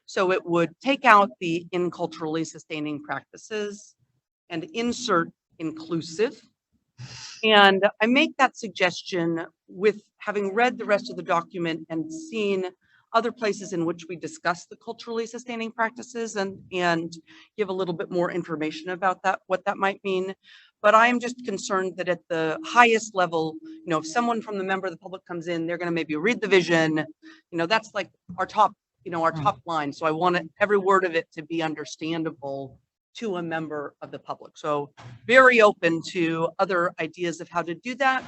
So it would take out the in culturally sustaining practices and insert inclusive. And I make that suggestion with having read the rest of the document and seen other places in which we discuss the culturally sustaining practices and give a little bit more information about that, what that might mean. But I am just concerned that at the highest level, if someone from the member of the public comes in, they're going to maybe read the vision, that's like our top, our top line. So I want every word of it to be understandable to a member of the public. So very open to other ideas of how to do that.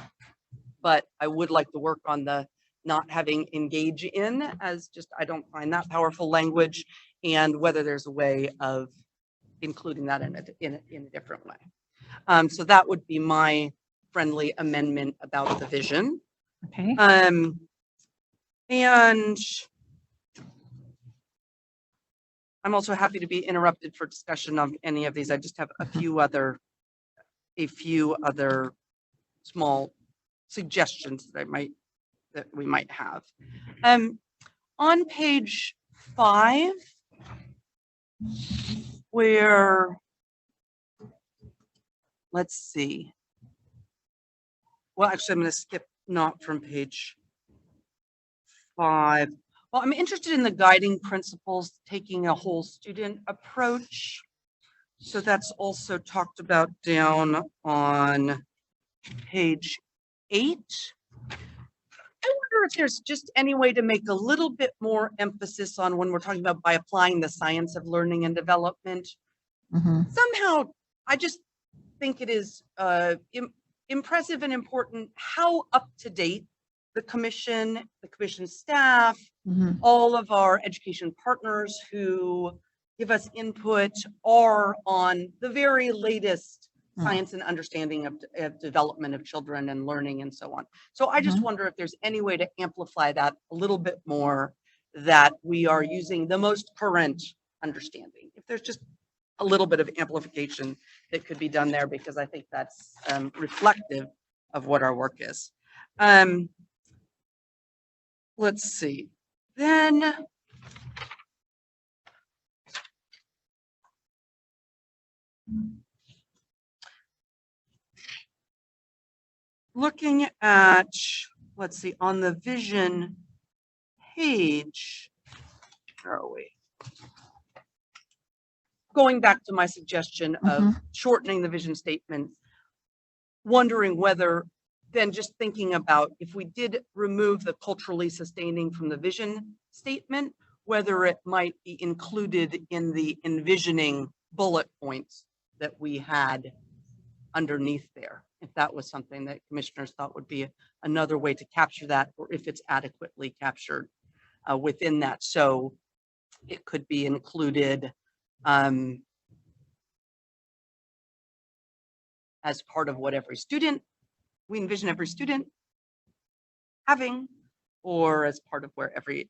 But I would like to work on the not having engage in, as just, I don't find that powerful language, and whether there's a way of including that in a different way. So that would be my friendly amendment about the vision. Okay. And I'm also happy to be interrupted for discussion of any of these. I just have a few other small suggestions that we might have. On page 5, where, let's see. Well, actually, I'm going to skip not from page 5. Well, I'm interested in the guiding principles, taking a whole student approach. So that's also talked about down on page 8. I wonder if there's just any way to make a little bit more emphasis on when we're talking about by applying the science of learning and development. Somehow, I just think it is impressive and important how up to date the commission staff, all of our education partners who give us input are on the very latest science and understanding of development of children and learning and so on. So I just wonder if there's any way to amplify that a little bit more, that we are using the most current understanding. If there's just a little bit of amplification that could be done there, because I think that's reflective of what our work is. Let's see. Then looking at, let's see, on the vision page, where are we? Going back to my suggestion of shortening the vision statement, wondering whether then just thinking about if we did remove the culturally sustaining from the vision statement, whether it might be included in the envisioning bullet points that we had underneath there, if that was something that commissioners thought would be another way to capture that, or if it's adequately captured within that. So it could be included as part of what every student, we envision every student having, or as part of where every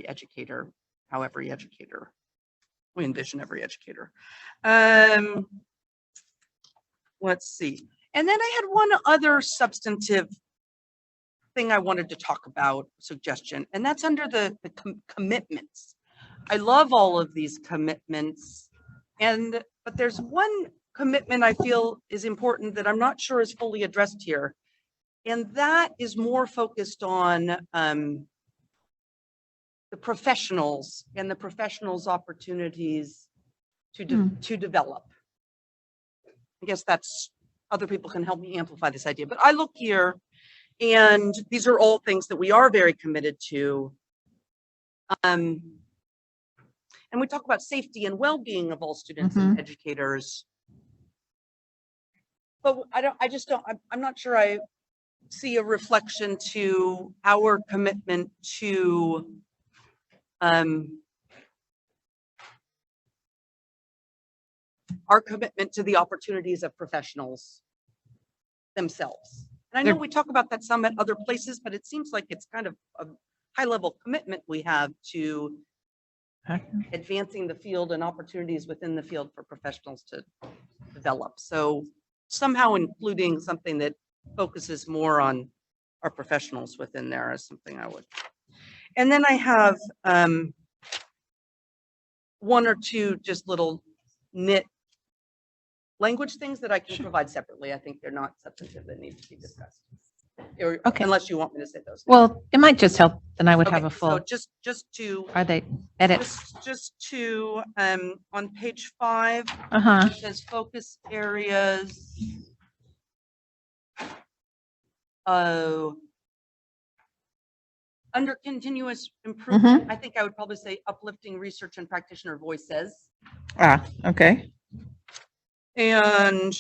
educator, how every educator, we envision every educator. Let's see. And then I had one other substantive thing I wanted to talk about, suggestion, and that's under the commitments. I love all of these commitments, but there's one commitment I feel is important that I'm not sure is fully addressed here. And that is more focused on the professionals and the professionals' opportunities to develop. I guess that's, other people can help me amplify this idea, but I look here and these are all things that we are very committed to. And we talk about safety and well-being of all students and educators. But I'm not sure I see a reflection to our commitment to the opportunities of professionals themselves. And I know we talk about that some at other places, but it seems like it's kind of a high-level commitment we have to advancing the field and opportunities within the field for professionals to develop. So somehow including something that focuses more on our professionals within there is something I would. And then I have one or two just little knit language things that I can provide separately. I think they're not substantive that need to be discussed. Okay. Unless you want me to say those. Well, it might just help, then I would have Okay, a full, so just to are they edits? just to on page 5, Uh-huh. it says focus areas. Oh, under continuous improvement, I think I would probably say uplifting research and practitioner voices. Ah, okay. And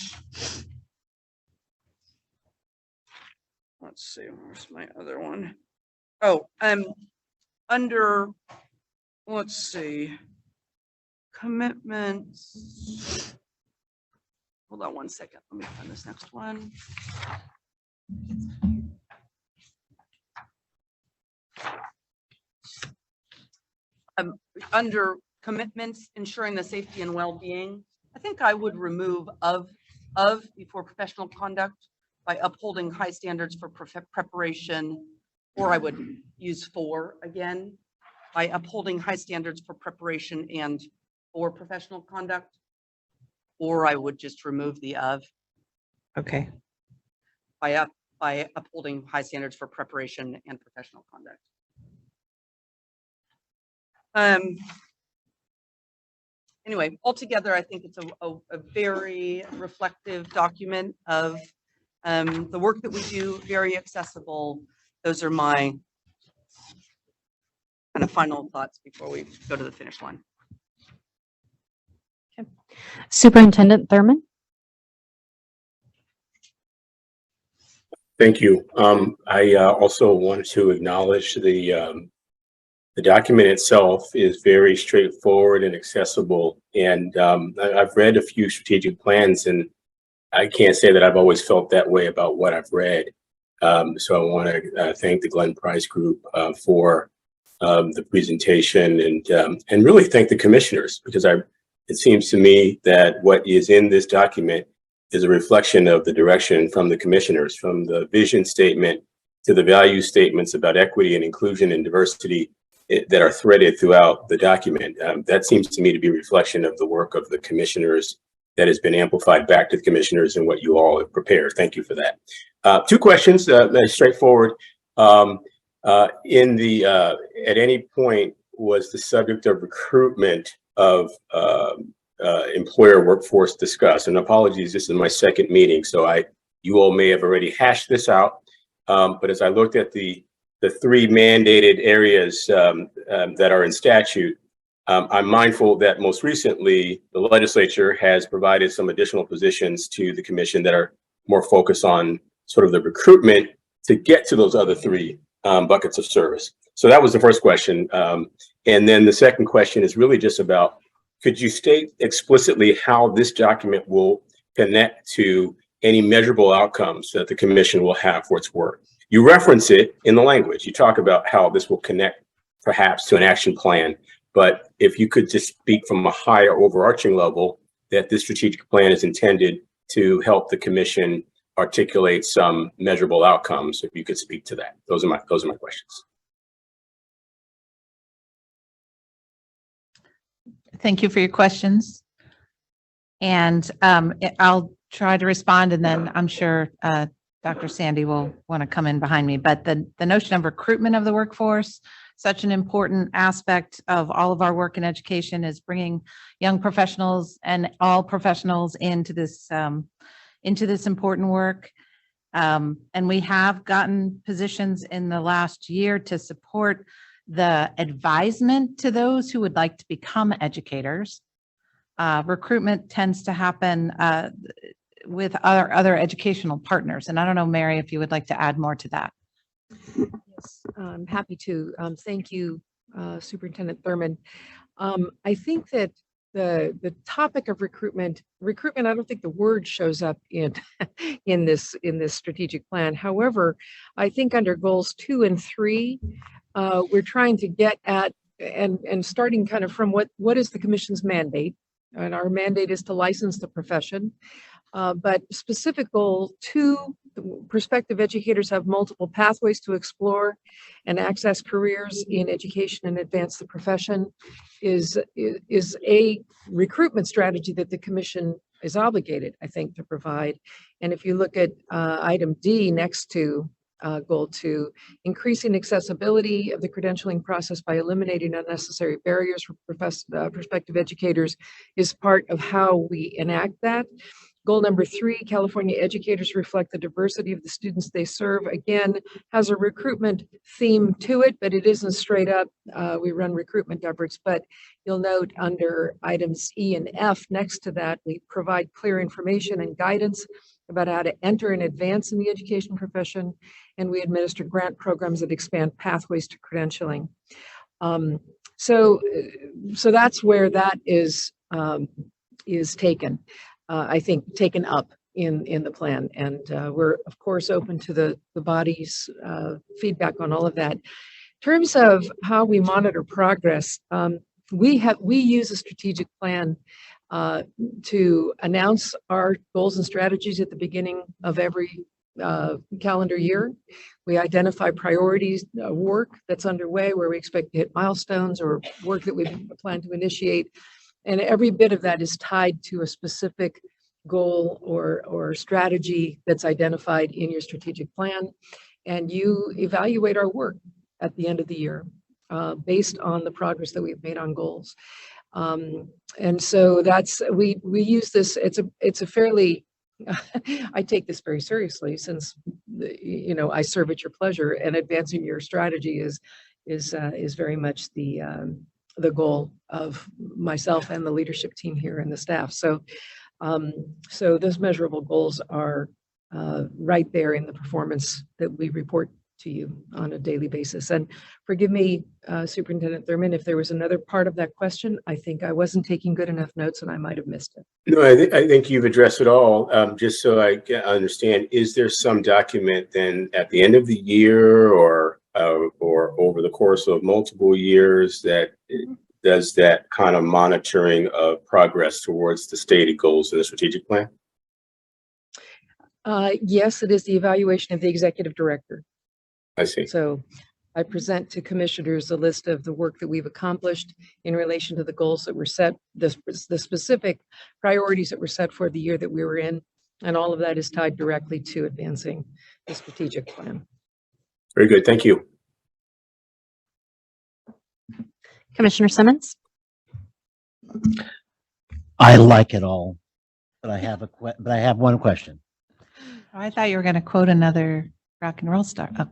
let's see, where's my other one? Oh, under, let's see, commitments. Hold on one second. Let me find this next one. Under commitments, ensuring the safety and well-being, I think I would remove of before professional conduct by upholding high standards for preparation, or I would use for again, by upholding high standards for preparation and for professional conduct, or I would just remove the of. Okay. By upholding high standards for preparation and professional conduct. Anyway, altogether, I think it's a very reflective document of the work that we do, very accessible. Those are my kind of final thoughts before we go to the finish line. Okay. Superintendent Thurman. Thank you. I also want to acknowledge the document itself is very straightforward and accessible. And I've read a few strategic plans, and I can't say that I've always felt that way about what I've read. So I want to thank the Glenn Price Group for the presentation, and really thank the commissioners, because it seems to me that what is in this document is a reflection of the direction from the commissioners, from the vision statement to the value statements about equity and inclusion and diversity that are threaded throughout the document. That seems to me to be a reflection of the work of the commissioners that has been amplified back to the commissioners and what you all have prepared. Thank you for that. 2 questions, straightforward. At any point was the subject of recruitment of employer workforce discussed? And apologies, this is my 2nd meeting, so you all may have already hashed this out. But as I looked at the 3 mandated areas that are in statute, I'm mindful that most recently the legislature has provided some additional positions to the commission that are more focused on sort of the recruitment to get to those other 3 buckets of service. So that was the first question. And then the second question is really just about, could you state explicitly how this document will connect to any measurable outcomes that the commission will have for its work? You reference it in the language. You talk about how this will connect perhaps to an action plan, but if you could just speak from a higher overarching level that this strategic plan is intended to help the commission articulate some measurable outcomes, if you could speak to that. Those are my questions. Thank you for your questions. And I'll try to respond, and then I'm sure Dr. Sandy will want to come in behind me. But the notion of recruitment of the workforce, such an important aspect of all of our work in education, is bringing young professionals and all professionals into this important work. And we have gotten positions in the last year to support the advisement to those who would like to become educators. Recruitment tends to happen with other educational partners. And I don't know, Mary, if you would like to add more to that. Yes, I'm happy to. Thank you, Superintendent Thurman. I think that the topic of recruitment, I don't think the word shows up in this strategic plan. However, I think under goals 2 and 3, we're trying to get at and starting kind of from what is the commission's mandate, and our mandate is to license the profession. But specific goal 2, prospective educators have multiple pathways to explore and access careers in education and advance the profession, is a recruitment strategy that the commission is obligated, I think, to provide. And if you look at item D next to goal 2, increasing accessibility of the credentialing process by eliminating unnecessary barriers for prospective educators is part of how we enact that. Goal number 3, California educators reflect the diversity of the students they serve. Again, has a recruitment theme to it, but it isn't straight up. We run recruitment efforts, but you'll note under items E and F next to that, we provide clear information and guidance about how to enter and advance in the education profession, and we administer grant programs that expand pathways to credentialing. So that's where that is taken. I think taken up in the plan, and we're of course open to the body's feedback on all of that. In terms of how we monitor progress, we use a strategic plan to announce our goals and strategies at the beginning of every calendar year. We identify priorities, work that's underway where we expect to hit milestones or work that we plan to initiate. And every bit of that is tied to a specific goal or strategy that's identified in your strategic plan. And you evaluate our work at the end of the year based on the progress that we've made on goals. And so we use this, it's a fairly, I take this very seriously since, I serve at your pleasure, and advancing your strategy is very much the goal of myself and the leadership team here and the staff. So those measurable goals are right there in the performance that we report to you on a daily basis. And forgive me, Superintendent Thurman, if there was another part of that question. I think I wasn't taking good enough notes and I might have missed it. No, I think you've addressed it all. Just so I understand, is there some document then at the end of the year or over the course of multiple years that does that kind of monitoring of progress towards the stated goals in the strategic plan? Yes, it is the evaluation of the executive director. I see. So I present to commissioners a list of the work that we've accomplished in relation to the goals that were set, the specific priorities that were set for the year that we were in. And all of that is tied directly to advancing the strategic plan. Very good. Thank you. Commissioner Simmons? I like it all, but I have one question. I thought you were going to quote another rock and roll star. Oh.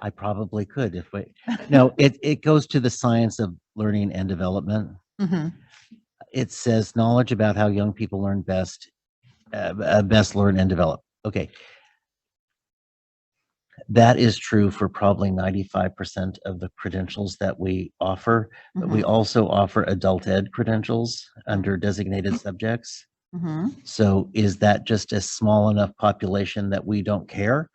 I probably could if we, no, it goes to the science of learning and development. Mm-hmm. It says knowledge about how young people learn best learn and develop. Okay. That is true for probably 95% of the credentials that we offer, but we also offer adult ed credentials under designated subjects. Mm-hmm. So is that just a small enough population that we don't care?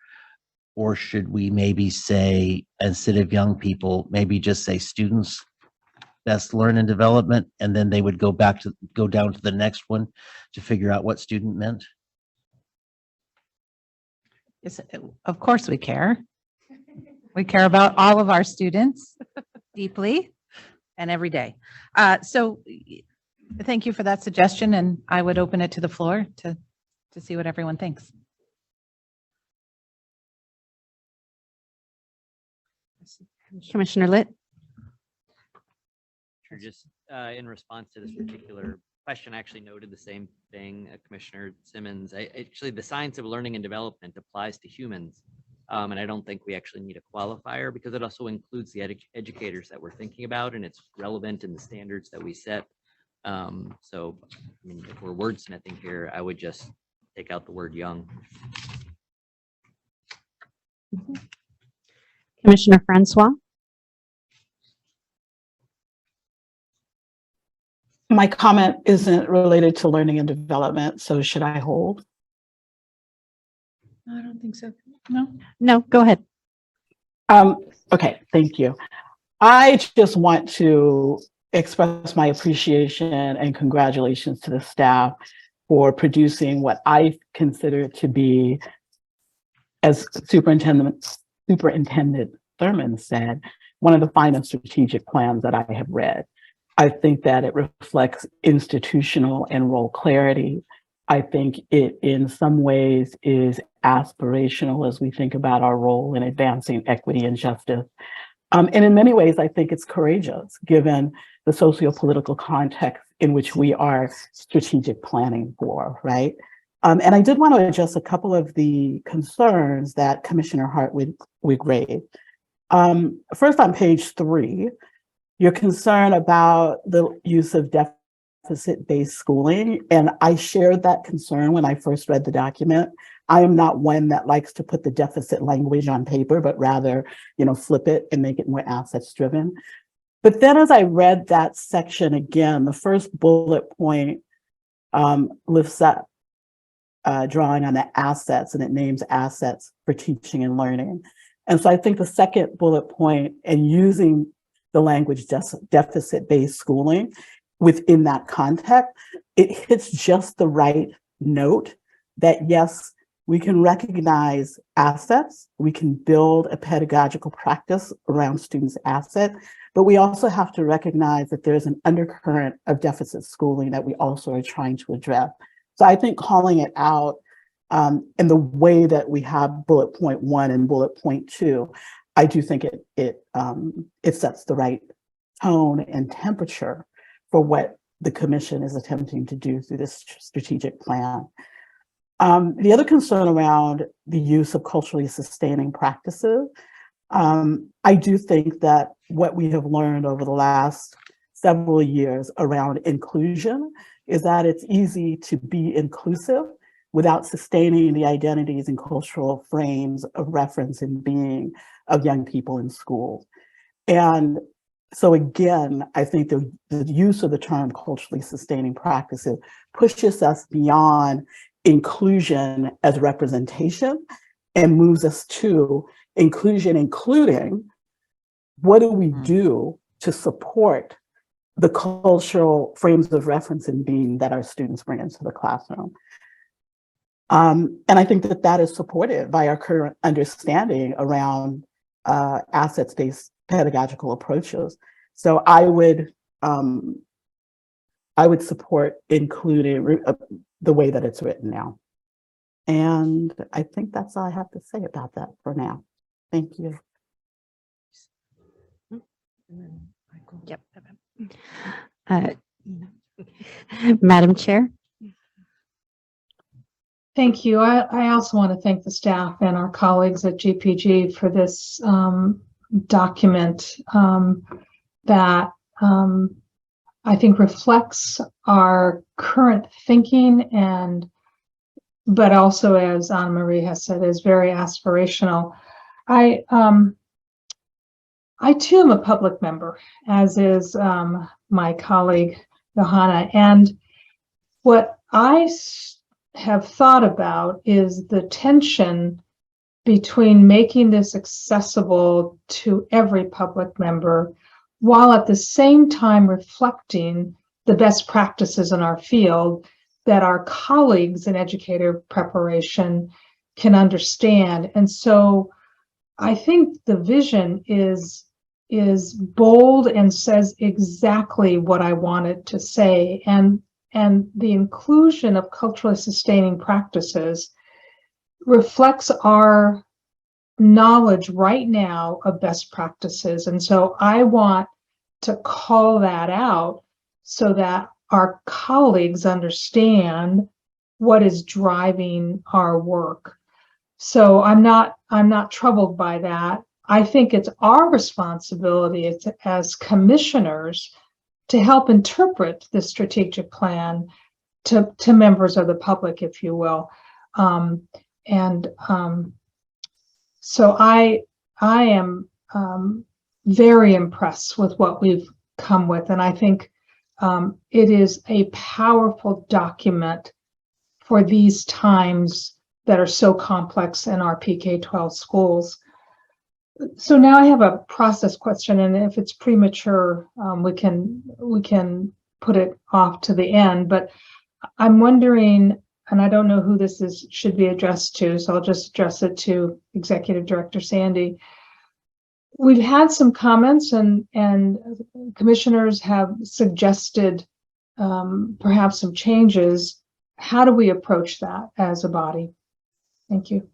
Or should we maybe say, instead of young people, maybe just say students best learn and development, and then they would go down to the next one to figure out what student meant? Yes, of course we care. We care about all of our students deeply and every day. So thank you for that suggestion, and I would open it to the floor to see what everyone thinks. Commissioner Litt? Sure, just in response to this particular question, I actually noted the same thing, Commissioner Simmons. Actually, the science of learning and development applies to humans. And I don't think we actually need a qualifier because it also includes the educators that we're thinking about, and it's relevant in the standards that we set. So, I mean, if we're wordsmithing here, I would just take out the word young. Commissioner Francois? My comment isn't related to learning and development, so should I hold? I don't think so. No, go ahead. Okay, thank you. I just want to express my appreciation and congratulations to the staff for producing what I consider to be, as Superintendent Thurman said, one of the finest strategic plans that I have read. I think that it reflects institutional and role clarity, I think it in some ways is aspirational as we think about our role in advancing equity and justice. And in many ways, I think it's courageous given the socio-political context in which we are strategic planning for, right? And I did want to address a couple of the concerns that Commissioner Hartwig raised. First, on page 3, your concern about the use of deficit-based schooling, and I shared that concern when I first read the document. I am not one that likes to put the deficit language on paper, but rather, flip it and make it more assets driven. But then as I read that section again, the first bullet point lifts up drawing on the assets, and it names assets for teaching and learning. And so I think the second bullet point and using the language deficit-based schooling within that context, it hits just the right note that yes, we can recognize assets, we can build a pedagogical practice around students' assets, but we also have to recognize that there's an undercurrent of deficit schooling that we also are trying to address. So I think calling it out in the way that we have bullet point 1 and bullet point 2, I do think it sets the right tone and temperature for what the commission is attempting to do through this strategic plan. The other concern around the use of culturally sustaining practices, I do think that what we have learned over the last several years around inclusion is that it's easy to be inclusive without sustaining the identities and cultural frames of reference and being of young people in schools. And so again, I think the use of the term culturally sustaining practices pushes us beyond inclusion as representation and moves us to inclusion, including what do we do to support the cultural frames of reference and being that our students bring into the classroom. And I think that is supported by our current understanding around assets-based pedagogical approaches. So I would support including the way that it's written now. And I think that's all I have to say about that for now. Thank you. Yep. Madam Chair. Thank you. I also want to thank the staff and our colleagues at GPG for this document that I think reflects our current thinking but also, as Anna Marie has said, is very aspirational. I too am a public member, as is my colleague Johanna, and what I have thought about is the tension between making this accessible to every public member while at the same time reflecting the best practices in our field that our colleagues in educator preparation can understand. And so I think the vision is bold and says exactly what I wanted to say. And the inclusion of culturally sustaining practices reflects our knowledge right now of best practices. And so I want to call that out so that our colleagues understand what is driving our work. So I'm not troubled by that. I think it's our responsibility as commissioners to help interpret the strategic plan to members of the public, if you will. So I am very impressed with what we've come with, and I think it is a powerful document for these times that are so complex in our PK-12 schools. So now I have a process question, and if it's premature, we can put it off to the end. But I'm wondering, and I don't know who this should be addressed to, so I'll just address it to Executive Director Sandy. We've had some comments, and commissioners have suggested perhaps some changes how do we approach that as a body? Thank you.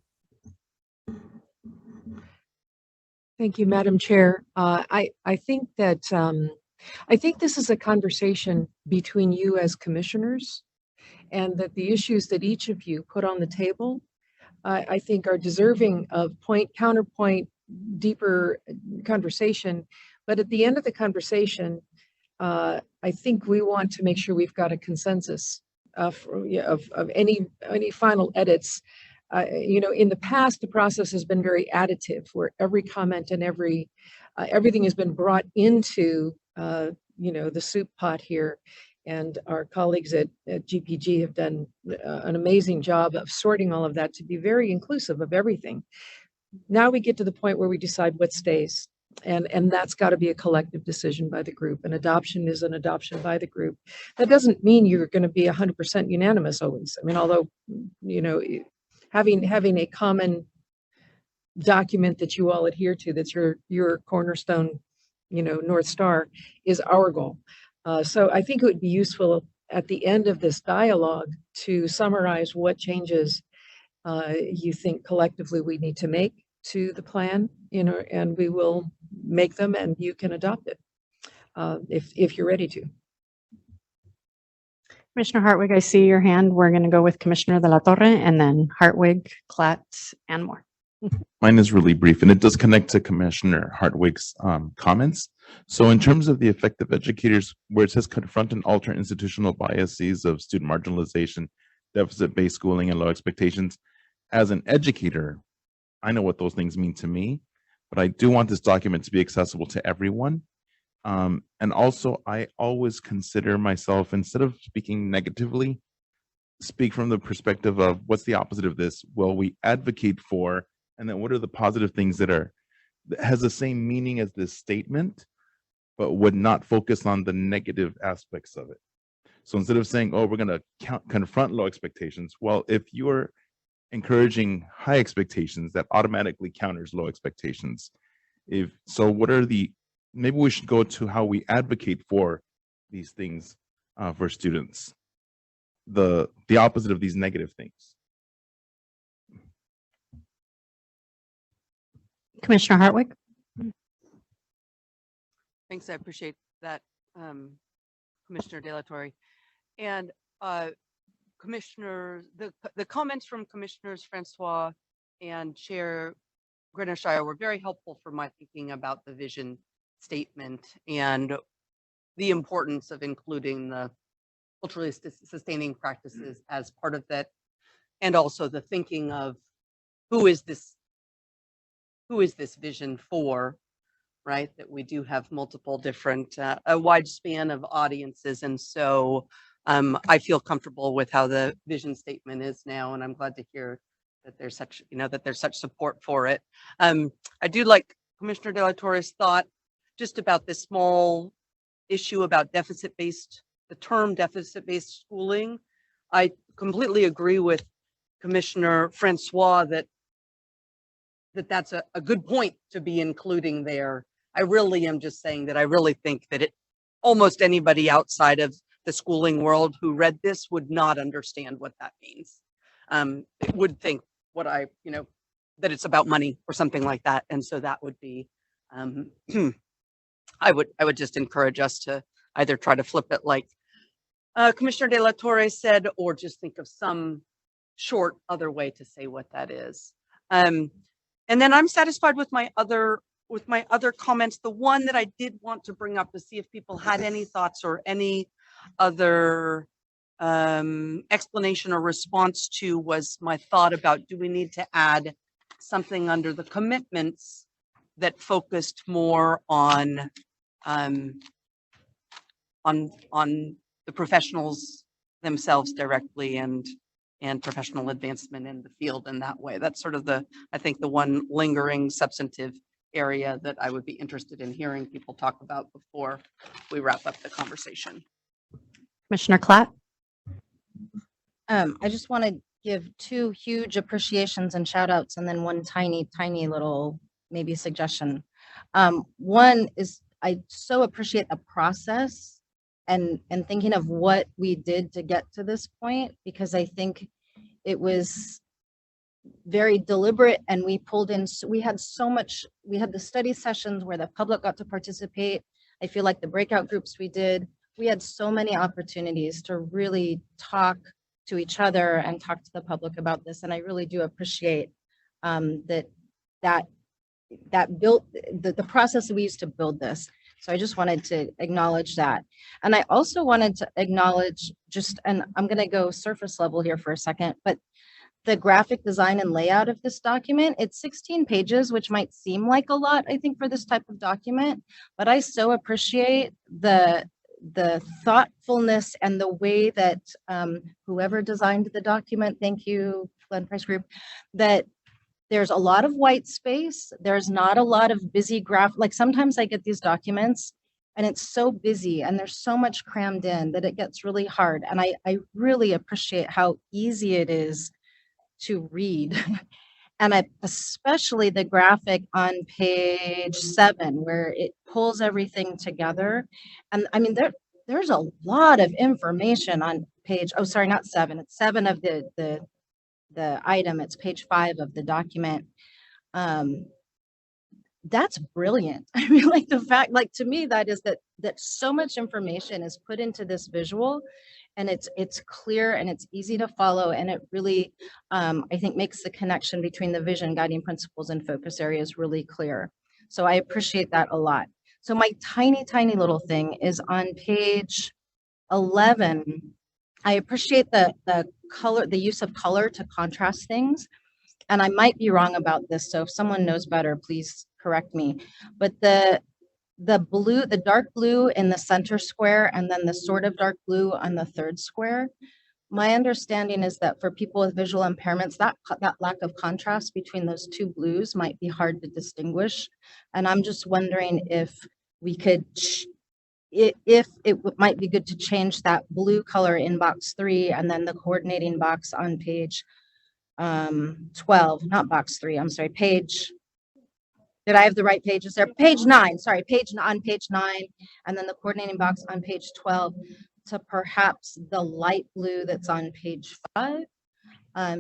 Thank you, Madam Chair. I think that I think this is a conversation between you as commissioners, and that the issues that each of you put on the table, I think are deserving of counterpoint, deeper conversation. But at the end of the conversation, I think we want to make sure we've got a consensus of any final edits. In the past, the process has been very additive, where every comment and everything has been brought into the soup pot here. And our colleagues at GPG have done an amazing job of sorting all of that to be very inclusive of everything. Now we get to the point where we decide what stays. And that's got to be a collective decision by the group. And adoption is an adoption by the group. That doesn't mean you're going to be 100% unanimous always. I mean, although, having a common document that you all adhere to, that's your cornerstone, North Star, is our goal. So I think it would be useful at the end of this dialogue to summarize what changes you think collectively we need to make to the plan, and we will make them and you can adopt it if you're ready to. Commissioner Hartwig, I see your hand. We're going to go with Commissioner De La Torre and then Hartwig, Klatt, and more. Mine is really brief, and it does connect to Commissioner Hartwig's comments. So in terms of the effective educators, where it says confront and alter institutional biases of student marginalization, deficit-based schooling, and low expectations, as an educator, I know what those things mean to me, but I do want this document to be accessible to everyone. And also, I always consider myself, instead of speaking negatively, speak from the perspective of what's the opposite of this? Well, we advocate for, and then what are the positive things that has the same meaning as this statement, but would not focus on the negative aspects of it. So instead of saying, oh, we're going to confront low expectations, well, if you're encouraging high expectations, that automatically counters low expectations. Maybe we should go to how we advocate for these things for students, the opposite of these negative things. Commissioner Hartwig. Thanks, I appreciate that, Commissioner De La Torre. And Commissioner, the comments from Commissioners Francois and Chair Grenishire were very helpful for my thinking about the vision statement and the importance of including the culturally sustaining practices as part of that, and also the thinking of who is this vision for, right? That we do have multiple different, a wide span of audiences. And so I feel comfortable with how the vision statement is now, and I'm glad to hear that there's such support for it. I do like Commissioner De La Torre's thought just about this small issue about the term deficit-based schooling. I completely agree with Commissioner Francois that's a good point to be including there. I really am just saying that I really think that almost anybody outside of the schooling world who read this would not understand what that means. It would think that it's about money or something like that. And so that would be, I would just encourage us to either try to flip it like Commissioner De La Torre said, or just think of some short other way to say what that is. And then I'm satisfied with my other comments. The one that I did want to bring up to see if people had any thoughts or any other explanation or response to was my thought about, do we need to add something under the commitments that focused more on the professionals themselves directly and professional advancement in the field in that way. That's sort of I think the one lingering substantive area that I would be interested in hearing people talk about before we wrap up the conversation. Commissioner Klatt. I just want to give two huge appreciations and shout outs and then one tiny little maybe suggestion. One is I so appreciate the process and thinking of what we did to get to this point, because I think it was very deliberate, and we pulled in, we had so much, we had the study sessions where the public got to participate. I feel like the breakout groups we did, we had so many opportunities to really talk to each other and talk to the public about this. And I really do appreciate that built the process that we used to build this. So I just wanted to acknowledge that. And I also wanted to acknowledge just, and I'm going to go surface level here for a second, but the graphic design and layout of this document. It's 16 pages, which might seem like a lot, I think, for this type of document, but I so appreciate the thoughtfulness and the way that whoever designed the document, thank you, Glenn Price Group, that there's a lot of white space. There's not a lot of busy graph. Like sometimes I get these documents and it's so busy and there's so much crammed in that it gets really hard. And I really appreciate how easy it is to read. And especially the graphic on page 7, where it pulls everything together. And I mean, there's a lot of information on page, oh, sorry, not 7. It's 7 of the item. It's page 5 of the document. That's brilliant. I mean, like the fact, like to me, that is that so much information is put into this visual, and it's clear and it's easy to follow, and it really, I think, makes the connection between the vision, guiding principles, and focus areas really clear. So I appreciate that a lot. So my tiny little thing is on page 11. I appreciate the color, the use of color to contrast things. And I might be wrong about this, so if someone knows better, please correct me. But the blue, the dark blue in the center square, and then the sort of dark blue on the third square, my understanding is that for people with visual impairments, that lack of contrast between those two blues might be hard to distinguish. And I'm just wondering if we could, if it might be good to change that blue color in box 3 and then the coordinating box on page 12, not box 3, I'm sorry, page, did I have the right pages there? Page 9, sorry, on page 9, and then the coordinating box on page 12 to perhaps the light blue that's on page 5,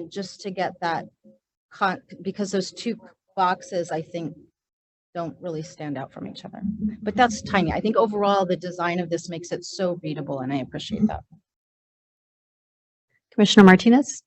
just to get that, because those two boxes, I think, don't really stand out from each other. But that's tiny. I think overall the design of this makes it so readable, and I appreciate that. Commissioner Martinez?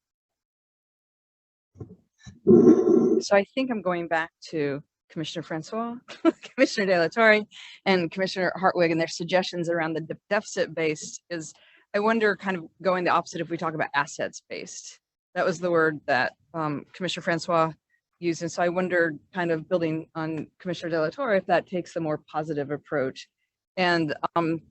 So I think I'm going back to Commissioner Francois, Commissioner De La Torre, and Commissioner Hartwig, and their suggestions around the deficit-based is, I wonder, kind of going the opposite if we talk about assets-based. That was the word that Commissioner Francois used. And so I wonder, kind of building on Commissioner De La Torre, if that takes a more positive approach. And I'm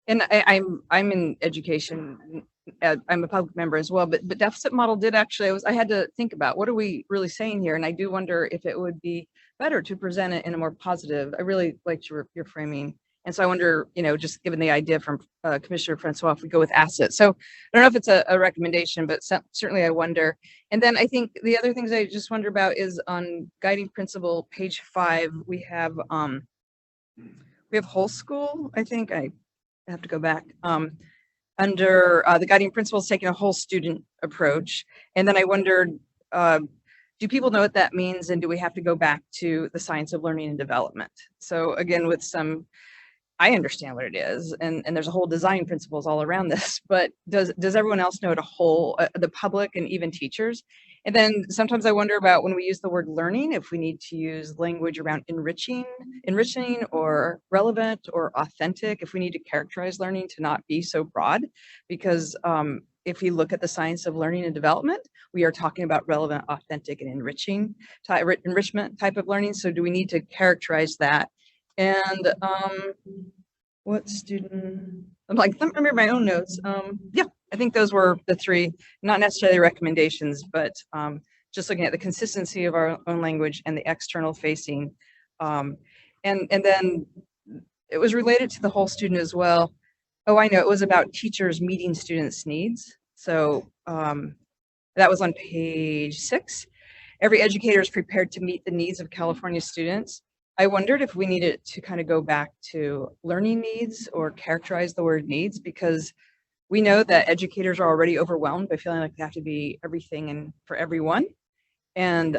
in education. I'm a public member as well, but deficit model did actually, I had to think about what are we really saying here? And I do wonder if it would be better to present it in a more positive. I really liked your framing. And so I wonder, just given the idea from Commissioner Francois, if we go with assets. So I don't know if it's a recommendation, but certainly I wonder. And then I think the other things I just wonder about is on guiding principle, page 5, we have whole school. I think I have to go back. Under the guiding principles, taking a whole student approach. And then I wondered, do people know what that means? And do we have to go back to the science of learning and development? So again, with some, I understand what it is, and there's a whole design principles all around this, but does everyone else know the public and even teachers? And then sometimes I wonder about when we use the word learning, if we need to use language around enriching or relevant or authentic, if we need to characterize learning to not be so broad, because if you look at the science of learning and development, we are talking about relevant, authentic, and enrichment type of learning. So do we need to characterize that? And what student? I'm like, I remember my own notes. Yeah, I think those were the 3, not necessarily recommendations, but just looking at the consistency of our own language and the external facing. And then it was related to the whole student as well. Oh, I know, it was about teachers meeting students' needs. So that was on page 6. Every educator is prepared to meet the needs of California students. I wondered if we needed to kind of go back to learning needs or characterize the word needs, because we know that educators are already overwhelmed by feeling like they have to be everything and for everyone. And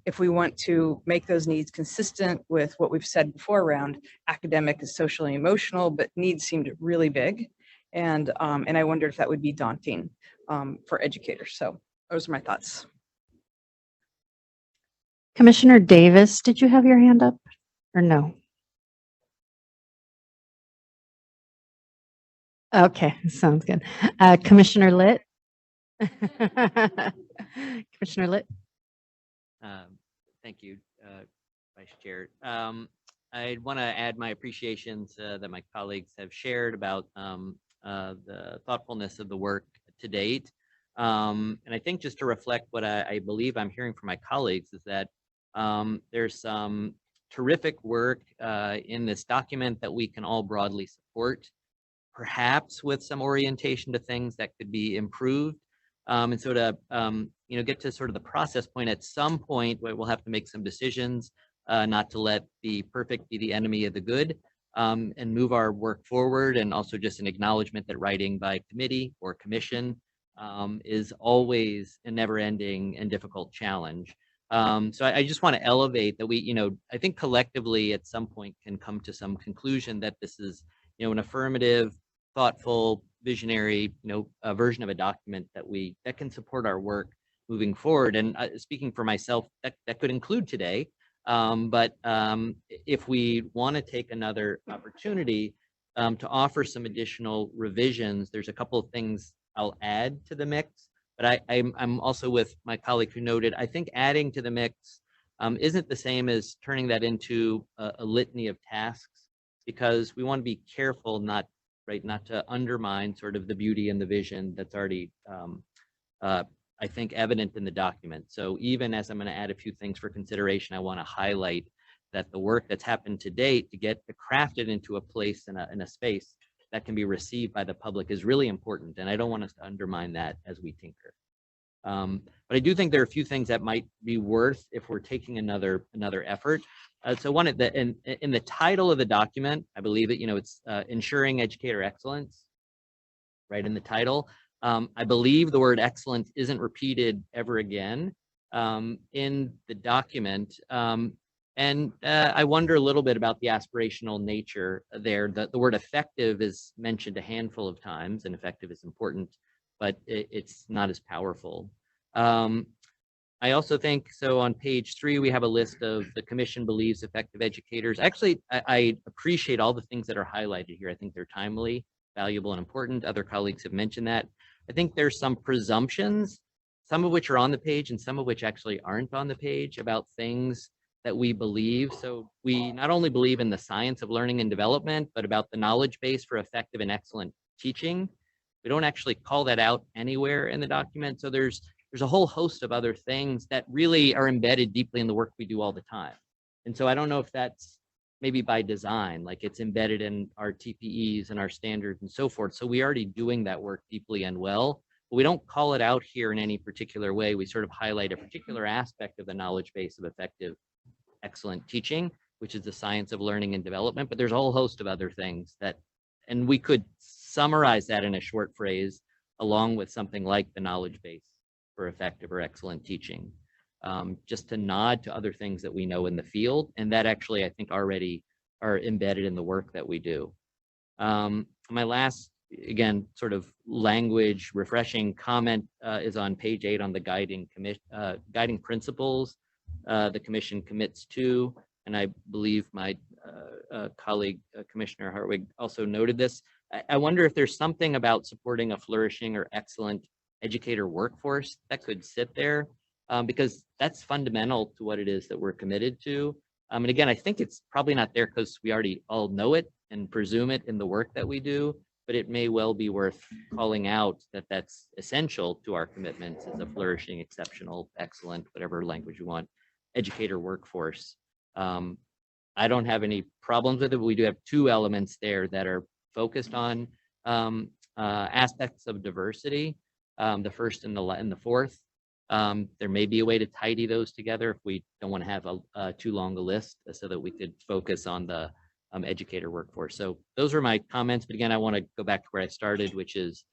if we want to make those needs consistent with what we've said before around academic and social and emotional, but needs seemed really big. And I wondered if that would be daunting for educators. So those are my thoughts. Commissioner Davis, did you have your hand up or no? Okay, sounds good. Commissioner Litt? Commissioner Litt? Thank you, Vice Chair. I want to add my appreciations that my colleagues have shared about the thoughtfulness of the work to date. And I think just to reflect what I believe I'm hearing from my colleagues is that there's some terrific work in this document that we can all broadly support, perhaps with some orientation to things that could be improved. And so to get to sort of the process point, at some point we'll have to make some decisions, not to let the perfect be the enemy of the good, and move our work forward. And also just an acknowledgement that writing by committee or commission is always a never-ending and difficult challenge. So I just want to elevate that we, I think collectively at some point can come to some conclusion that this is, an affirmative, thoughtful, visionary, version of a document that can support our work moving forward. And speaking for myself, that could include today. But if we want to take another opportunity to offer some additional revisions, there's a couple of things I'll add to the mix. But I'm also with my colleague who noted, I think adding to the mix isn't the same as turning that into a litany of tasks, because we want to be careful not to undermine sort of the beauty and the vision that's already, I think, evident in the document. So even as I'm going to add a few things for consideration, I want to highlight that the work that's happened to date to get to craft it into a place in a space that can be received by the public is really important. And I don't want us to undermine that as we tinker. But I do think there are a few things that might be worth if we're taking another effort. So one in the title of the document, I believe that it's ensuring educator excellence, right in the title. I believe the word excellence isn't repeated ever again in the document. And I wonder a little bit about the aspirational nature there. The word effective is mentioned a handful of times, and effective is important, but it's not as powerful. I also think, so on page 3, we have a list of the commission believes effective educators. Actually, I appreciate all the things that are highlighted here. I think they're timely, valuable, and important. Other colleagues have mentioned that. I think there's some presumptions, some of which are on the page and some of which actually aren't on the page, about things that we believe. So we not only believe in the science of learning and development, but about the knowledge base for effective and excellent teaching. We don't actually call that out anywhere in the document. So there's a whole host of other things that really are embedded deeply in the work we do all the time. And so I don't know if that's maybe by design, like it's embedded in our TPEs and our standards and so forth. So we're already doing that work deeply and well, but we don't call it out here in any particular way. We sort of highlight a particular aspect of the knowledge base of effective, excellent teaching, which is the science of learning and development. But there's a whole host of other things that, and we could summarize that in a short phrase along with something like the knowledge base for effective or excellent teaching, just to nod to other things that we know in the field, and that actually I think already are embedded in the work that we do. My last, again, sort of language refreshing comment is on page 8 on the guiding principles the commission commits to, and I believe my colleague Commissioner Hartwig also noted this. I wonder if there's something about supporting a flourishing or excellent educator workforce that could sit there, because that's fundamental to what it is that we're committed to. And again, I think it's probably not there because we already all know it and presume it in the work that we do, but it may well be worth calling out that that's essential to our commitments as a flourishing, exceptional, excellent, whatever language you want, educator workforce. I don't have any problems with it, but we do have 2 elements there that are focused on aspects of diversity, the first and the fourth. There may be a way to tidy those together if we don't want to have too long a list, so that we could focus on the educator workforce. So those are my comments. But again, I want to go back to where I started, which is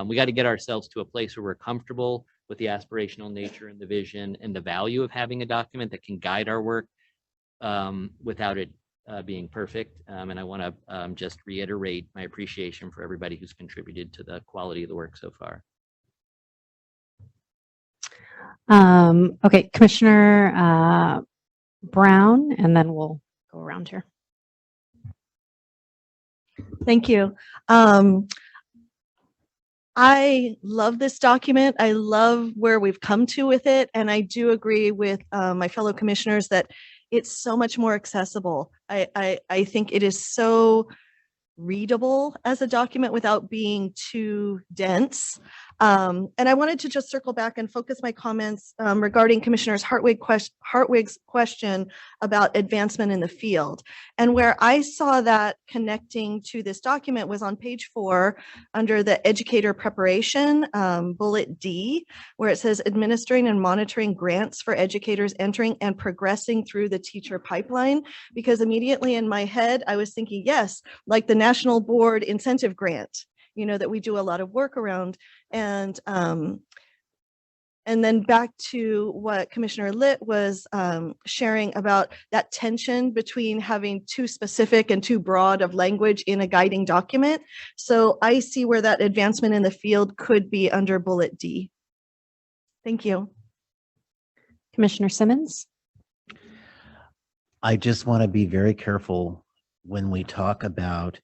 we got to get ourselves to a place where we're comfortable with the aspirational nature and the vision and the value of having a document that can guide our work without it being perfect. And I want to just reiterate my appreciation for everybody who's contributed to the quality of the work so far. Okay, Commissioner Brown, and then we'll go around here. Thank you. I love this document. I love where we've come to with it. And I do agree with my fellow commissioners that it's so much more accessible. I think it is so readable as a document without being too dense. And I wanted to just circle back and focus my comments regarding Commissioner Hartwig's question about advancement in the field. And where I saw that connecting to this document was on page 4 under the educator preparation, bullet D, where it says administering and monitoring grants for educators entering and progressing through the teacher pipeline. Because immediately in my head, I was thinking, yes, like the National Board Incentive Grant, that we do a lot of work around. And then back to what Commissioner Litt was sharing about that tension between having too specific and too broad of language in a guiding document. So I see where that advancement in the field could be under bullet D. Thank you. Commissioner Simmons. I just want to be very careful when we talk about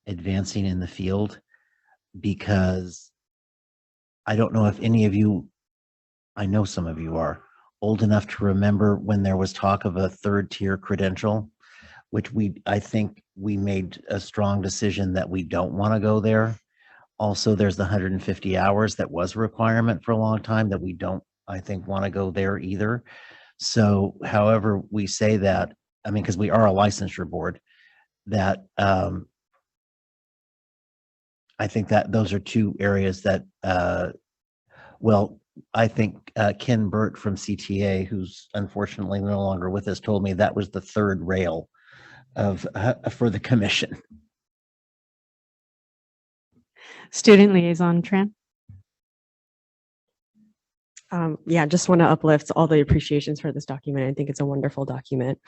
advancing in the field, because I don't know if any of you, I know some of you are old enough to remember when there was talk of a 3rd tier credential, which I think we made a strong decision that we don't want to go there. Also, there's the 150 hours that was a requirement for a long time that we don't, I think, want to go there either. So however we say that, I mean, because we are a licensure board, that I think that those are 2 areas that, well, I think Ken Burt from CTA, who's unfortunately no longer with us, told me that was the 3rd rail of for the commission. Student Liaison Tran. Yeah, just want to uplift all the appreciations for this document. I think it's a wonderful document.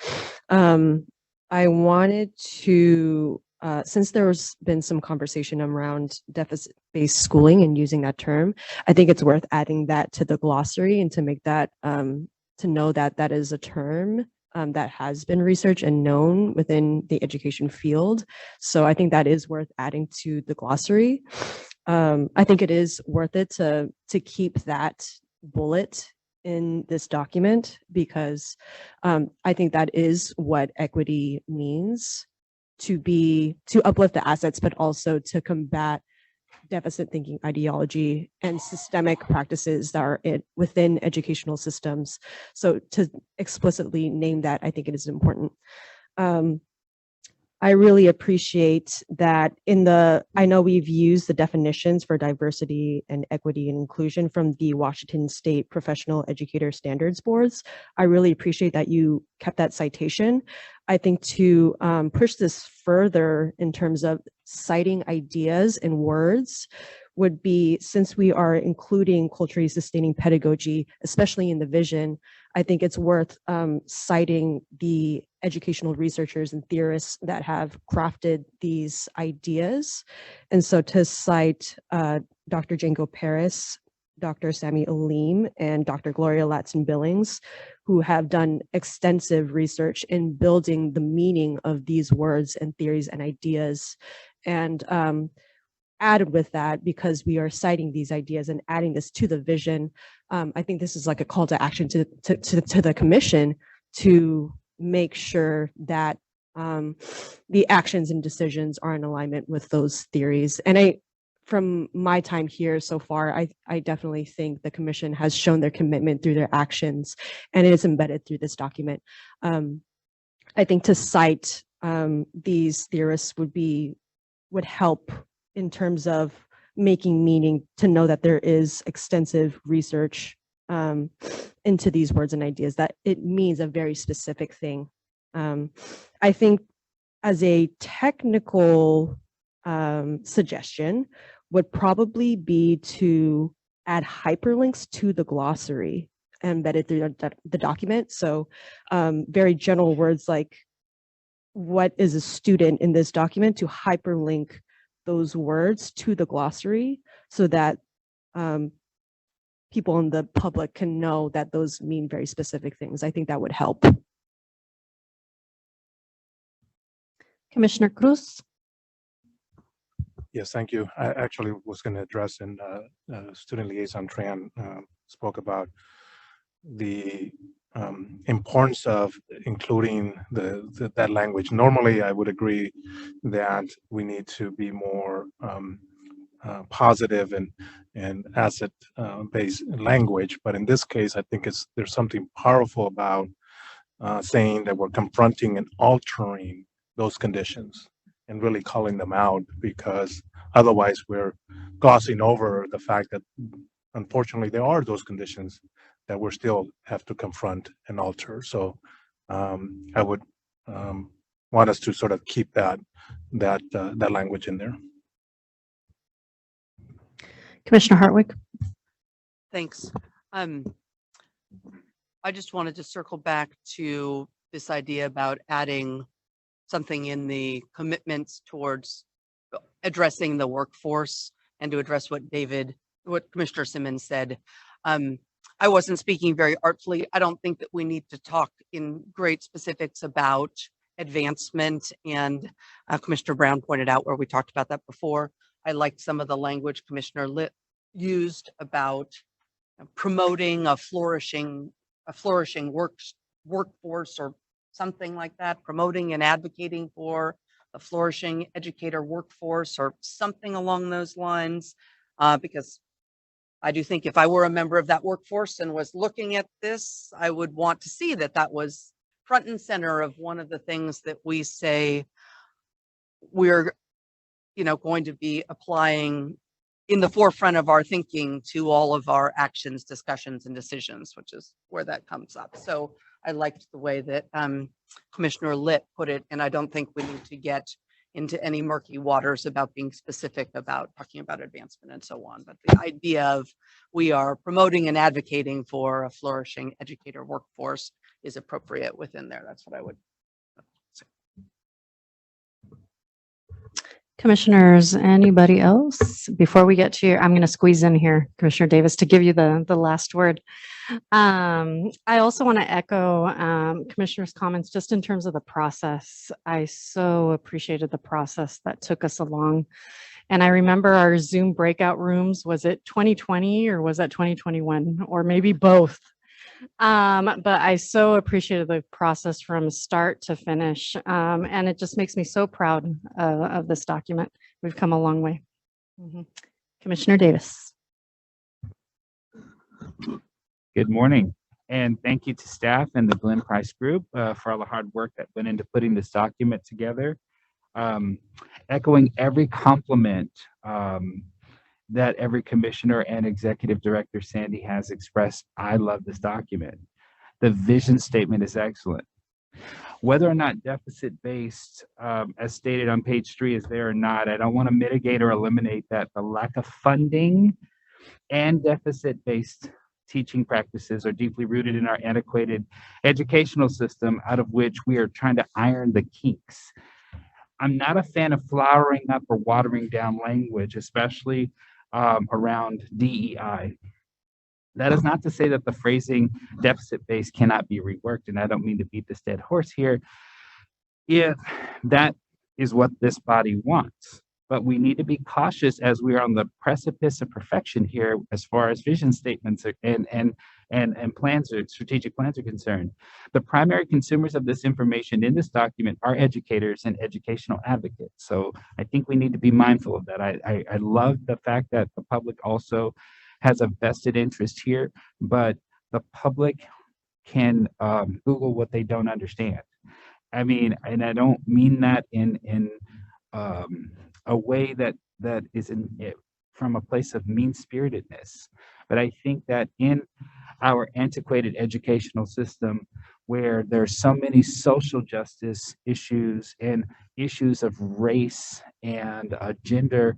I wanted to, since there's been some conversation around deficit-based schooling and using that term, I think it's worth adding that to the glossary and to make that, to know that that is a term that has been researched and known within the education field. So I think that is worth adding to the glossary. I think it is worth it to keep that bullet in this document, because I think that is what equity means, to uplift the assets, but also to combat deficit thinking ideology and systemic practices that are within educational systems. So to explicitly name that, I think it is important. I really appreciate that I know we've used the definitions for diversity and equity and inclusion from the Washington State Professional Educator Standards Boards. I really appreciate that you kept that citation. I think to push this further in terms of citing ideas and words would be, since we are including culturally sustaining pedagogy, especially in the vision, I think it's worth citing the educational researchers and theorists that have crafted these ideas. And so to cite Dr. Django Paris, Dr. Sami Alim, and Dr. Gloria Latson-Billings, who have done extensive research in building the meaning of these words and theories and ideas. And added with that, because we are citing these ideas and adding this to the vision, I think this is like a call to action to the commission to make sure that the actions and decisions are in alignment with those theories. And from my time here so far, I definitely think the commission has shown their commitment through their actions, and it is embedded through this document. I think to cite these theorists would help in terms of making meaning, to know that there is extensive research into these words and ideas, that it means a very specific thing. I think as a technical suggestion would probably be to add hyperlinks to the glossary embedded through the document. So very general words like what is a student in this document, to hyperlink those words to the glossary so that people in the public can know that those mean very specific things. I think that would help. Commissioner Cruz. Yes, thank you. I actually was going to address, and student liaison Tran spoke about the importance of including that language. Normally, I would agree that we need to be more positive and asset based language, but in this case, I think there's something powerful about saying that we're confronting and altering those conditions and really calling them out, because otherwise we're glossing over the fact that unfortunately there are those conditions that we still have to confront and alter. So I would want us to sort of keep that language in there. Commissioner Hartwick. Thanks. I just wanted to circle back to this idea about adding something in the commitments towards addressing the workforce and to address what Commissioner Simmons said. I wasn't speaking very artfully. I don't think that we need to talk in great specifics about advancement, and Commissioner Brown pointed out where we talked about that before. I liked some of the language Commissioner Litt used about promoting a flourishing workforce or something like that, promoting and advocating for a flourishing educator workforce or something along those lines, because I do think if I were a member of that workforce and was looking at this, I would want to see that that was front and center of one of the things that we say we're going to be applying in the forefront of our thinking to all of our actions, discussions, and decisions, which is where that comes up. So I liked the way that Commissioner Litt put it, and I don't think we need to get into any murky waters about being specific about talking about advancement and so on. But the idea of we are promoting and advocating for a flourishing educator workforce is appropriate within there. That's what I would say. Commissioners, anybody else? Before we get to your, I'm going to squeeze in here, Commissioner Davis, to give you the last word. I also want to echo Commissioner's comments just in terms of the process. I so appreciated the process that took us along. And I remember our Zoom breakout rooms, was it 2020 or was that 2021 or maybe both? But I so appreciated the process from start to finish. And it just makes me so proud of this document. We've come a long way. Commissioner Davis. Good morning, and thank you to staff and the Glenn Price Group for all the hard work that went into putting this document together. Echoing every compliment that every commissioner and executive director Sandy has expressed, I love this document. The vision statement is excellent. Whether or not deficit-based, as stated on page 3, is there or not, I don't want to mitigate or eliminate that. The lack of funding and deficit-based teaching practices are deeply rooted in our antiquated educational system, out of which we are trying to iron the kinks. I'm not a fan of flowering up or watering down language, especially around DEI. That is not to say that the phrasing deficit-based cannot be reworked, and I don't mean to beat this dead horse here, if that is what this body wants. But we need to be cautious as we are on the precipice of perfection here as far as vision statements and plans or strategic plans are concerned. The primary consumers of this information in this document are educators and educational advocates. So I think we need to be mindful of that. I love the fact that the public also has a vested interest here, but the public can Google what they don't understand. I mean, and I don't mean that in a way that is from a place of mean-spiritedness, but I think that in our antiquated educational system where there's so many social justice issues and issues of race and gender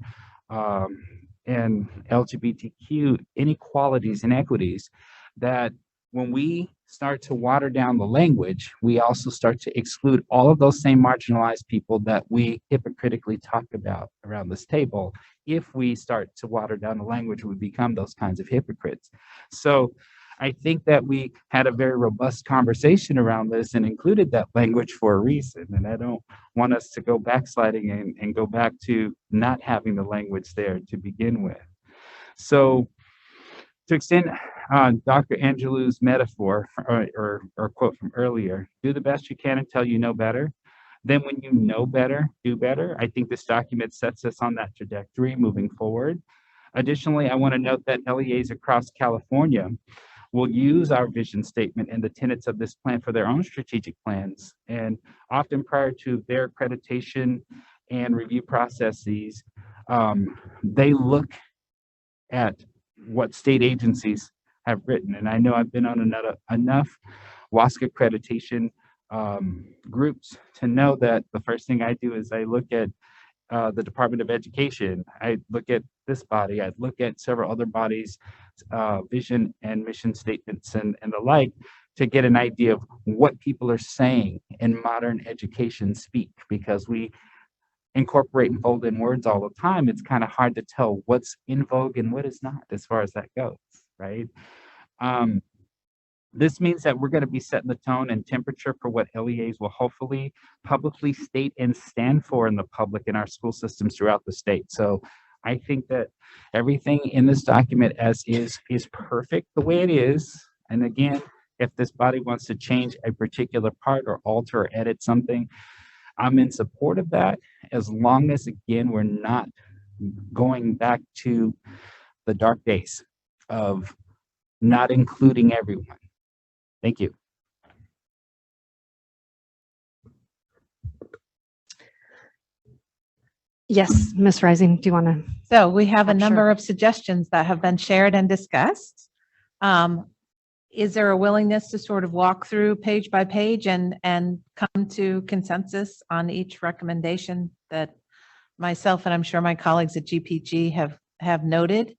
and LGBTQ inequalities and equities, that when we start to water down the language, we also start to exclude all of those same marginalized people that we hypocritically talk about around this table. If we start to water down the language, we become those kinds of hypocrites. So I think that we had a very robust conversation around this and included that language for a reason. And I don't want us to go backsliding and go back to not having the language there to begin with. So to extend Dr. Angelou's metaphor or quote from earlier, do the best you can until you know better. Then when you know better, do better. I think this document sets us on that trajectory moving forward. Additionally, I want to note that LEAs across California will use our vision statement and the tenets of this plan for their own strategic plans. And often prior to their accreditation and review processes, they look at what state agencies have written. And I know I've been on enough WASC accreditation groups to know that the first thing I do is I look at the Department of Education. I look at this body. I look at several other bodies' vision and mission statements and the like to get an idea of what people are saying in modern education speak, because we incorporate and fold in words all the time. It's kind of hard to tell what's in vogue and what is not as far as that goes, right? This means that we're going to be setting the tone and temperature for what LEAs will hopefully publicly state and stand for in the public in our school systems throughout the state. So I think that everything in this document as is perfect the way it is. And again, if this body wants to change a particular part or alter or edit something, I'm in support of that, as long as, again, we're not going back to the dark days of not including everyone. Thank you. Yes, Ms. Rising, do you want to? So we have a Sure. number of suggestions that have been shared and discussed. Is there a willingness to sort of walk through page by page and come to consensus on each recommendation that myself and I'm sure my colleagues at GPG have noted,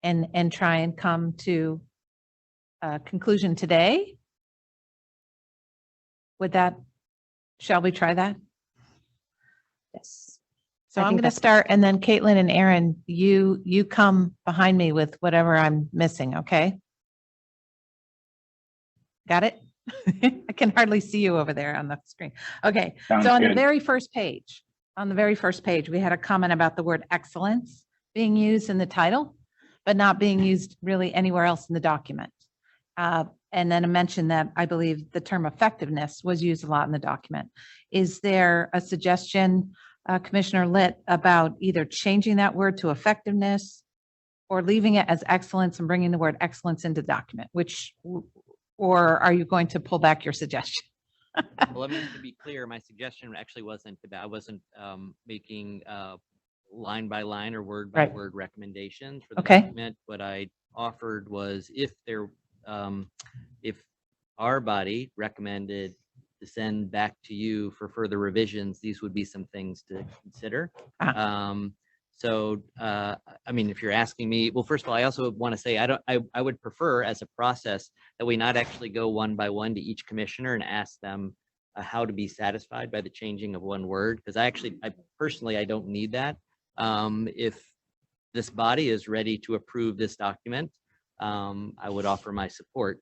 and try and come to a conclusion today? Shall we try that? Yes. So I'm going to start, and then Caitlin and Aaron, you come behind me with whatever I'm missing, okay? Got it? I can hardly see you over there on the screen. Okay, Sounds so on the good. very first page, we had a comment about the word excellence being used in the title, but not being used really anywhere else in the document. And then a mention that I believe the term effectiveness was used a lot in the document. Is there a suggestion, Commissioner Litt, about either changing that word to effectiveness or leaving it as excellence and bringing the word excellence into the document, or are you going to pull back your suggestion? Well, I mean, to be clear, my suggestion actually wasn't about, I wasn't making line by line or word by word recommendations for the document. What I offered was if our body recommended to send back to you for further revisions, these would be some things to consider. So, I mean, if you're asking me, well, first of all, I also want to say, I would prefer as a process that we not actually go one by one to each commissioner and ask them how to be satisfied by the changing of one word. Because I personally, I don't need that. If this body is ready to approve this document, I would offer my support.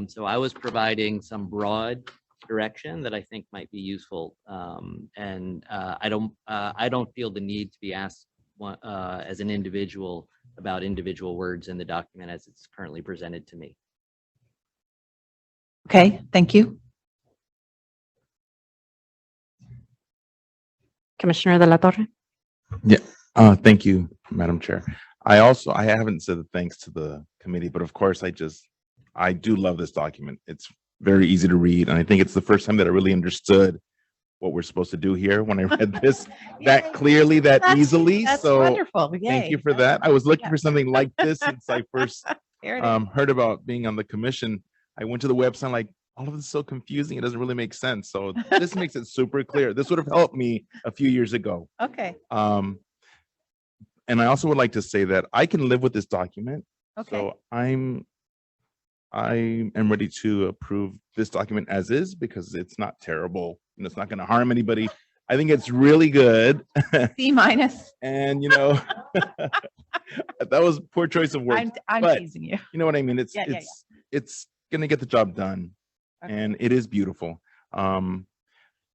So I was providing some broad direction that I think might be useful. And I don't feel the need to be asked as an individual about individual words in the document as it's currently presented to me. Okay, thank you. Commissioner De La Torre. Yeah, thank you, Madam Chair. I haven't said the thanks to the committee, but of course I do love this document. It's very easy to read. And I think it's the first time that I really understood what we're supposed to do here when I read this that clearly, that easily. That's so wonderful. thank you for that. I was looking for something like this since I first Here it is. heard about being on the commission, I went to the website, like, all of this is so confusing. It doesn't really make sense. So this makes it super clear. This would have helped me a few years ago. Okay. And I also would like to say that I can live with this document. Okay. So I am ready to approve this document as is because it's not terrible and it's not going to harm anybody. I think it's really good. C minus. And that was poor choice of words. I'm but teasing you. You know what I mean? It's Yeah. it's gonna get the job done. Okay. And it is beautiful. The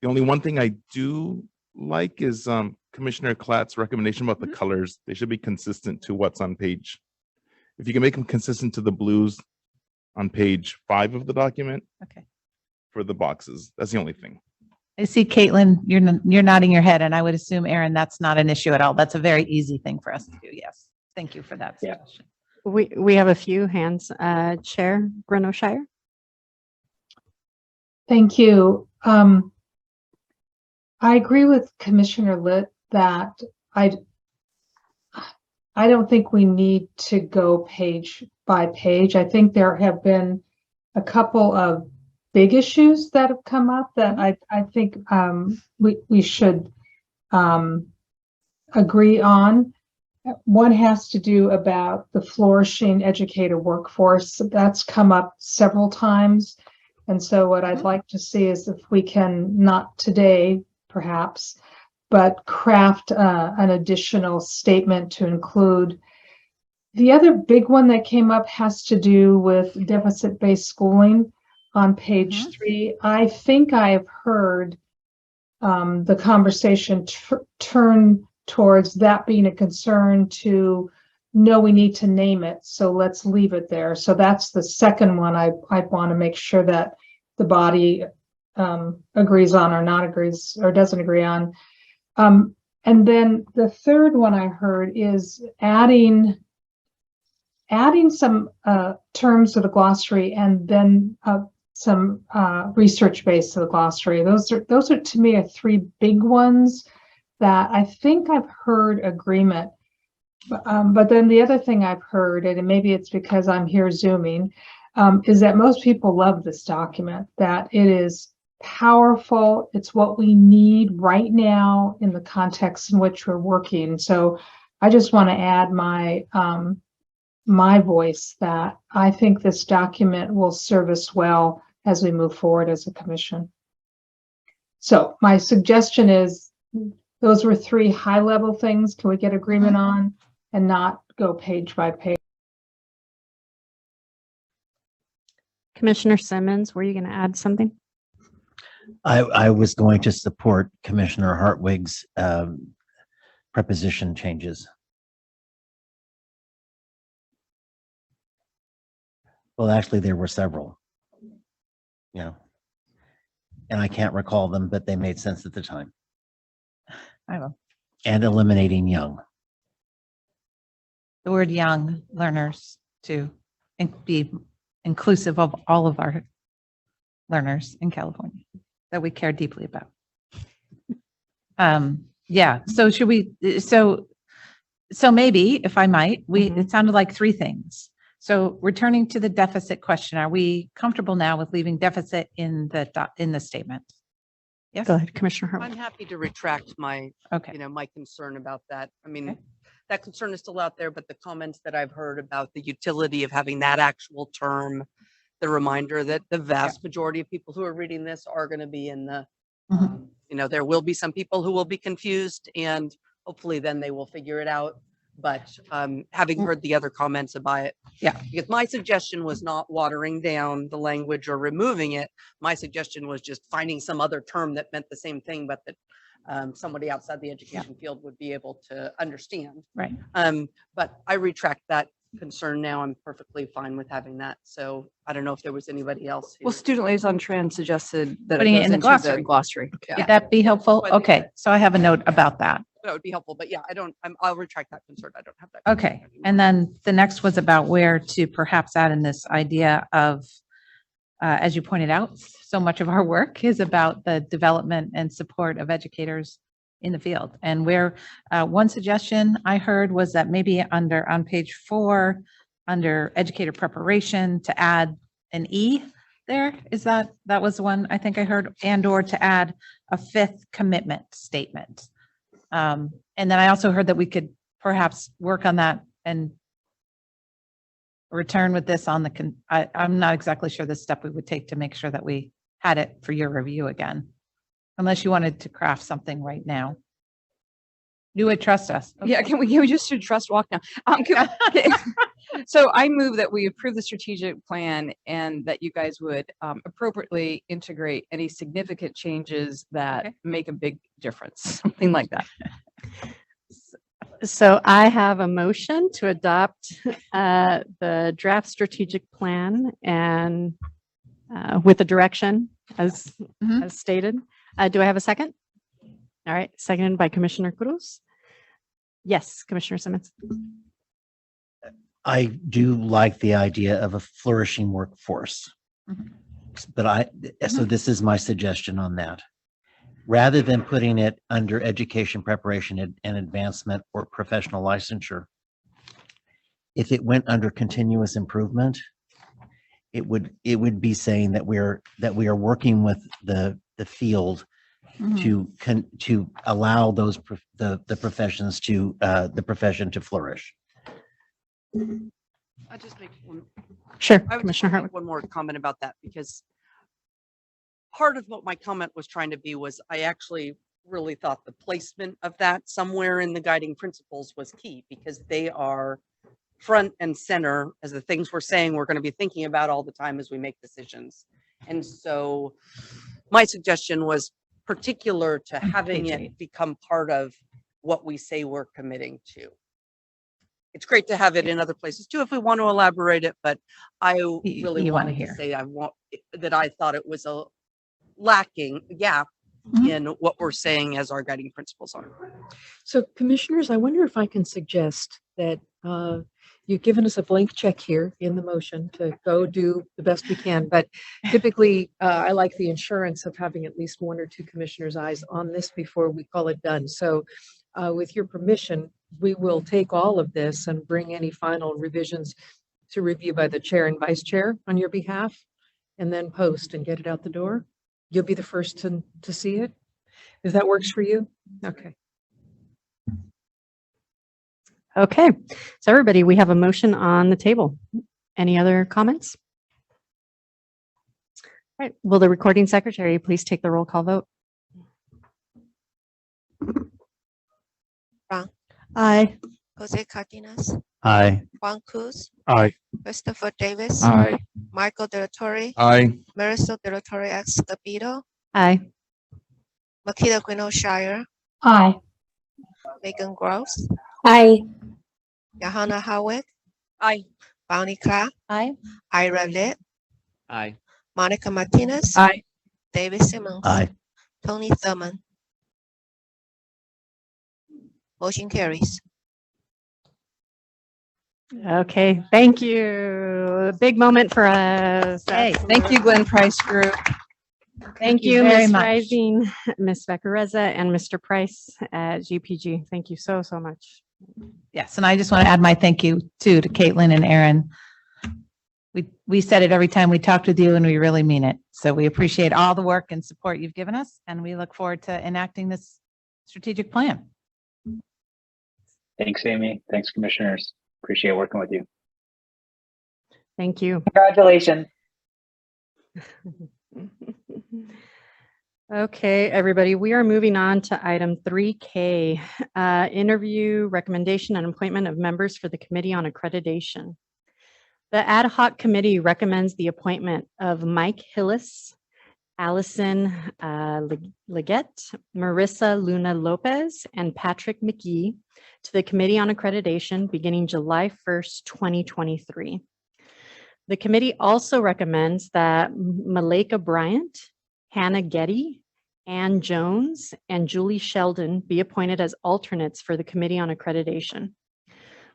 only one thing I do like is Commissioner Klatt's recommendation about the colors. They should be consistent to what's on page. If you can make them consistent to the blues on page 5 of the document. Okay. For the boxes, that's the only thing. I see Caitlin, you're nodding your head, and I would assume, Aaron, that's not an issue at all. That's a very easy thing for us to do. Yes. Thank you for that suggestion. We have a few hands. Chair Shire. Thank you. I agree with Commissioner Litt that I don't think we need to go page by page. I think there have been a couple of big issues that have come up that I think we should agree on. One has to do about the flourishing educator workforce. That's come up several times. And so what I'd like to see is if we can, not today perhaps, but craft an additional statement to include. The other big one that came up has to do with deficit-based schooling on page 3. I think I've heard the conversation turn towards that being a concern to, no, we need to name it, so let's leave it there. So that's the second one I want to make sure that the body agrees on or not agrees or doesn't agree on. And then the third one I heard is adding some terms to the glossary and then some research base to the glossary. Those are to me are 3 big ones that I think I've heard agreement. But then the other thing I've heard, and maybe it's because I'm here Zooming, is that most people love this document, that it is powerful. It's what we need right now in the context in which we're working. So I just want to add my my voice that I think this document will serve us well as we move forward as a commission. So my suggestion is those were 3 high-level things. Can we get agreement on and not go page by page? Commissioner Simmons, were you going to add something? I was going to support Commissioner Hartwig's preposition changes. Well, actually, there were several. And I can't recall them, but they made sense at the time. I will. And eliminating young. The word young learners to be inclusive of all of our learners in California that we care deeply about. Yeah. So should we? So maybe, if I might, it sounded like 3 things. So returning to the deficit question, are we comfortable now with leaving deficit in the statement? Yes. Go ahead, Commissioner Hartwig. I'm happy to retract my, my concern about that. I mean, that concern is still out there, but the comments that I've heard about the utility of having that actual term, the reminder that the vast majority of people who are reading this are going to be in the, there will be some people who will be confused, and hopefully then they will figure it out. But having heard the other comments about it, because my suggestion was not watering down the language or removing it. My suggestion was just finding some other term that meant the same thing, but that somebody outside the education field would be able to understand. Right. But I retract that concern now. I'm perfectly fine with having that. So I don't know if there was anybody else. Well, Student Liaison Tran suggested that Putting it goes in the into glossary. glossary. Would that be helpful? Okay. So I have a note about that. That would be helpful, but yeah, I'll retract that concern. I don't have that. Okay. And then the next was about where to perhaps add in this idea of, as you pointed out, so much of our work is about the development and support of educators in the field. And where one suggestion I heard was that maybe on page 4, under educator preparation to add an E there. Is that was one I think I heard, and or to add a fifth commitment statement. And then I also heard that we could perhaps work on that and return with this on the, I'm not exactly sure the step we would take to make sure that we had it for your review again, unless you wanted to craft something right now. You would trust us. Yeah, can we just do trust walk now? So I move that we approve the strategic plan and that you guys would appropriately integrate any significant changes that make a big difference, something like that. So I have a motion to adopt the draft strategic plan and with the direction as stated. Do I have a second? All right, seconded by Commissioner Cruz. Yes, Commissioner Simmons. I do like the idea of a flourishing workforce, but so this is my suggestion on that. Rather than putting it under education preparation and advancement or professional licensure, if it went under continuous improvement, it would be saying that we are working with the field to allow those the professions to the profession to flourish. I'll just make one. Sure, I would Commissioner just make Hartwick. one more comment about that, because part of what my comment was trying to be was I actually really thought the placement of that somewhere in the guiding principles was key, because they are front and center as the things we're saying we're going to be thinking about all the time as we make decisions. And so my suggestion was particular to having it become part of what we say we're committing to. It's great to have it in other places too if we want to elaborate it, but I really you wanna wanted hear. to say that I thought it was a lacking gap in what we're saying as our guiding principles are. So commissioners, I wonder if I can suggest that you've given us a blank check here in the motion to go do the best we can. But typically, I like the insurance of having at least one or two commissioners' eyes on this before we call it done. So with your permission, we will take all of this and bring any final revisions to review by the chair and vice chair on your behalf, and then post and get it out the door. You'll be the first to see it, if that works for you. Okay. Okay, so everybody, we have a motion on the table. Any other comments? All right, will the recording secretary please take the roll call vote? Ron, Aye. Jose Cardenas, Aye. Juan Cruz, Aye. Christopher Davis, Aye. Michael De La Torre, Aye. Marisol De La Torre Escobedo, Aye. Makita Gwino Shire, Aye. Megan Groves, Aye. Johanna Howick, Aye. Bonnie Clark, Aye. Ira Lit, Aye. Monica Martinez, Aye. David Simmons, Aye. Tony Thurman. Motion carries. Okay, thank you. A big moment for us. Hey, thank you, Glenn Price Group. Thank you, very Ms. much. Rising, Ms. Vaccarezza, and Mr. Price at GPG. Thank you so much. Yes, and I just want to add my thank you too to Caitlin and Aaron. We said it every time we talked with you, and we really mean it. So we appreciate all the work and support you've given us, and we look forward to enacting this strategic plan. Thanks, Amy. Thanks, commissioners. Appreciate working with you. Thank you. Congratulations. Okay, everybody, we are moving on to item 3K, interview, recommendation, and appointment of members for the Committee on Accreditation. The ad hoc committee recommends the appointment of Mike Hillis, Allison Leggett, Marissa Luna Lopez, and Patrick McGee to the Committee on Accreditation beginning July 1st, 2023. The committee also recommends that Malika Bryant, Hannah Getty, Ann Jones, and Julie Sheldon be appointed as alternates for the Committee on Accreditation.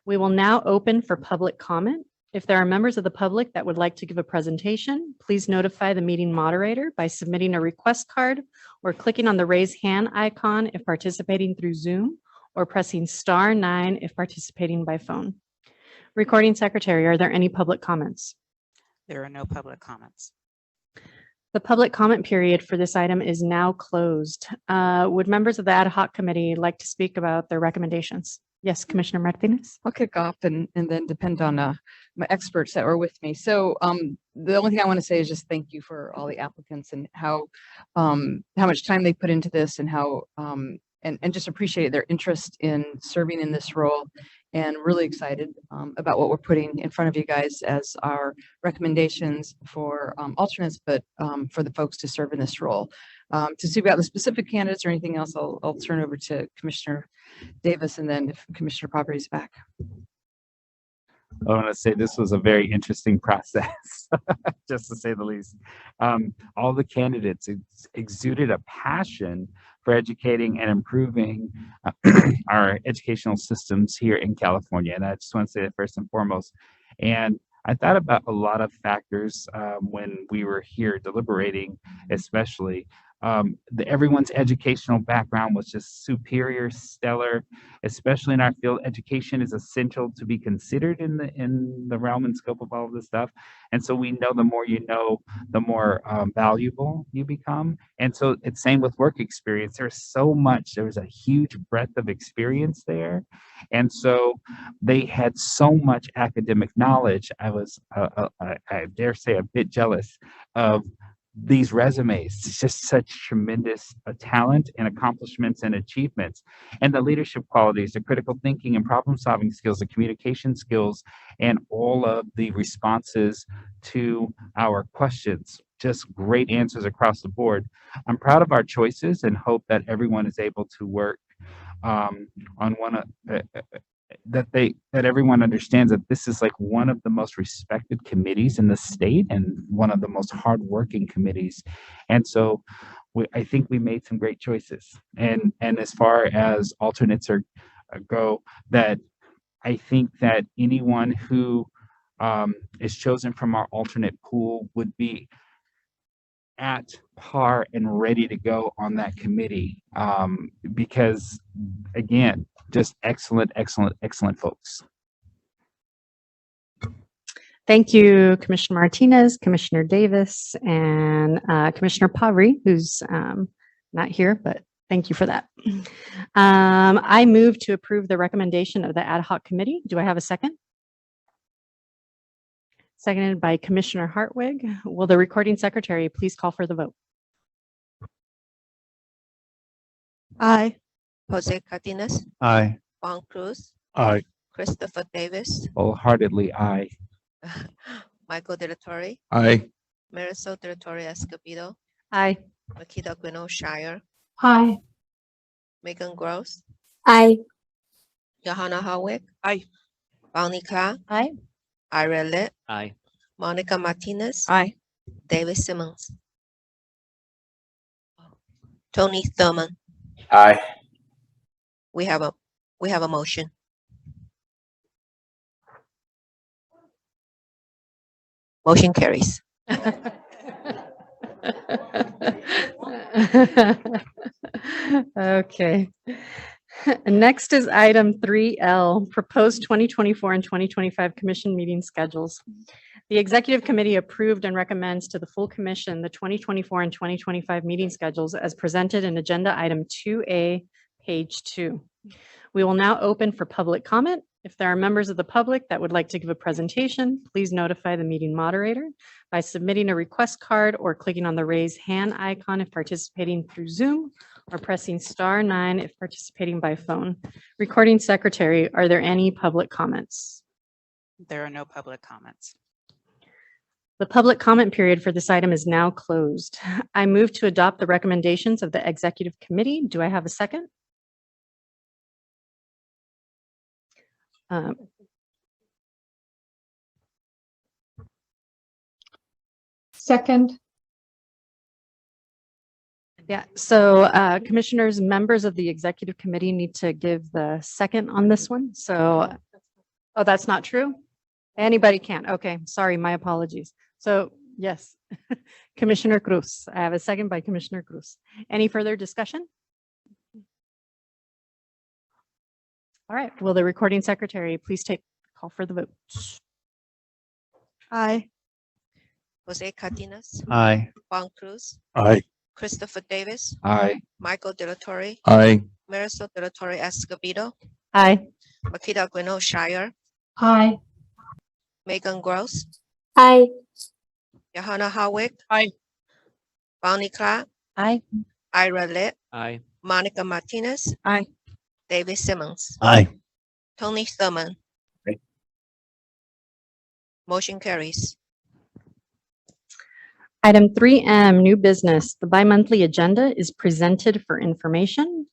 We will now open for public comment. If there are members of the public that would like to give a presentation, please notify the meeting moderator by submitting a request card or clicking on the raise hand icon if participating through Zoom, or pressing *9 if participating by phone. Recording Secretary, are there any public comments? There are no public comments. The public comment period for this item is now closed. Would members of the ad hoc committee like to speak about their recommendations? Yes, Commissioner Martinez. I'll kick off and then depend on my experts that were with me. So the only thing I want to say is just thank you for all the applicants and how much time they put into this and how and just appreciate their interest in serving in this role, and really excited about what we're putting in front of you guys as our recommendations for alternates, but for the folks to serve in this role. To see about the specific candidates or anything else, I'll turn over to Commissioner Davis, and then if Commissioner Property is back. I want to say this was a very interesting process, just to say the least. All the candidates exuded a passion for educating and improving our educational systems here in California. And I just want to say that first and foremost. And I thought about a lot of factors when we were here deliberating, especially. Everyone's educational background was just superior, stellar, especially in our field. Education is essential to be considered in the realm and scope of all of this stuff. And so we know the more you know, the more valuable you become. And so it's same with work experience. There's so much, there was a huge breadth of experience there. And so they had so much academic knowledge. I was, I dare say, a bit jealous of these resumes. It's just such tremendous talent and accomplishments and achievements, and the leadership qualities, the critical thinking and problem solving skills, the communication skills, and all of the responses to our questions. Just great answers across the board. I'm proud of our choices and hope that everyone is able to work on one of that everyone understands that this is like one of the most respected committees in the state and one of the most hardworking committees. And so I think we made some great choices. And as far as alternates go, that I think that anyone who is chosen from our alternate pool would be at par and ready to go on that committee, because again, just excellent folks. Thank you, Commissioner Martinez, Commissioner Davis, and Commissioner Pavri, who's not here, but thank you for that. I move to approve the recommendation of the ad hoc committee. Do I have a second? Seconded by Commissioner Hartwig. Will the recording secretary please call for the vote? Aye. Jose Cardenas. Aye. Juan Cruz. Aye. Christopher Davis. Wholeheartedly aye. Michael Direttore. Aye. Marisol Direttore Escobedo. Aye. Makita Gwino Shire. Aye. Megan Gross. Aye. Johanna Howick. Aye. Bonnie Ka. Aye. Ira Lit. Aye. Monica Martinez. Aye. David Simmons. Tony Thurman. Aye. We have a motion. Motion carries. Okay. Next is item 3L, proposed 2024 and 2025 commission meeting schedules. The executive committee approved and recommends to the full commission the 2024 and 2025 meeting schedules as presented in agenda item 2A, page 2. We will now open for public comment. If there are members of the public that would like to give a presentation, please notify the meeting moderator by submitting a request card or clicking on the raise hand icon if participating through Zoom, or pressing *9 if participating by phone. Recording secretary, are there any public comments? There are no public comments. The public comment period for this item is now closed. I move to adopt the recommendations of the executive committee. Do I have a second? Second. Yeah, so commissioners, members of the executive committee need to give the second on this one. So, oh, that's not true? Anybody can. Okay, sorry, my apologies. So, yes, Commissioner Cruz. I have a second by Commissioner Cruz. Any further discussion? All right, will the recording secretary please take Call for the vote. Aye. Jose Cardenas. Aye. Juan Cruz. Aye. Christopher Davis. Aye. Michael De La Torre. Aye. Marisol De La Torre Escobedo. Aye. Makita Gwinnett Shire. Aye. Megan Gross. Aye. Johanna Howick. Aye. Bonnie Clark. Aye. Ira Lit. Aye. Monica Martinez. Aye. David Simmons. Aye. Tony Thurman. Aye. Motion carries. Item 3M, new business. The bi-monthly agenda is presented for information.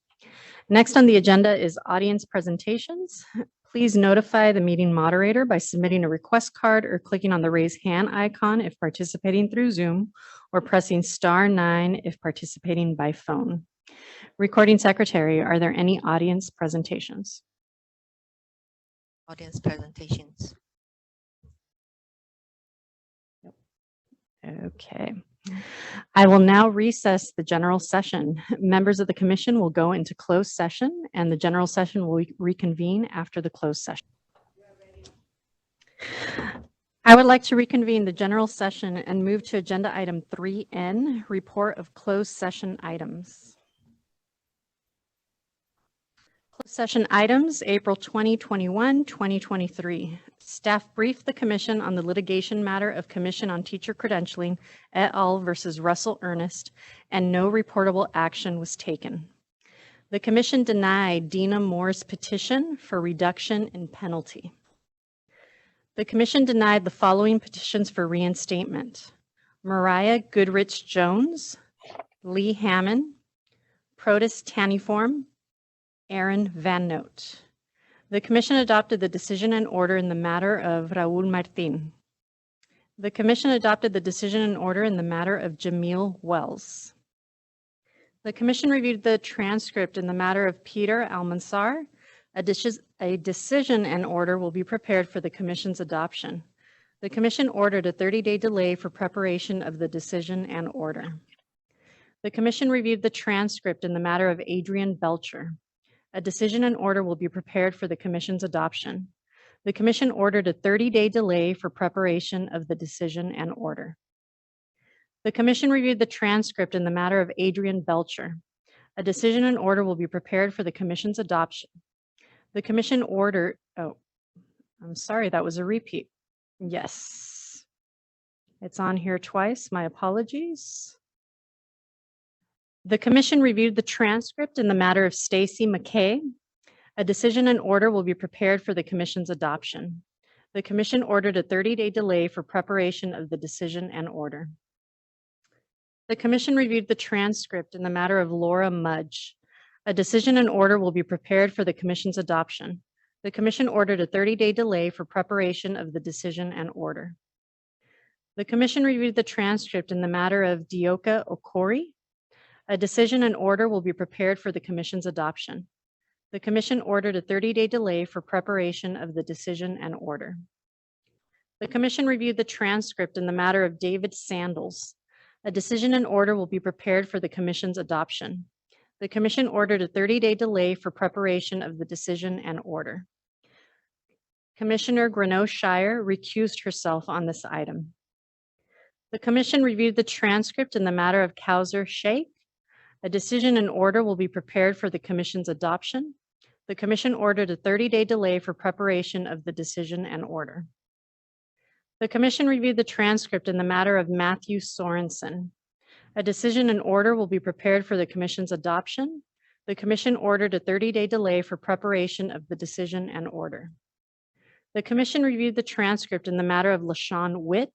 Next on the agenda is audience presentations. Please notify the meeting moderator by submitting a request card or clicking on the raise hand icon if participating through Zoom, or pressing *9 if participating by phone. Recording secretary, are there any audience presentations? Audience presentations. Okay. I will now recess the general session. Members of the commission will go into closed session, and the general session will reconvene after the closed session. I would like to reconvene the general session and move to agenda item 3N, report of closed session items. Closed session items, April 2021, 2023. Staff briefed the commission on the litigation matter of Commission on Teacher Credentialing et al. Versus Russell Ernest, and no reportable action was taken. The commission denied Dina Moore's petition for reduction in penalty. The commission denied the following petitions for reinstatement: Mariah Goodrich Jones, Lee Hammond, Protus Taniform, Aaron Van Note. The commission adopted the decision and order in the matter of Raul Martin. The commission adopted the decision and order in the matter of Jamil Wells. The commission reviewed the transcript in the matter of Peter Almanzar. A decision and order will be prepared for the commission's adoption. The commission ordered a 30-day delay for preparation of the decision and order. The commission reviewed the transcript in the matter of Adrian Belcher. A decision and order will be prepared for the commission's adoption. The commission ordered a 30-day delay for preparation of the decision and order. The commission reviewed the transcript in the matter of Adrian Belcher. A decision and order will be prepared for the commission's adoption. The commission ordered, oh, I'm sorry, that was a repeat. Yes. It's on here twice, my apologies. The commission reviewed the transcript in the matter of Stacy McKay. A decision and order will be prepared for the commission's adoption. The commission ordered a 30-day delay for preparation of the decision and order. The commission reviewed the transcript in the matter of Laura Mudge. A decision and order will be prepared for the commission's adoption. The commission ordered a 30-day delay for preparation of the decision and order. The commission reviewed the transcript in the matter of Dioka Okori. A decision and order will be prepared for the commission's adoption. The commission ordered a 30-day delay for preparation of the decision and order. The commission reviewed the transcript in the matter of David Sandals. A decision and order will be prepared for the commission's adoption. The commission ordered a 30-day delay for preparation of the decision and order. Commissioner Gwinnett Shire recused herself on this item. The commission reviewed the transcript in the matter of Kauser Sheikh. A decision and order will be prepared for the commission's adoption. The commission ordered a 30-day delay for preparation of the decision and order. The commission reviewed the transcript in the matter of Matthew Sorensen. A decision and order will be prepared for the commission's adoption. The commission ordered a 30-day delay for preparation of the decision and order. The commission reviewed the transcript in the matter of LaShawn Witt.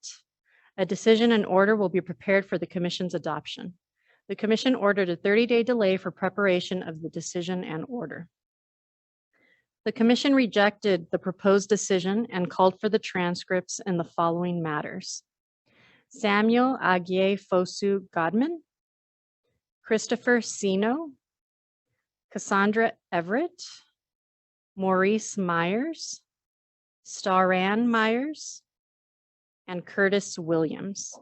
A decision and order will be prepared for the commission's adoption. The commission ordered a 30-day delay for preparation of the decision and order. The commission rejected the proposed decision and called for the transcripts in the following matters: Samuel Agie Fosu Godman, Christopher Sino, Cassandra Everett, Maurice Myers, Staran Myers, and Curtis Williams.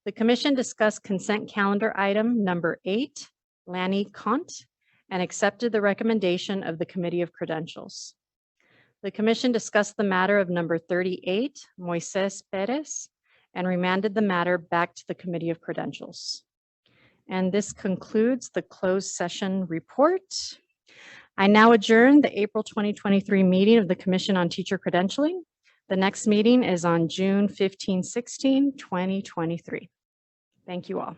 The commission discussed consent calendar item number 8, Lanny Kont, and accepted the recommendation of the Committee of Credentials. The commission discussed the matter of number 38, Moises Perez, and remanded the matter back to the Committee of Credentials. And this concludes the closed session report. I now adjourn the April 2023 meeting of the Commission on Teacher Credentialing. The next meeting is on June 15, 16, 2023. Thank you all.